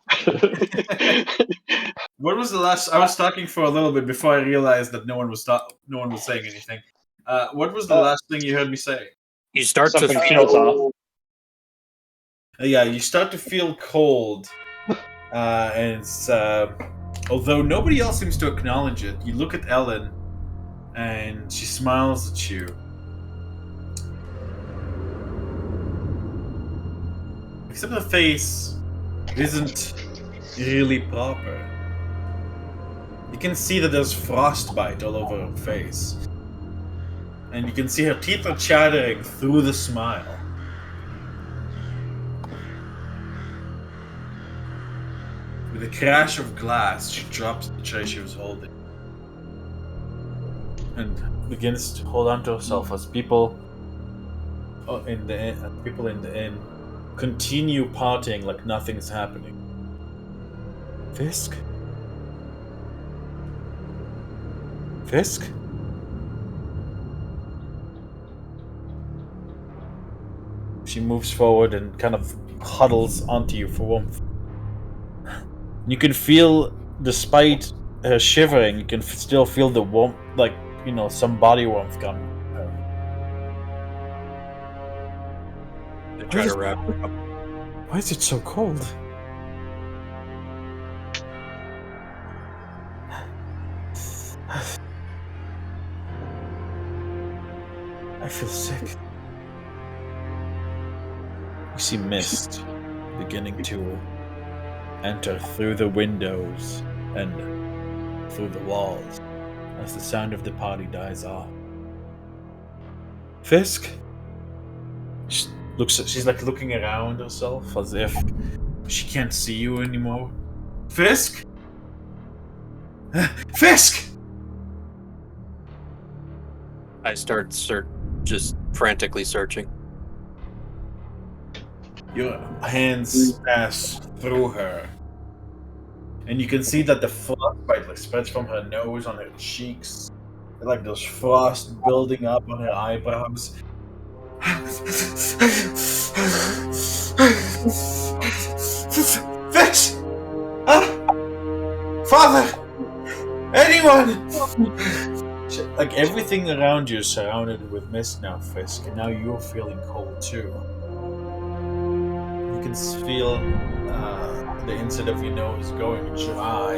What was the last? I was talking for a little bit before I realized that no one was saying anything. What was the last thing you heard me say? You start Something to feels off. feel Yeah, you start to feel cold, and it's although nobody else seems to acknowledge it. You look at Ellen, and she smiles at you. Except the face isn't really proper. You can see that there's frostbite all over her face. And you can see her teeth are chattering through the smile. With a crash of glass, she drops the tray she was holding. And begins to hold on to herself as people in the inn continue partying like nothing's happening. Fisk? Fisk? She moves forward and kind of huddles onto you for warmth. You can feel, despite her shivering, you can still feel the warmth, like, some body warmth coming. I try to wrap her up. Why is it so cold? I feel sick. You see mist beginning to enter through the windows and through the walls as the sound of the party dies off. Fisk? She's like looking around herself as if she can't see you anymore. Fisk? Fisk! I start just frantically searching. Your hands pass through her, and you can see that the frostbite spreads from her nose on her cheeks. Like there's frost building up on her eyebrows. Fisk! Father! Anyone! Like everything around you is surrounded with mist now, Fisk, and now you're feeling cold too. You can feel the inside of your nose going dry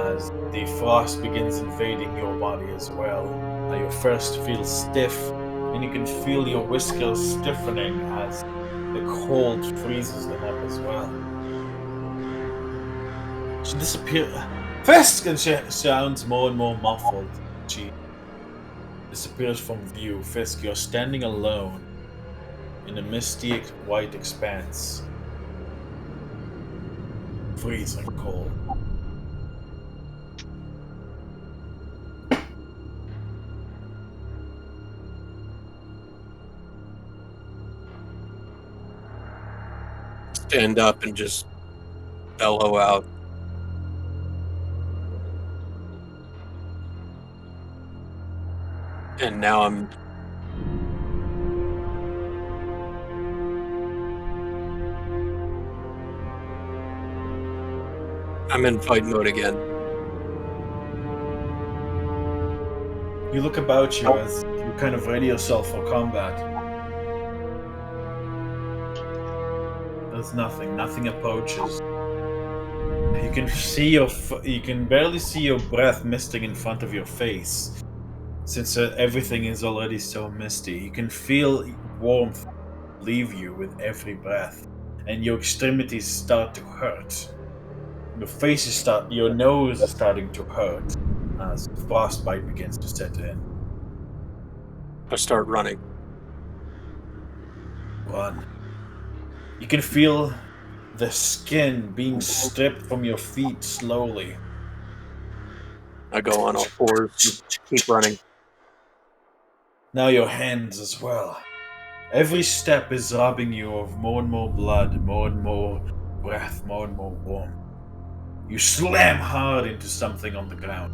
as the frost begins invading your body as well. Your first feels stiff, and you can feel your whiskers stiffening as the cold freezes them up as well. She disappears. Fisk! And she sounds more and more muffled. She disappears from view. Fisk, you're standing alone in a misty white expanse. Freezing cold. Stand up and just bellow out. And now I'm I'm in fight mode again. You look about you as you kind of ready yourself for combat. There's nothing. Nothing approaches. You can see you can barely see your breath misting in front of your face, since everything is already so misty. You can feel warmth leave you with every breath, and your extremities start to hurt. Your nose is starting to hurt as frostbite begins to set in. I start running. Run. You can feel the skin being stripped from your feet slowly. I go on all fours. Keep running. Now your hands as well. Every step is robbing you of more and more blood, more and more breath, more and more warmth. You slam hard into something on the ground.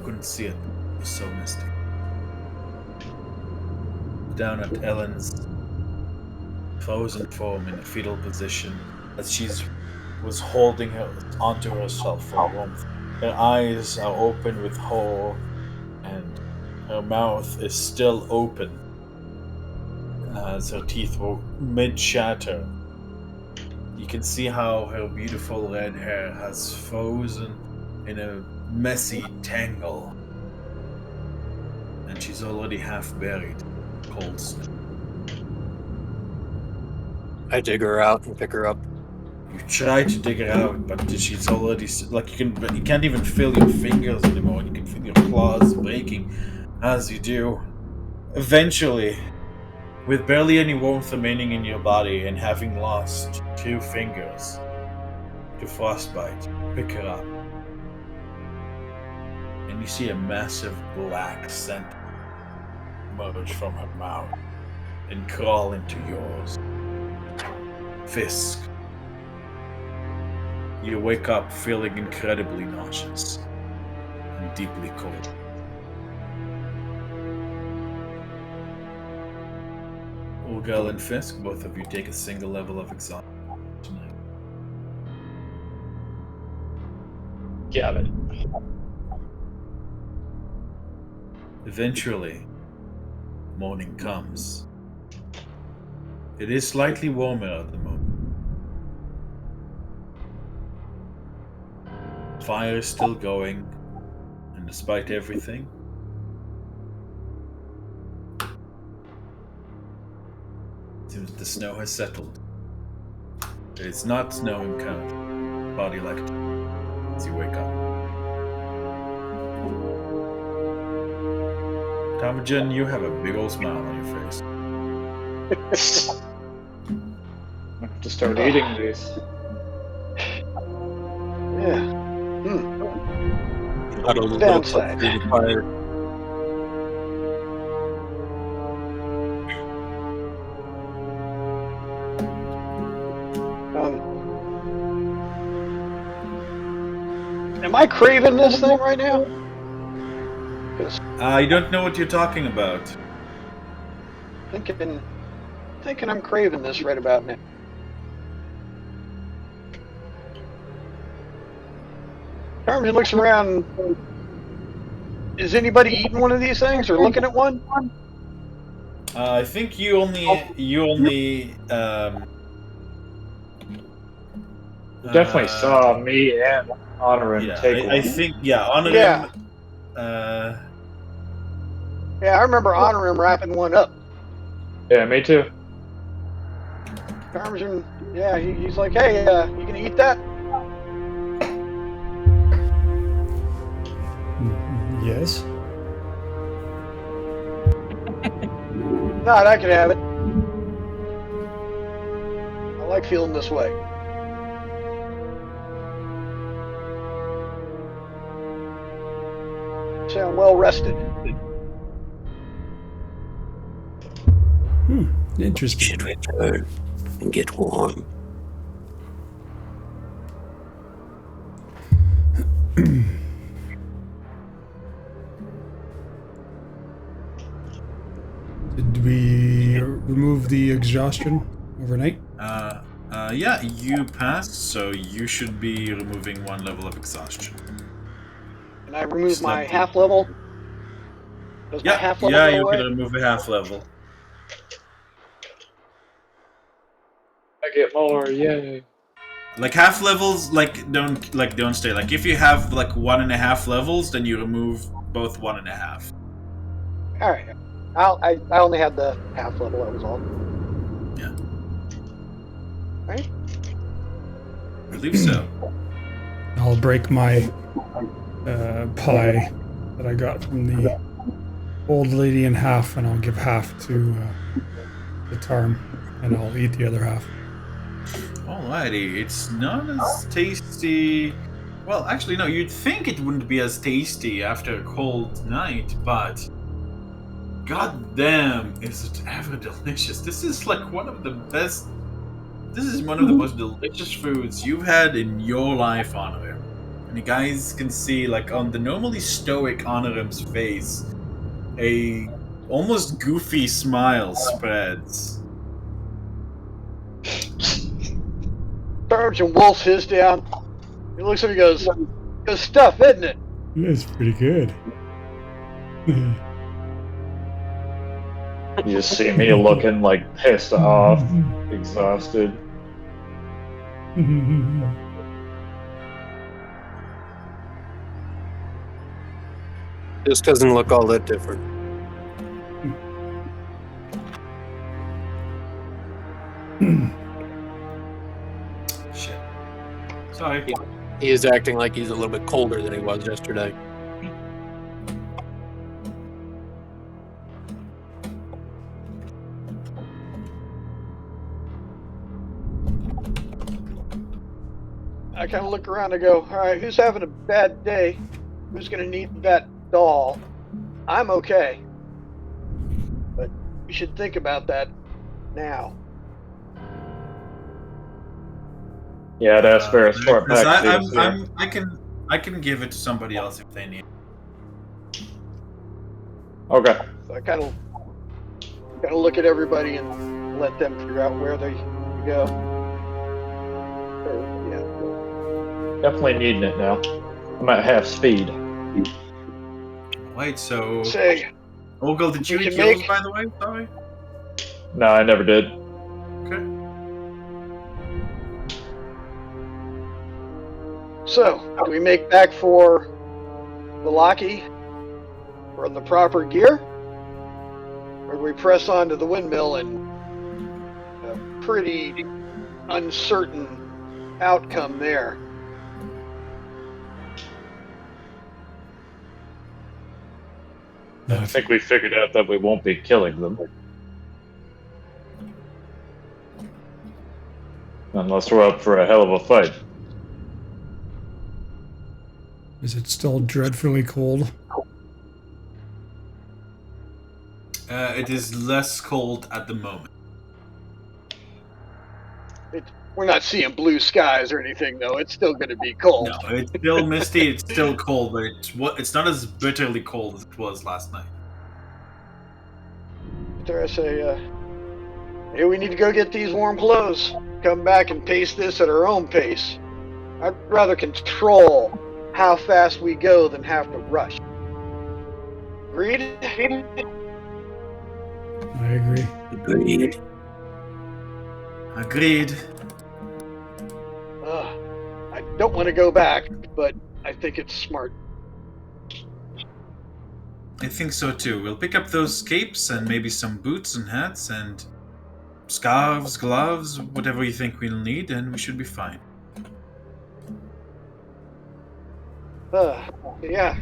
Couldn't see it. It was so misty. Down at Ellen's frozen form in a fetal position as she was holding her onto herself for warmth. Her eyes are open with horror, and her mouth is still open as her teeth were mid-shatter. You can see how her beautiful red hair has frozen in a messy tangle, and she's already half buried. Cold snow. I dig her out and pick her up. You try to dig her out, but she's already you can't even feel your fingers anymore. You can feel your claws breaking as you do. Eventually, with barely any warmth remaining in your body and having lost 2 fingers to frostbite, pick her up. And you see a massive black scent emerge from her mouth and crawl into yours. Fisk. You wake up feeling incredibly nauseous and deeply cold. Urgal and Fisk, both of you take a single level of exhaustion tonight. Got it. Eventually, morning comes. It is slightly warmer at the moment. Fire is still going, and despite everything, it seems the snow has settled. It is not snowing currently. Body like it as you wake up. Tamajan, you have a big old smile on your face. I have to start eating these. Yeah. Got a little Downside. through the fire. Am I craving this thing right now? I don't know what you're talking about. Thinking I'm craving this right about now. Carmen looks around. Is anybody eating one of these things or looking at one? I think you only You definitely saw me and Honorin yeah, take one. I think Honorim. Yeah. Yeah, I remember honoring him wrapping one up. Yeah, me too. Carmen, yeah, he's like, hey, you gonna eat that? Yes. Not, I can have it. I like feeling this way. Sound well rested. Interesting. Should return and get warm. Did we remove the exhaustion overnight? Yeah, you passed, so you should be removing 1 level of exhaustion. Can I remove my Slept in. half level? Does my Yeah, half level yeah, go you away? can remove a half level. I get more, yay. Like half levels, don't stay. Like if you have like 1.5 levels, then you remove both 1.5. All right. I only had the half level. That was all. Yeah. Right. I believe so. I'll break my pie that I got from the old lady in half, and I'll give half to the Tarm, and I'll eat the other half. Alrighty, it's not as tasty. Well, actually, no. You'd think it wouldn't be as tasty after a cold night, but god damn, is it ever delicious! This is like one of the best. This is one of the most delicious foods you've had in your life, Honorim. And you guys can see, like, on the normally stoic Honorim's face, a almost goofy smile spreads. Sergeant wolfs his down. He looks at me and goes, "Good stuff, isn't it?" It's pretty good. You just see me looking like pissed off, exhausted. This doesn't look all that different. Shit. Sorry. He is acting like he's a little bit colder than he was yesterday. I kind of look around and go, "All right, who's having a bad day? Who's going to need that doll? I'm okay. But you should think about that now." Yeah, that's fair. Smart Because back. I can give it to somebody else if they need. Okay. So I kind of look at everybody and let them figure out where they go. Yeah. Definitely needing it now. I'm at half speed. Wait, so Say, Ogel, did you we eat can yours, make- by the way? Sorry. No, I never did. Okay. so do we make back for Vallaki for the proper gear? Or do we press on to the windmill and a pretty uncertain outcome there? I think we figured out that we won't be killing them. Unless we're up for a hell of a fight. Is it still dreadfully cold? It is less cold at the moment. We're not seeing blue skies or anything, though. It's still going to be cold. No, it's still misty. It's still cold, but it's not as bitterly cold as it was last night. After I say, hey, we need to go get these warm clothes. Come back and pace this at our own pace. I'd rather control how fast we go than have to rush. Agreed? I agree. Agreed. Agreed. I don't want to go back, but I think it's smart. I think so too. We'll pick up those capes and maybe some boots and hats and scarves, gloves, whatever you think we'll need, and we should be fine. Yeah.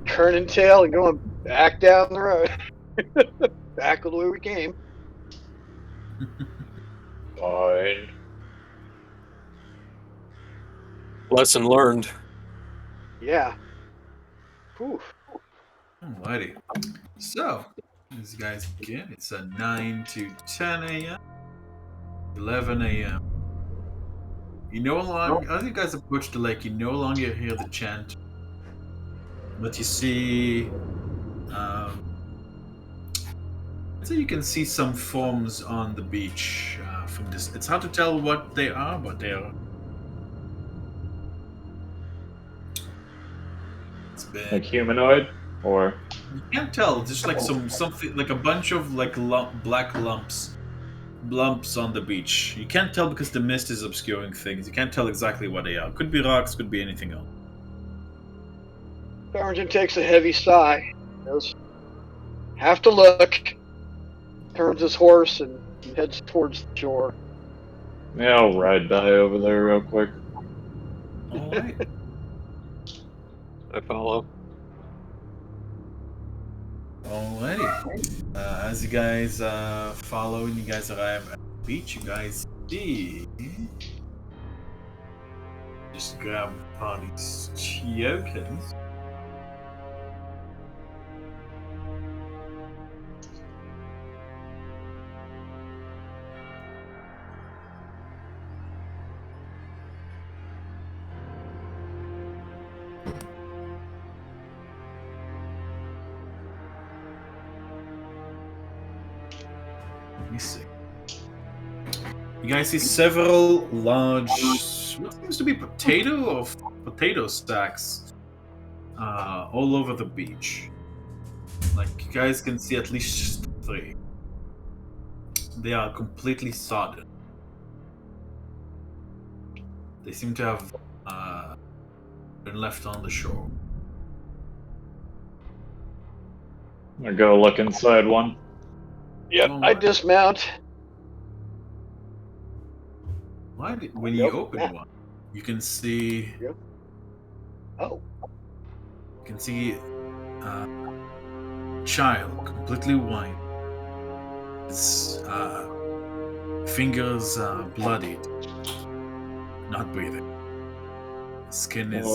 Turning tail and going back down the road. Back the way we came. Fine. Lesson learned. Yeah. Whew. Alrighty. So, as you guys begin, it's a 9 to 10 a.m., 11 a.m. You no longer, as you guys approach the lake, you no longer hear the chant, but you see So you can see some forms on the beach from this. It's hard to tell what they are, but they are. It's been. Like humanoid, or You can't tell. Just like something like a bunch of like black lumps on the beach. You can't tell because the mist is obscuring things. You can't tell exactly what they are. Could be rocks. Could be anything else. Farrington takes a heavy sigh. Goes, have to look. Turns his horse and heads towards the shore. yeah, I'll ride by over there real quick. All right. I follow. Alrighty. As you guys follow and you guys arrive at the beach, you guys see. Just grab party's tokens. Let me see. You guys see several large, what seems to be potato stacks, all over the beach. Like you guys can see at least 3. They are completely sodden. They seem to have been left on the shore. I go look inside one. Yep, Oh, I my. dismount. When you open one, you can see. Oh. You can see a child, completely white. His fingers bloodied, not breathing. His skin is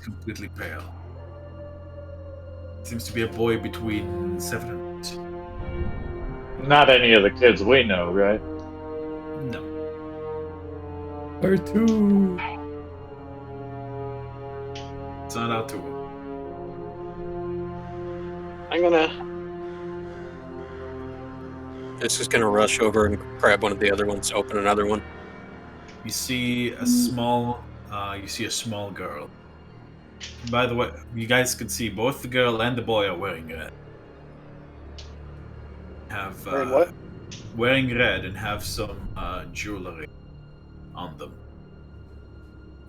completely pale. Seems to be a boy between 7 and 8. Not any of the kids we know, right? No. Or 2. It's not out to I'm gonna. It's just gonna rush over and grab one of the other ones, open another one. You see a small girl. By the way, you guys can see both the girl and the boy are wearing red. Wearing what? Wearing red and have some jewelry on them.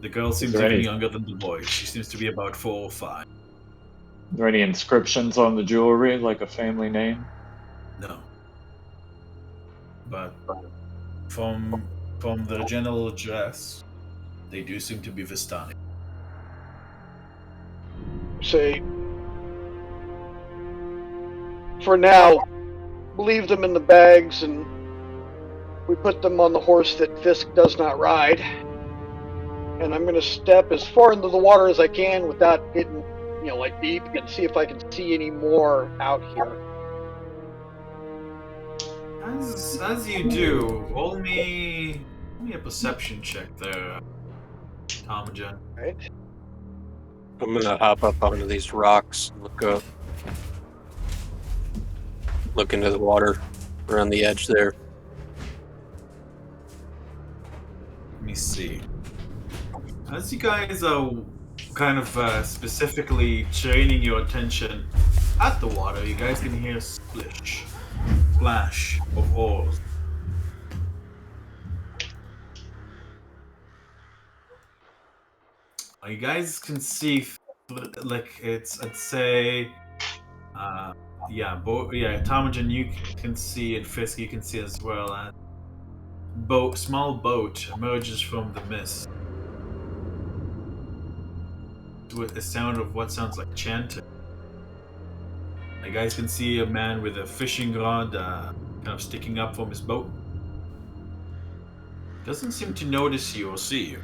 The girl seems there even any- younger than the boy. She seems to be about 4 or 5. Are there any inscriptions on the jewelry, like a family name? No. But from the general dress, they do seem to be Vistani. Say, for now, leave them in the bags and we put them on the horse that Fisk does not ride. And I'm going to step as far into the water as I can without getting, like deep, and see if I can see any more out here. As you do, roll me a perception check there, Tomajan. Right? I'm gonna hop up onto these rocks and look into the water around the edge there. Let me see. As you guys are kind of specifically training your attention at the water, you guys can hear splash of oars. You guys can see, like I'd say, Tomajan you can see, and Fisk you can see as well. Small boat emerges from the mist with a sound of what sounds like chanting. You guys can see a man with a fishing rod kind of sticking up from his boat. Doesn't seem to notice you or see you.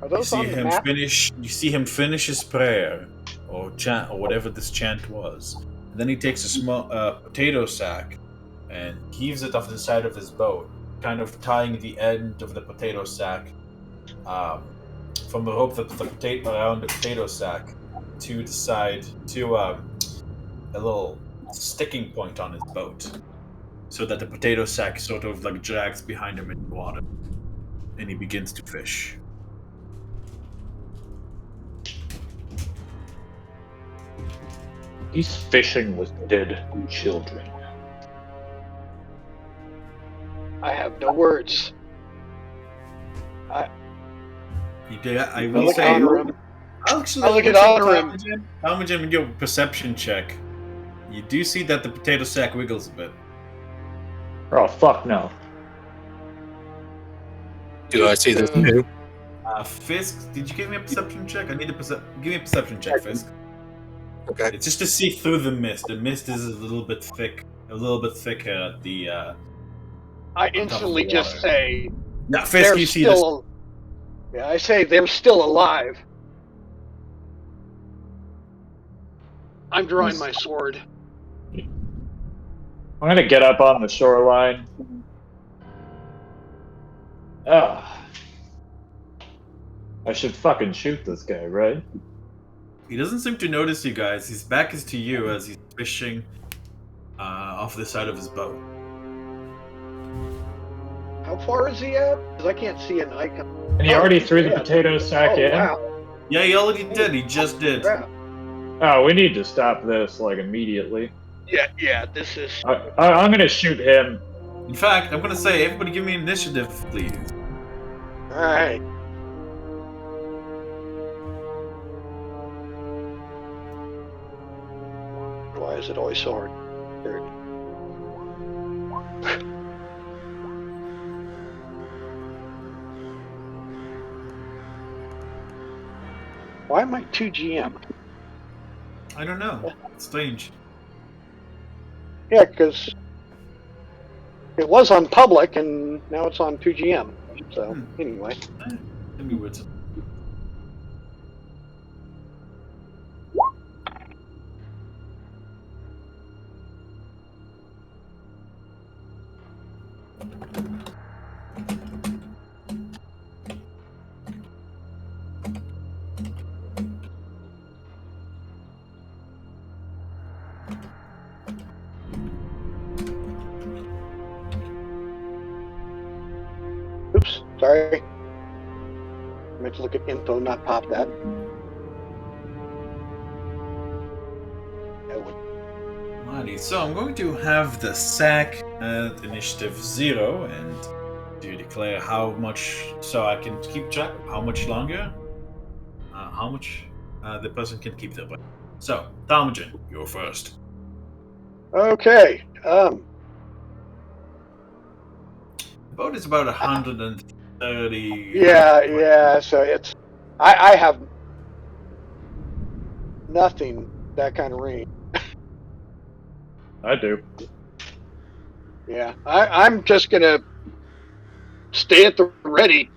Are You those see on the him map? finish his prayer or chant or whatever this chant was. And then he takes a small potato sack and heaves it off the side of his boat, kind of tying the end of the potato sack from the rope that's around the potato sack to the side to a little sticking point on his boat, so that the potato sack sort of like drags behind him in the water, and he begins to fish. He's fishing with dead children. I have no words. I I will look say, at honor him. actually, I look at honor him. Talmadgen, with your perception check, you do see that the potato sack wiggles a bit. Oh, fuck no. Do I see this too? Fisk, did you give me a perception check? I need a give me a perception check, Fisk. Okay. It's just to see through the mist. The mist is a little bit thicker at the. I instantly water. just say, Yeah, Fisk, they're you see this. still. Yeah, I say they're still alive. I'm drawing my sword. I'm gonna get up on the shoreline. I should fucking shoot this guy, right? He doesn't seem to notice you guys. His back is to you as he's fishing off the side of his boat. How far is he at? Because I can't see an icon. And he already threw the potato sack in. Wow. Yeah, he already did. He just did. Crap. Oh, we need to stop this, like, immediately. Yeah, this is... I'm gonna shoot him. In fact, I'm gonna say, everybody give me initiative, please. Alright. Why is it always so hard? There it is. Why am I 2 GM? I don't know. It's strange. Yeah, because it was on public and now it's on 2 GM. So, anyway. Can be weird. Oops, sorry. I meant to look at info, not pop that. Alrighty, so I'm going to have the sack at initiative 0 and to declare how much, so I can keep track of how much longer, how much the person can keep their breath. So, Talmadgen, you're first. Okay. The boat is about 130. Yeah. So it's I have nothing that kind of range. I do. Yeah, I'm just gonna stay at the ready.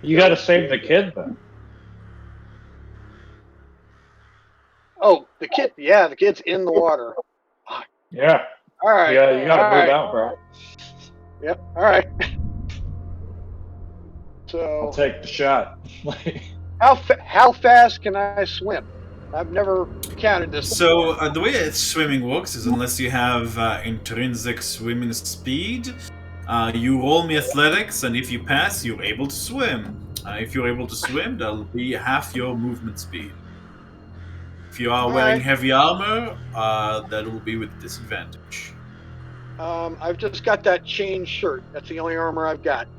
You gotta save the kid, then. Oh, the kid. Yeah, the kid's in the water. Yeah. All right. Yeah, you gotta all move right. out, bro. Yep. All right. I'll So take the shot. how fast can I swim? I've never encountered this. So, the way swimming works is unless you have intrinsic swimming speed, you roll me athletics, and if you pass, you're able to swim. If you're able to swim, that'll be half your movement speed. If you are wearing heavy armor, that will be with disadvantage. I've just got that chain shirt. That's the only armor I've got. I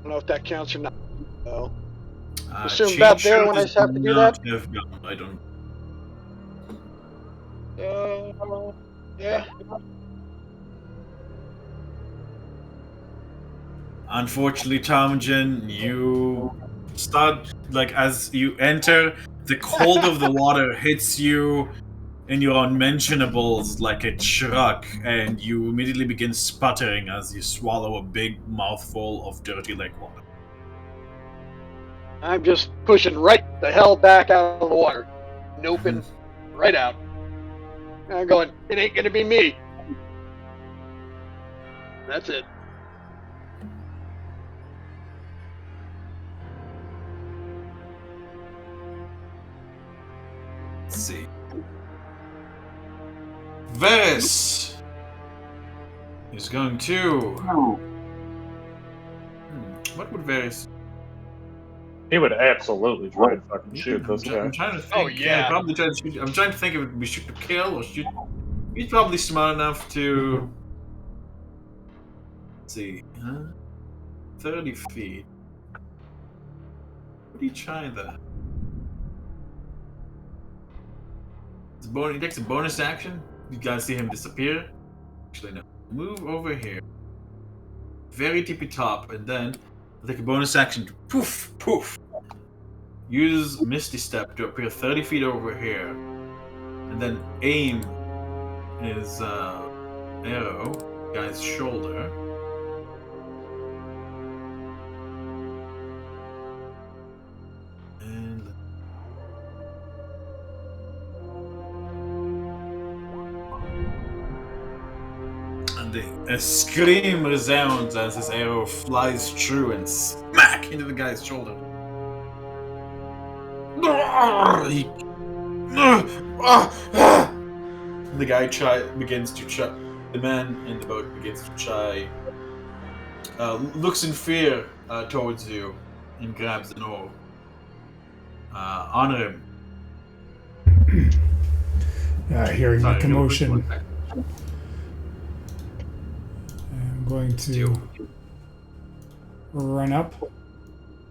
don't know if that counts or not. So, assume Chain about there shirt when I is have to do not that? heavy armor, I don't. Yeah. Unfortunately, Talmadgen, you start, like, as you enter, the cold of the water hits you in your unmentionables like a truck, and you immediately begin sputtering as you swallow a big mouthful of dirty lake water. I'm just pushing right the hell back out of the water. Noping right out. And I'm going, it ain't gonna be me. That's it. Varys is going to. What would Varys? He would absolutely try and fucking shoot this I'm guy. trying to think. Oh, yeah. Probably try to shoot. I'm trying to think if it would be shoot to kill or shoot. He's probably smart enough to. Let's see. 30 feet. What do you try there? He takes a bonus action. You guys see him disappear. Actually, no. Move over here. Very tippy top, and then take a bonus action to poof, poof. Use Misty Step to appear 30 feet over here, and then aim his arrow, guy's shoulder. And a scream resounds as his arrow flies true and smack into the guy's shoulder. The guy the man in the boat begins to try, looks in fear towards you and grabs an oar. Honor him. Hearing the Sorry, commotion, I'm going to run up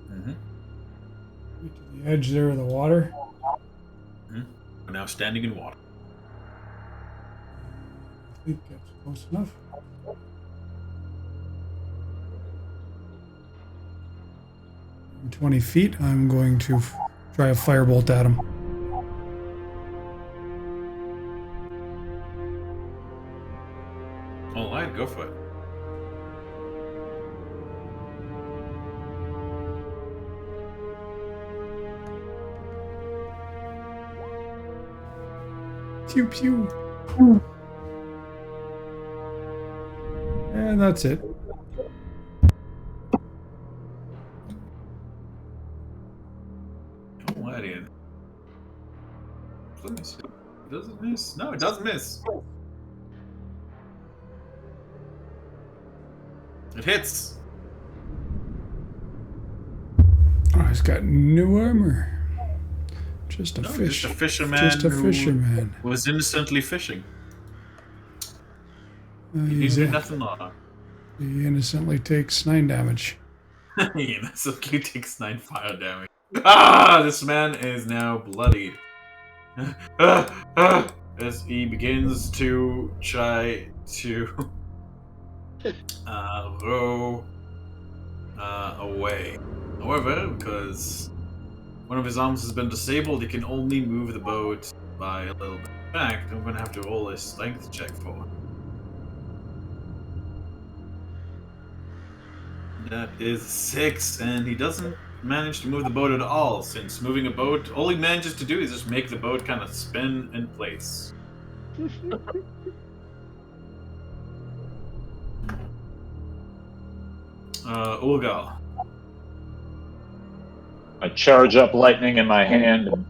Mm-hmm. to the edge there of the water. We're now standing in water. I think that's close enough. In 20 feet, I'm going to try a firebolt at him. Alright, go for it. Pew pew. And that's it. Alrighty. Let me see. Does it miss? No, it doesn't miss. It hits. Oh, he's got new armor. Just a fish. Just a fisherman. Just a fisherman. Who was innocently fishing. He He's did nothing wrong. he innocently takes 9 damage. He innocently takes 9 fire damage. Ah! This man is now bloodied. As he begins to try to row away. However, because one of his arms has been disabled, he can only move the boat by a little bit. In fact, I'm going to have to roll a strength check for him. That is 6, and he doesn't manage to move the boat at all, since moving a boat, all he manages to do is just make the boat kind of spin in place. Ulgal. I charge up lightning in my hand and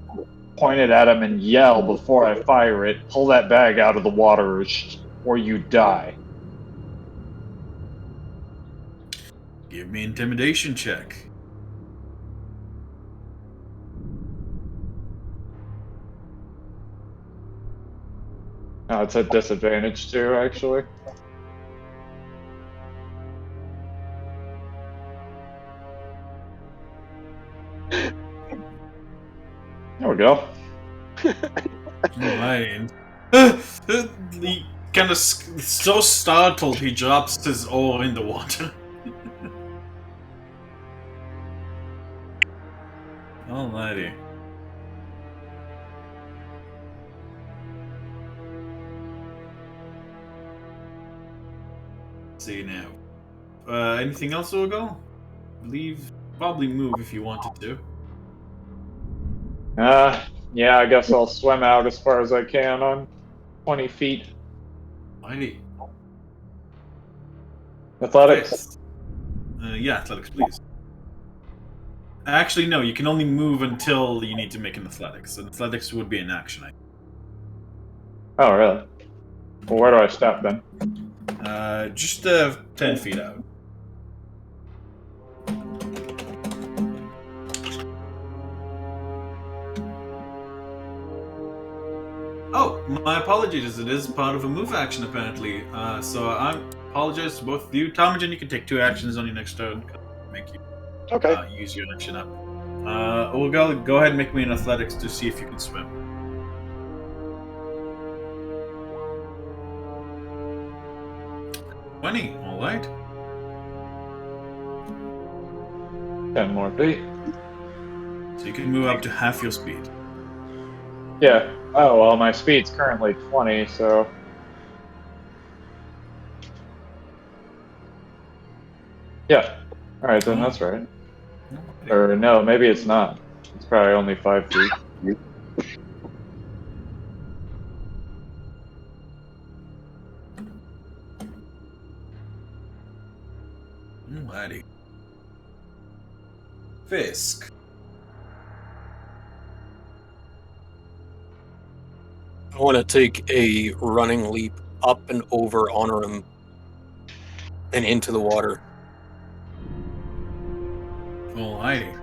point it at him and yell before I fire it, pull that bag out of the water or you die. Give me an intimidation check. Oh, it's a disadvantage too, actually. There we go. Right. He kind of so startled he drops his oar in the water. Alrighty. Let's see now. Anything else, Urgal? Leave. Probably move if you wanted to. Yeah, I guess I'll swim out as far as I can on 20 feet. Mighty. Athletics. Yeah, athletics, please. Actually, no, you can only move until you need to make an athletics. And athletics would be an action. Oh, really? Well, where do I step then? Just 10 feet out. Oh, my apologies. It is part of a move action, apparently. So I apologize to both of you. Tomajan, you can take 2 actions on your next turn. Make you Okay. use your action up. We'll go ahead and make me an athletics to see if you can swim. 20, alright. 10 more feet. So you can move up to half your speed. Yeah. Oh, well, my speed's currently 20, so... Yeah. Alright, then that's right. Or no, maybe it's not. It's probably only 5 feet. Alrighty. Fisk. I want to take a running leap up and over Honorum and into the water. Alrighty.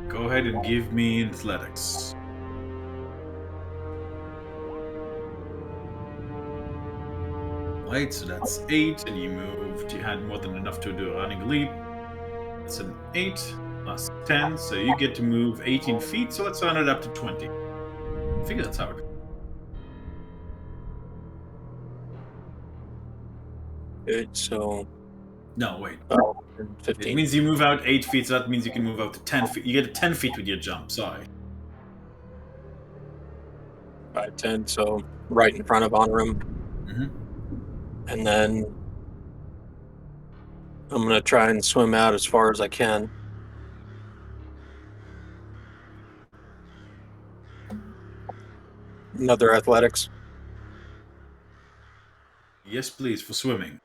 Go ahead and give me athletics. Right, so that's 8, and you moved. You had more than enough to do a running leap. That's an 8 plus 10, so you get to move 18 feet, so let's round it up to 20. I figure that's how it. Good, so No, wait. 15. It means you move out 8 feet, so that means you can move out to 10 feet. You get 10 feet with your jump, sorry. 5, 10, so right in front of Honorum. Mm-hmm. And then I'm going to try and swim out as far as I can. Another athletics. Yes, please, for swimming.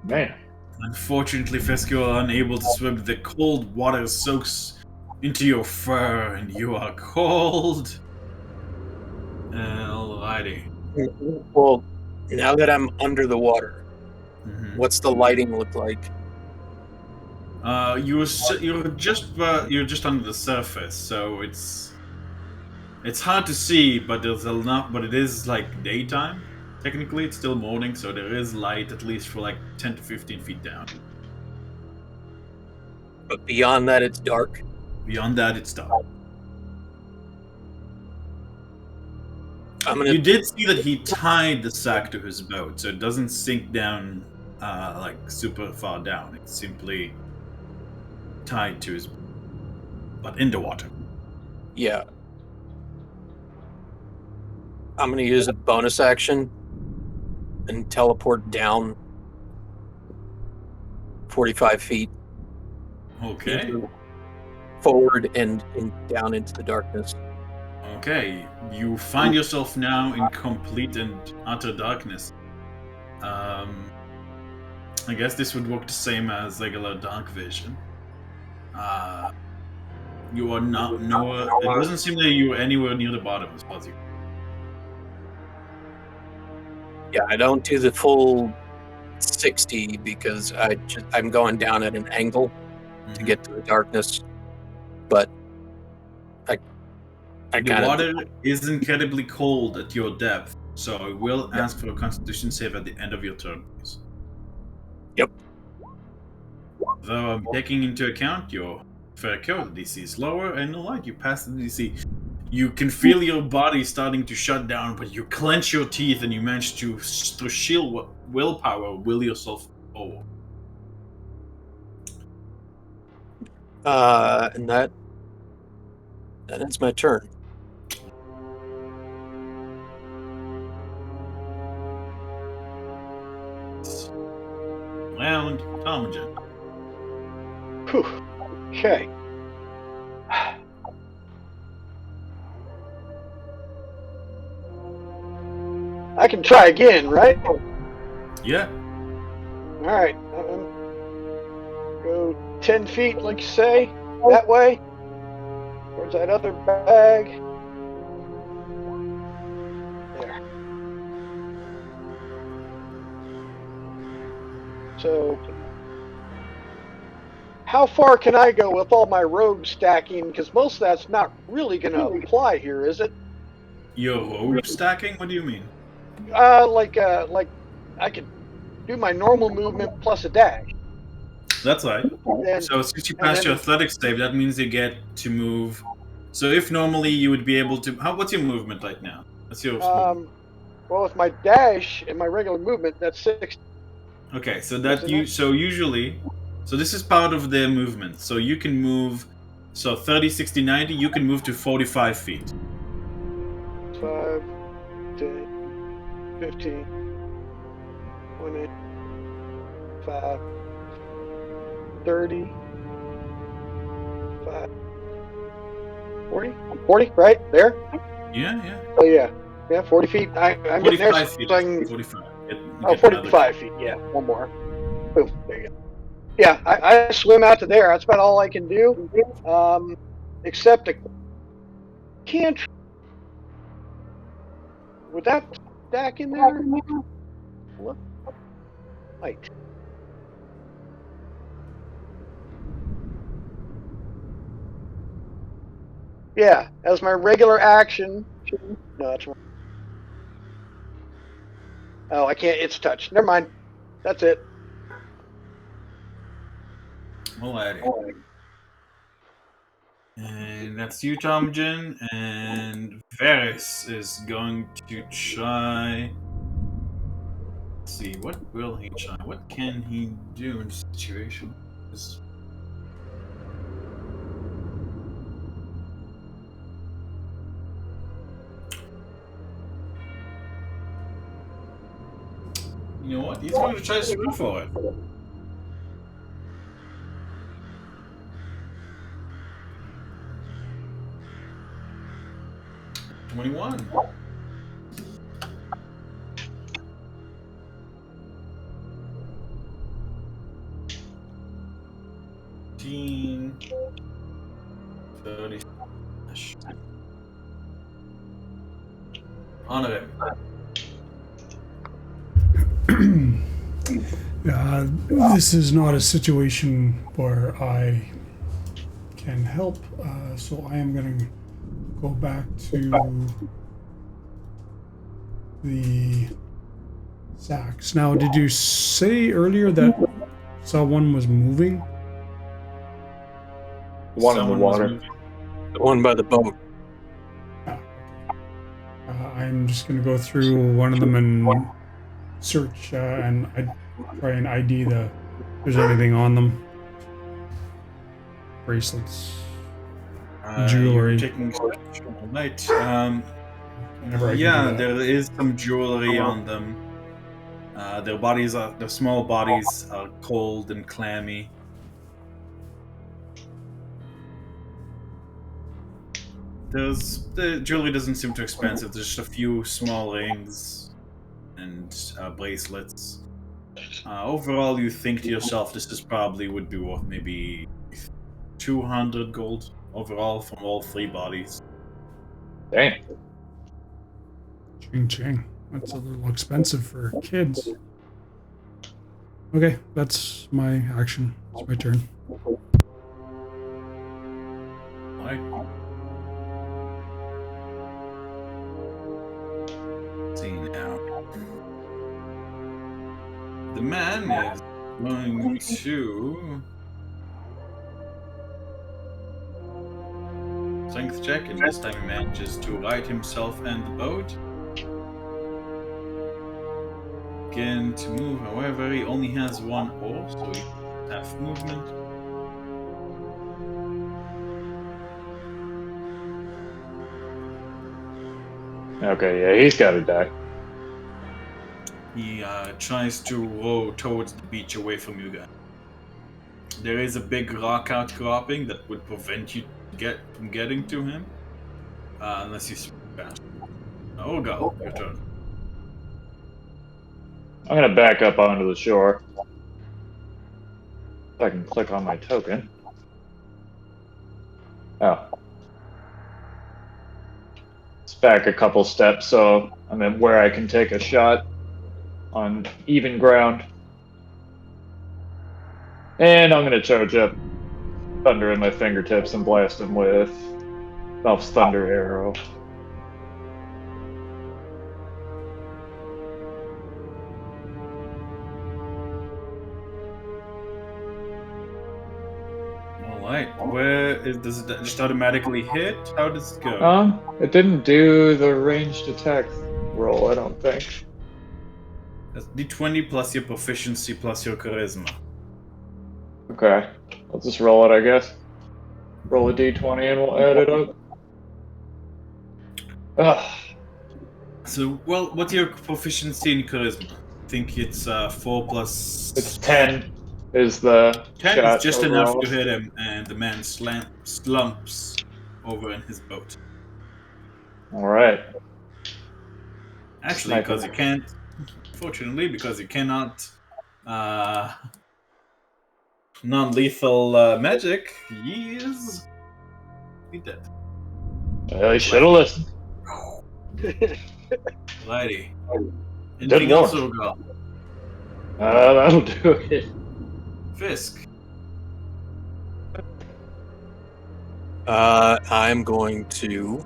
Man. Unfortunately, Fisk, you are unable to swim. The cold water soaks into your fur, and you are cold. Alrighty. Well, now that I'm under the water, Mm-hmm. what's the lighting look like? You're just under the surface, so it's hard to see, but there's enough. But it is like daytime. Technically, it's still morning, so there is light at least for like 10 to 15 feet down. But beyond that, it's dark. Beyond that, it's dark. I'm gonna. You did see that he tied the sack to his boat, so it doesn't sink down like super far down. It's simply tied to his, but in the water. Yeah. I'm gonna use a bonus action and teleport down 45 feet. Okay. Forward and down into the darkness. Okay. You find yourself now in complete and utter darkness. I guess this would work the same as regular dark vision. You are not nowhere. It doesn't seem that you were anywhere near the bottom as far as you. Yeah, I don't do the full 60 because I'm going down at an angle to get to the darkness. But I The kind of water is incredibly cold at your depth, so I will ask for a Constitution save at the end of your turn, please. Yep. Though I'm taking into account your fair kill, the DC is lower, and you pass the DC. You can feel your body starting to shut down, but you clench your teeth and you manage to, through sheer willpower, will yourself forward. and that ends my turn. Round Tomajan. Whew. Okay. I can try again, right? Yeah. All right. Go 10 feet, like you say, that way. Where's that other bag? There. So, how far can I go with all my rogue stacking? Because most of that's not really going to apply here, is it? Your rogue stacking? What do you mean? Like I could do my normal movement plus a dash. That's right. And, So since you and passed your then, athletics save, that means you get to move. So if normally you would be able to, what's your movement right now? What's your movement? well, with my dash and my regular movement, that's 6. Okay, so Isn't it? so usually, so this is part of the movement. So you can move, so 30, 60, 90, you can move to 45 feet. 5, 10, 15, 20, 5, 30, 5, 40, 40, right there. Yeah, yeah. Oh yeah, 40 feet. I'm getting there. 45 feet. So I can, 45. oh, 45 feet. Yeah, one more. Boom. There you go. Yeah, I swim out to there. That's about all I can do. Except I can't. Would that stack in there? What? Right. Yeah, as my regular action. No, that's wrong. Oh, I can't. It's touch. Never mind. That's it. Alrighty. And that's you, Tomjin. And Varys is going to try. Let's see, what will he try? What can he do in this situation? You know what? He's going to try to swim for it. $21. $30. Honor him. This is not a situation where I can help, so I am going to go back to the sacks. Now, did you say earlier that someone was moving? One in the water. The one by the boat. I'm just going to go through one of them and search, and I try and ID if there's anything on them. Bracelets, jewelry. You're taking all night. Whenever I can Yeah, do that. there is some jewelry on them. Their small bodies are cold and clammy. The jewelry doesn't seem too expensive. There's just a few small rings and bracelets. Overall, you think to yourself, this is probably would be worth maybe 200 gold overall from all 3 bodies. Dang. Ching ching. That's a little expensive for kids. Okay, that's my action. It's my turn. Alright. Let's see now. The man is going to strength check, and this time he manages to right himself and the boat. Again, to move, however, he only has 1 oar, so he doesn't have movement. Okay, yeah, he's got to die. He tries to row towards the beach away from you guys. There is a big rock outcropping that would prevent you from getting to him, unless you swim fast. Olga, your turn. I'm gonna back up onto the shore. If I can click on my token. Oh. It's back a couple steps, so I'm at where I can take a shot on even ground. And I'm gonna charge up thunder in my fingertips and blast him with Valve's Thunder Arrow. Alright, does it just automatically hit? How does it go? It didn't do the ranged attack roll, I don't think. That's d20 plus your proficiency plus your charisma. Okay, I'll just roll it, I guess. Roll a d20 and we'll add it up. Ugh. So, well, what's your proficiency in charisma? I think it's 4 plus... It's 10 is the 10 shot is just overall. enough to hit him, and the man slumps over in his boat. Alright. Actually, because you can't... Fortunately, because you cannot... non-lethal magic, he is... Be dead. Well, he should have listened. Righty. Did Anything work. else, Urgal? That'll do it. Fisk. I'm going to.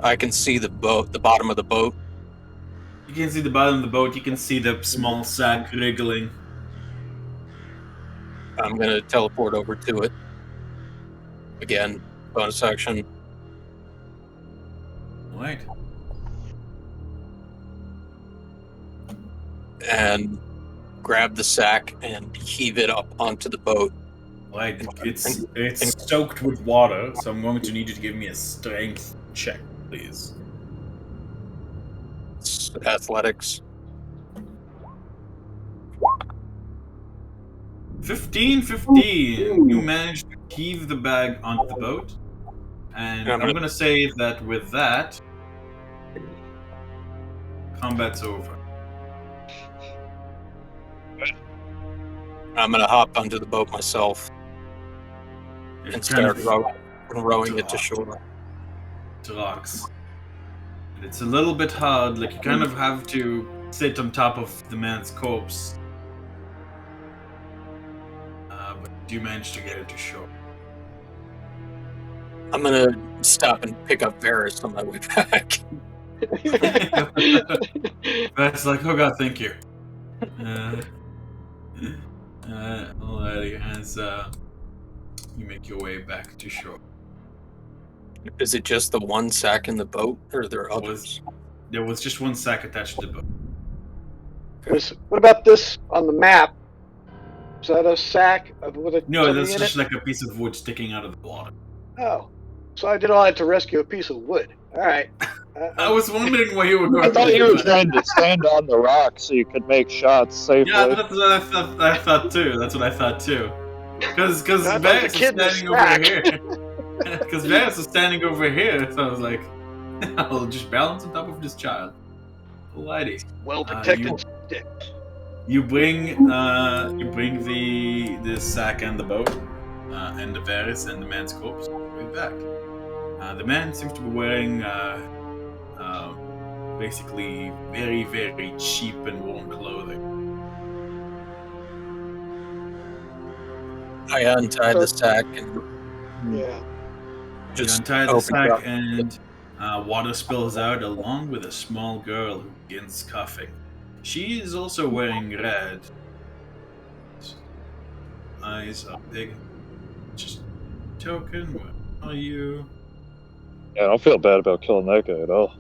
I can see the boat, the bottom of the boat. You can see the bottom of the boat, you can see the small sack wriggling. I'm going to teleport over to it. Again, bonus action. Alright. And grab the sack and heave it up onto the boat. Right, it's soaked with water, so I'm going to need you to give me a strength check, please. It's athletics. 15. You managed to heave the bag onto the boat. And I'm going to say that with that, combat's over. I'm going to hop onto the boat myself and start rowing it to shore. To rocks. And it's a little bit hard, like you kind of have to sit on top of the man's corpse. But you managed to get it to shore. I'm going to stop and pick up Varys on my way back. That's like, oh god, thank you. Alrighty, as you make your way back to shore. Is it just the one sack in the boat, or are there others? There was just one sack attached to the boat. What about this on the map? Is that a sack with a No, something that's in just it? like a piece of wood sticking out of the water. Oh, so I did all that to rescue a piece of wood. All right. I was wondering why you were going. I thought you were trying to stand on the rock so you could make shots safely. Yeah, that's what I thought too. That's what I thought too. Because Varys is standing over here. Because Varys is standing over here, so I was like, I'll just balance on top of this child. Alrighty. Well protected stick. You bring the sack and the boat, and the Varys and the man's corpse right back. The man seems to be wearing basically very, very cheap and worn clothing. I untied the sack and Yeah. just you untie the opened sack up. and water spills out along with a small girl who begins coughing. She is also wearing red. Eyes are big. Just token, where are you? Yeah, I don't feel bad about killing that guy at all.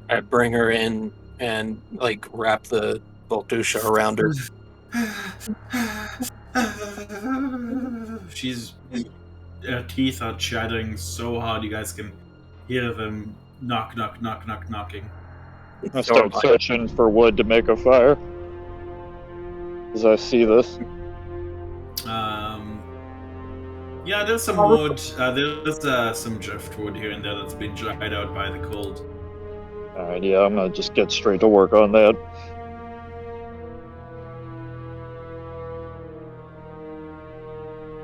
I bring her in and like wrap the Voltusha around her. Her teeth are chattering so hard you guys can hear them knocking. I start searching for wood to make a fire. As I see this. Yeah, there's some wood. There's some driftwood here and there that's been dried out by the cold. Alright, yeah, I'm gonna just get straight to work on that.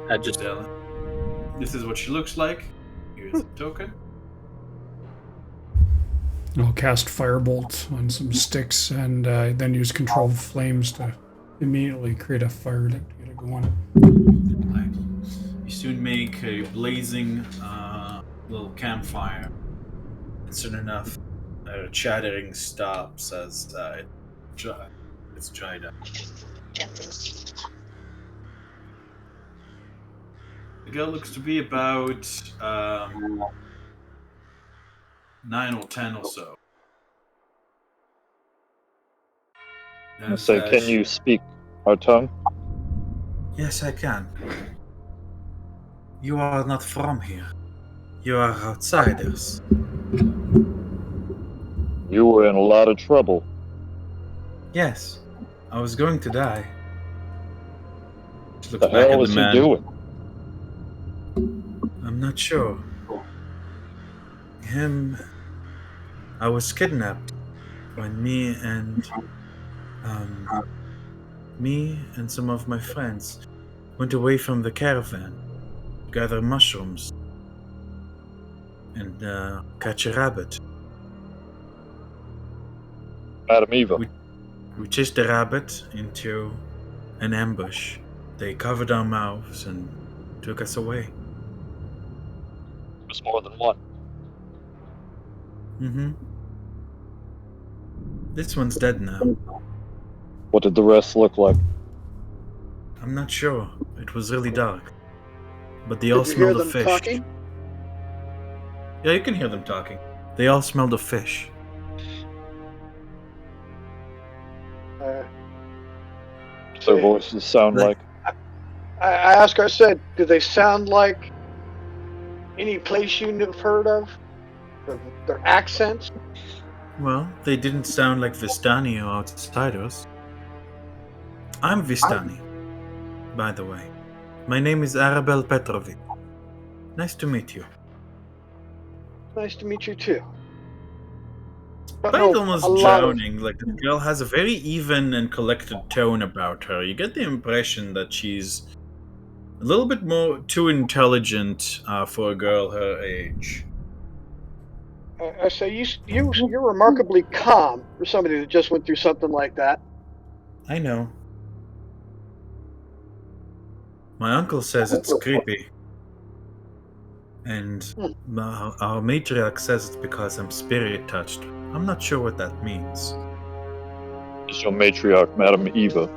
I just This is what she looks like. Here's the token. I'll cast Firebolt on some sticks and then use Controlled Flames to immediately create a fire to get it going. You soon make a blazing little campfire. And soon enough, chattering stops as it's dried up. The girl looks to be about 9 or 10 or so. I say, can you speak our tongue? Yes, I can. You are not from here. You are outsiders. You were in a lot of trouble. Yes, I was going to die. She looks The back hell at the was he man. doing? I'm not sure. I was kidnapped when me and some of my friends went away from the caravan to gather mushrooms and catch a rabbit. Madam Eva. We chased the rabbit into an ambush. They covered our mouths and took us away. It was more than one. Mm-hmm. This one's dead now. What did the rest look like? I'm not sure. It was really dark. But they Did all you hear smelled of them fish. talking? Yeah, you can hear them talking. They all smelled of fish. Their voices sound like. I asked her, I said, do they sound like any place you've heard of? Their accents? Well, they didn't sound like Vistani or outsiders. I'm Vistani, by the way. My name is Arabel Petrovic. Nice to meet you. Nice to meet you too. Don't Despite know almost a lot of- drowning, like the girl has a very even and collected tone about her. You get the impression that she's a little bit more too intelligent for a girl her age. I say you're remarkably calm for somebody that just went through something like that. I know. My uncle says it's creepy. And our matriarch says it's because I'm spirit touched. I'm not sure what that means. Is your matriarch Madam Eva?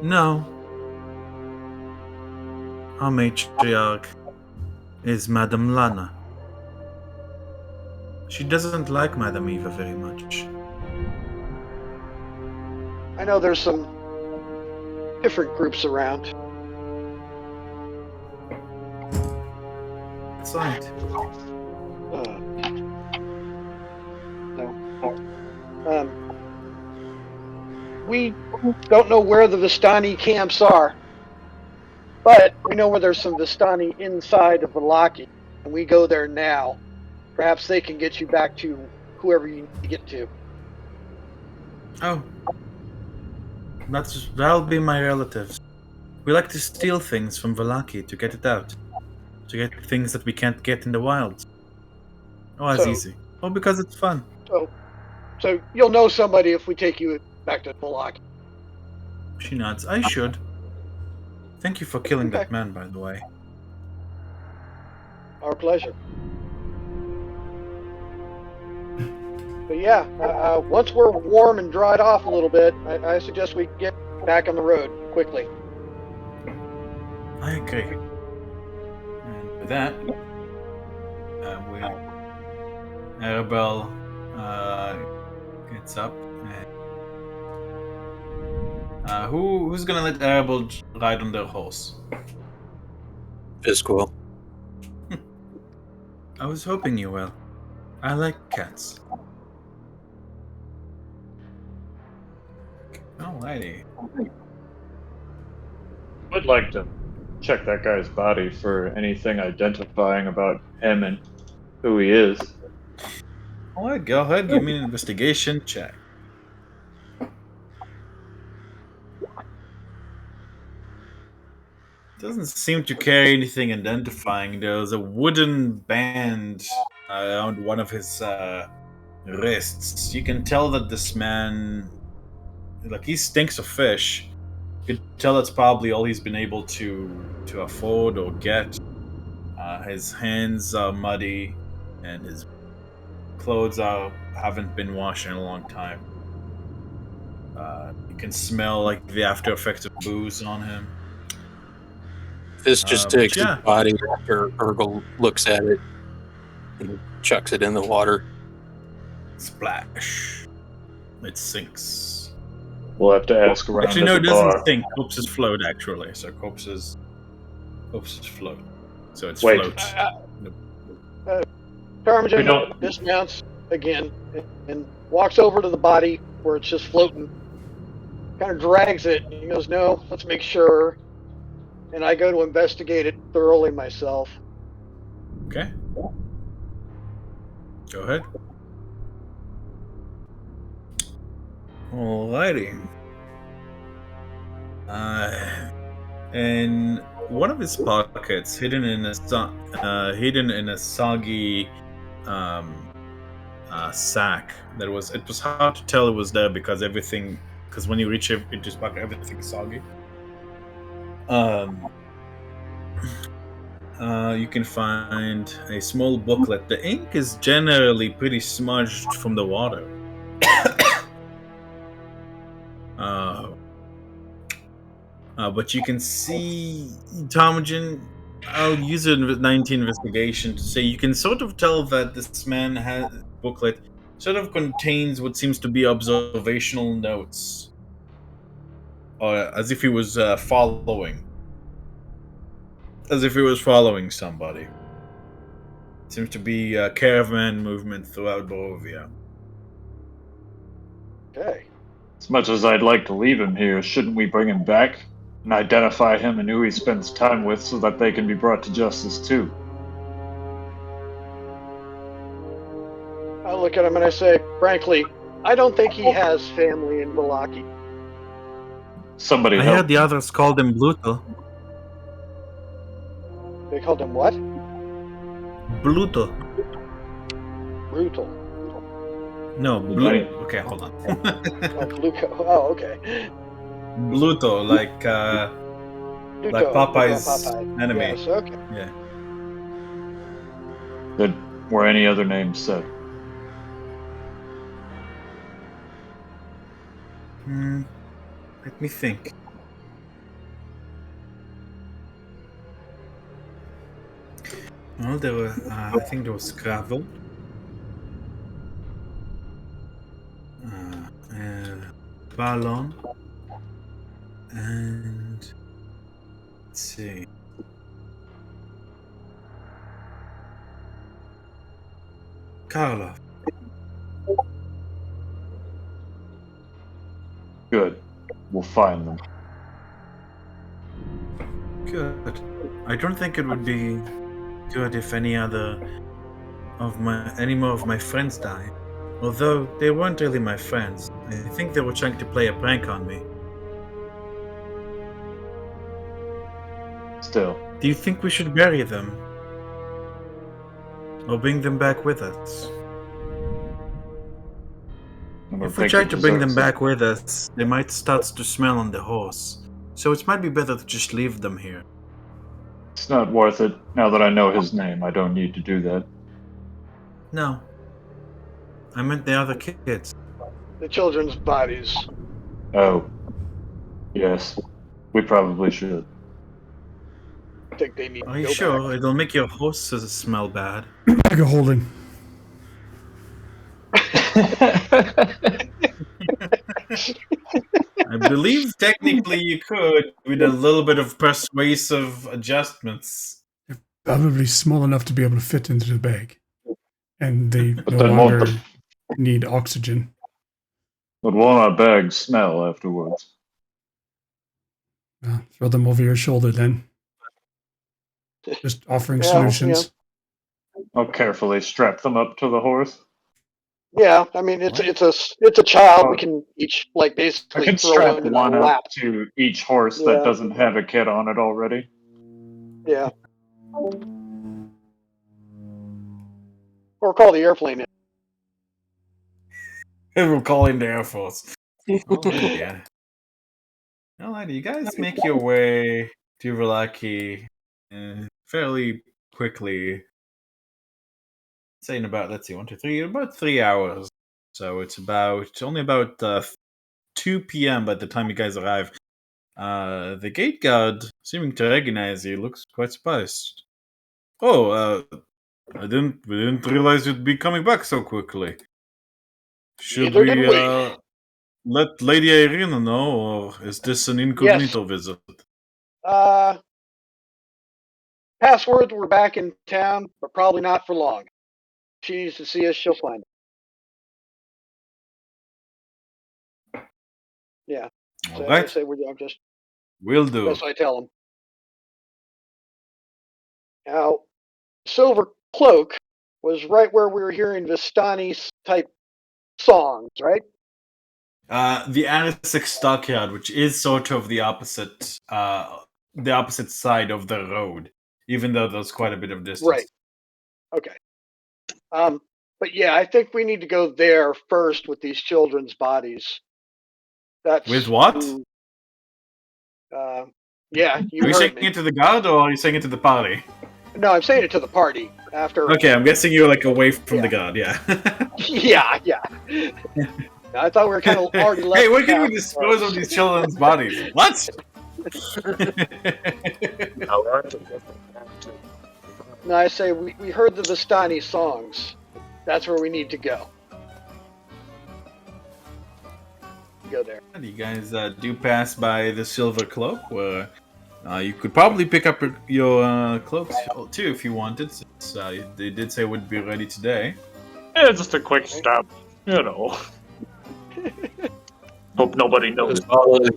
No. Our matriarch is Madame Lana. She doesn't like Madame Eva very much. I know there's some different groups around. That's right. No. We don't know where the Vistani camps are, but we know where there's some Vistani inside of Vallaki, and we go there now. Perhaps they can get you back to whoever you need to get to. Oh. That'll be my relatives. We like to steal things from Vallaki to get it out. To get things that we can't get in the wild. Oh, that's easy. Oh, because it's fun. So you'll know somebody if we take you back to Vallaki. She nods. I should. Thank you for killing that man, by the way. Our pleasure. But yeah, once we're warm and dried off a little bit, I suggest we get back on the road quickly. I agree. And with that, Arabelle gets up. And, who's gonna let Arabelle ride on their horse? Fisquil. I was hoping you will. I like cats. Alrighty. I'd like to check that guy's body for anything identifying about him and who he is. Alright, go ahead, give me an investigation check. Doesn't seem to carry anything identifying. There's a wooden band around one of his wrists. You can tell that this man, like, he stinks of fish. You can tell that's probably all he's been able to afford or get. His hands are muddy, and his clothes haven't been washed in a long time. You can smell like the after effects of booze on him. This just But takes his yeah, body after Urgle looks at it and chucks it in the water. splash. It sinks. We'll have to ask around Actually, at no, the it doesn't bar. sink. Corpses float, actually. So corpses float. So it's Wait. floats. We Termagant don't- dismounts again and walks over to the body where it's just floating. Kind of drags it. And he goes, "No, let's make sure." And I go to investigate it thoroughly myself. Okay. Go ahead. Alrighty. In one of his pockets, hidden in a soggy sack, it was hard to tell it was there because when you reach it into his pocket, everything is soggy. You can find a small booklet. The ink is generally pretty smudged from the water. But you can see, Tomogen, I'll use a 19 investigation to say you can sort of tell that this man has booklet sort of contains what seems to be observational notes, or as if he was following somebody. Seems to be a caravan movement throughout Borovia. Okay. As much as I'd like to leave him here, shouldn't we bring him back and identify him and who he spends time with so that they can be brought to justice too? I look at him and I say, frankly, I don't think he has family in Vallaki. Somebody I help. heard the others called him Bluto. They called him what? Bluto. Brutal. No, Right. Okay, hold on. Oh, Gluco. Oh, okay. Bluto, like Pluto. Popeye's Popeye. enemy. Yes, okay. Yeah. Were any other names said? Let me think. Well, there were. I think there was Gravel. Ballon. And let's see. Karlov. Good. We'll find them. Good. I don't think it would be good if any more of my friends died. Although they weren't really my friends. I think they were trying to play a prank on me. Still. Do you think we should bury them? Or bring them back with us? I don't If we think try it to bring them deserves it. back with us, they might start to smell on the horse. So it might be better to just leave them here. It's not worth it. Now that I know his name, I don't need to do that. No. I meant the other kids. The children's bodies. Oh. Yes. We probably should. I think they need to Are you go sure? It'll make your horses smell bad. Bag of holding. I believe technically you could, with a little bit of persuasive adjustments. Probably small enough to be able to fit into the bag. And they But no then won't longer the need oxygen. but won't our bags smell afterwards? Throw them over your shoulder then. Just offering Yeah, solutions. I'll carefully strap them up to the horse. Yeah, I mean it's a child. We can each like I basically can throw strap one in one our lap. up to each horse Yeah. that doesn't have a kid on it already. Yeah. Or call the airplane in. We'll call in the Air Force. Yeah. Alrighty, you guys make your way to Vallaki fairly quickly. Say in about, let's see, 1, 2, 3, about 3 hours. So it's only about 2 p.m. by the time you guys arrive. The gate guard, seeming to recognize you, looks quite surprised. Oh, we didn't realize you'd be coming back so quickly. Should Neither did we we. let Lady Irina know, or is this an incognito visit? Password, we're back in town, but probably not for long. If she needs to see us, she'll find it. Yeah. So I Alright, say I'm just will do. that's what I tell them. Now, Silver Cloak was right where we were hearing Vistani type songs, right? The Arisik Stockyard, which is sort of the opposite side of the road, even though there's quite a bit of distance. Right. Okay. But yeah, I think we need to go there first with these children's bodies. That's With what? Yeah, you Are you heard saying me. it to the guard, or are you saying it to the party? No, I'm saying it to the party after. Okay, I'm guessing you're like away from the guard, yeah. Yeah. I thought we were kind of already left. Hey, where can town, we dispose of these children's bodies? What? No, I say we heard the Vistani songs. That's where we need to go. Go there. You guys do pass by the Silver Cloak, where you could probably pick up your cloaks too if you wanted, since they did say it would be ready today. Yeah, just a quick stop. You know. Hope nobody knows. As well as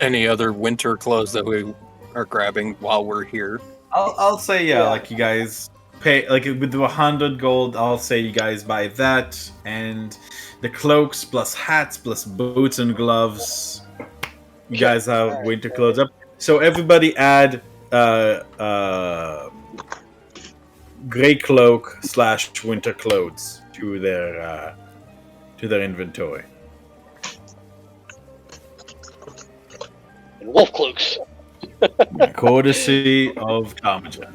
any other winter clothes that we are grabbing while we're here. I'll say like you guys pay like with the 100 gold. I'll say you guys buy that and the cloaks plus hats plus boots and gloves. You guys have winter clothes up. So everybody add gray cloak / winter clothes to their inventory. And wolf cloaks. Courtesy of Tamajan.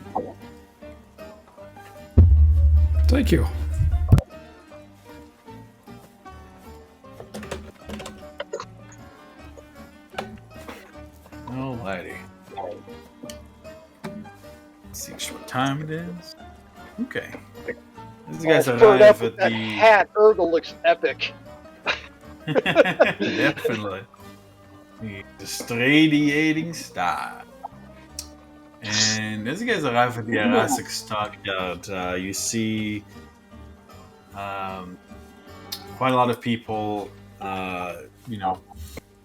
Thank you. Alrighty. Let's see what time it is. Okay. These guys All furred up arrive with at that the. hat. Urgle looks epic. Definitely. The radiating star. And as you guys arrive at the Arasik Stockyard, you see quite a lot of people.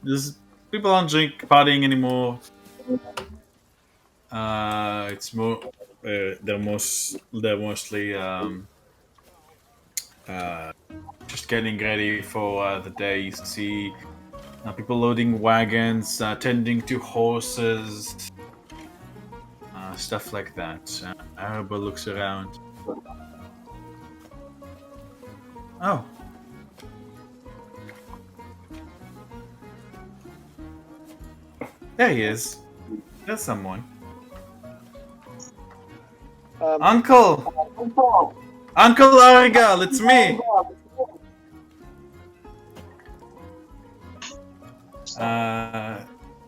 There's people aren't partying anymore. It's more. They're mostly just getting ready for the day. You see people loading wagons, tending to horses, stuff like that. Araba looks around. Oh. There he is. There's someone. Uncle! Uncle Arigal, it's me!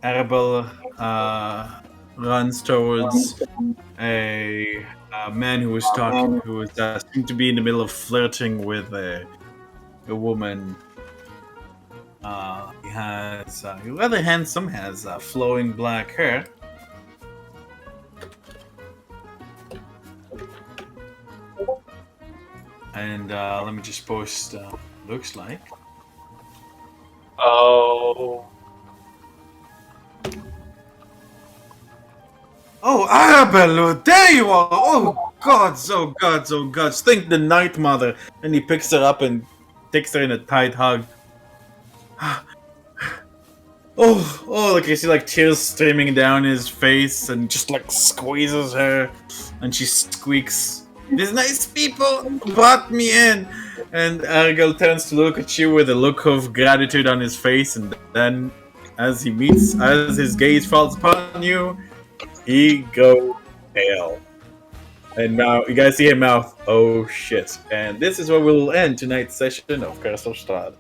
Arabelle runs towards a man who was seemed to be in the middle of flirting with a woman. He's rather handsome, has flowing black hair. And let me just post looks like. Oh. Oh, Arabelle, there you are! Oh gods, oh gods, oh gods! Thank the Night Mother! And he picks her up and takes her in a tight hug. Oh, like you see like tears streaming down his face and just like squeezes her and she squeaks, "These nice people brought me in And Argel turns to look at you with a look of gratitude on his face, and then, as his gaze falls upon you, he goes pale. And now you guys see him mouth, "Oh shit!" And this is where we'll end tonight's session of Curse of Strahd.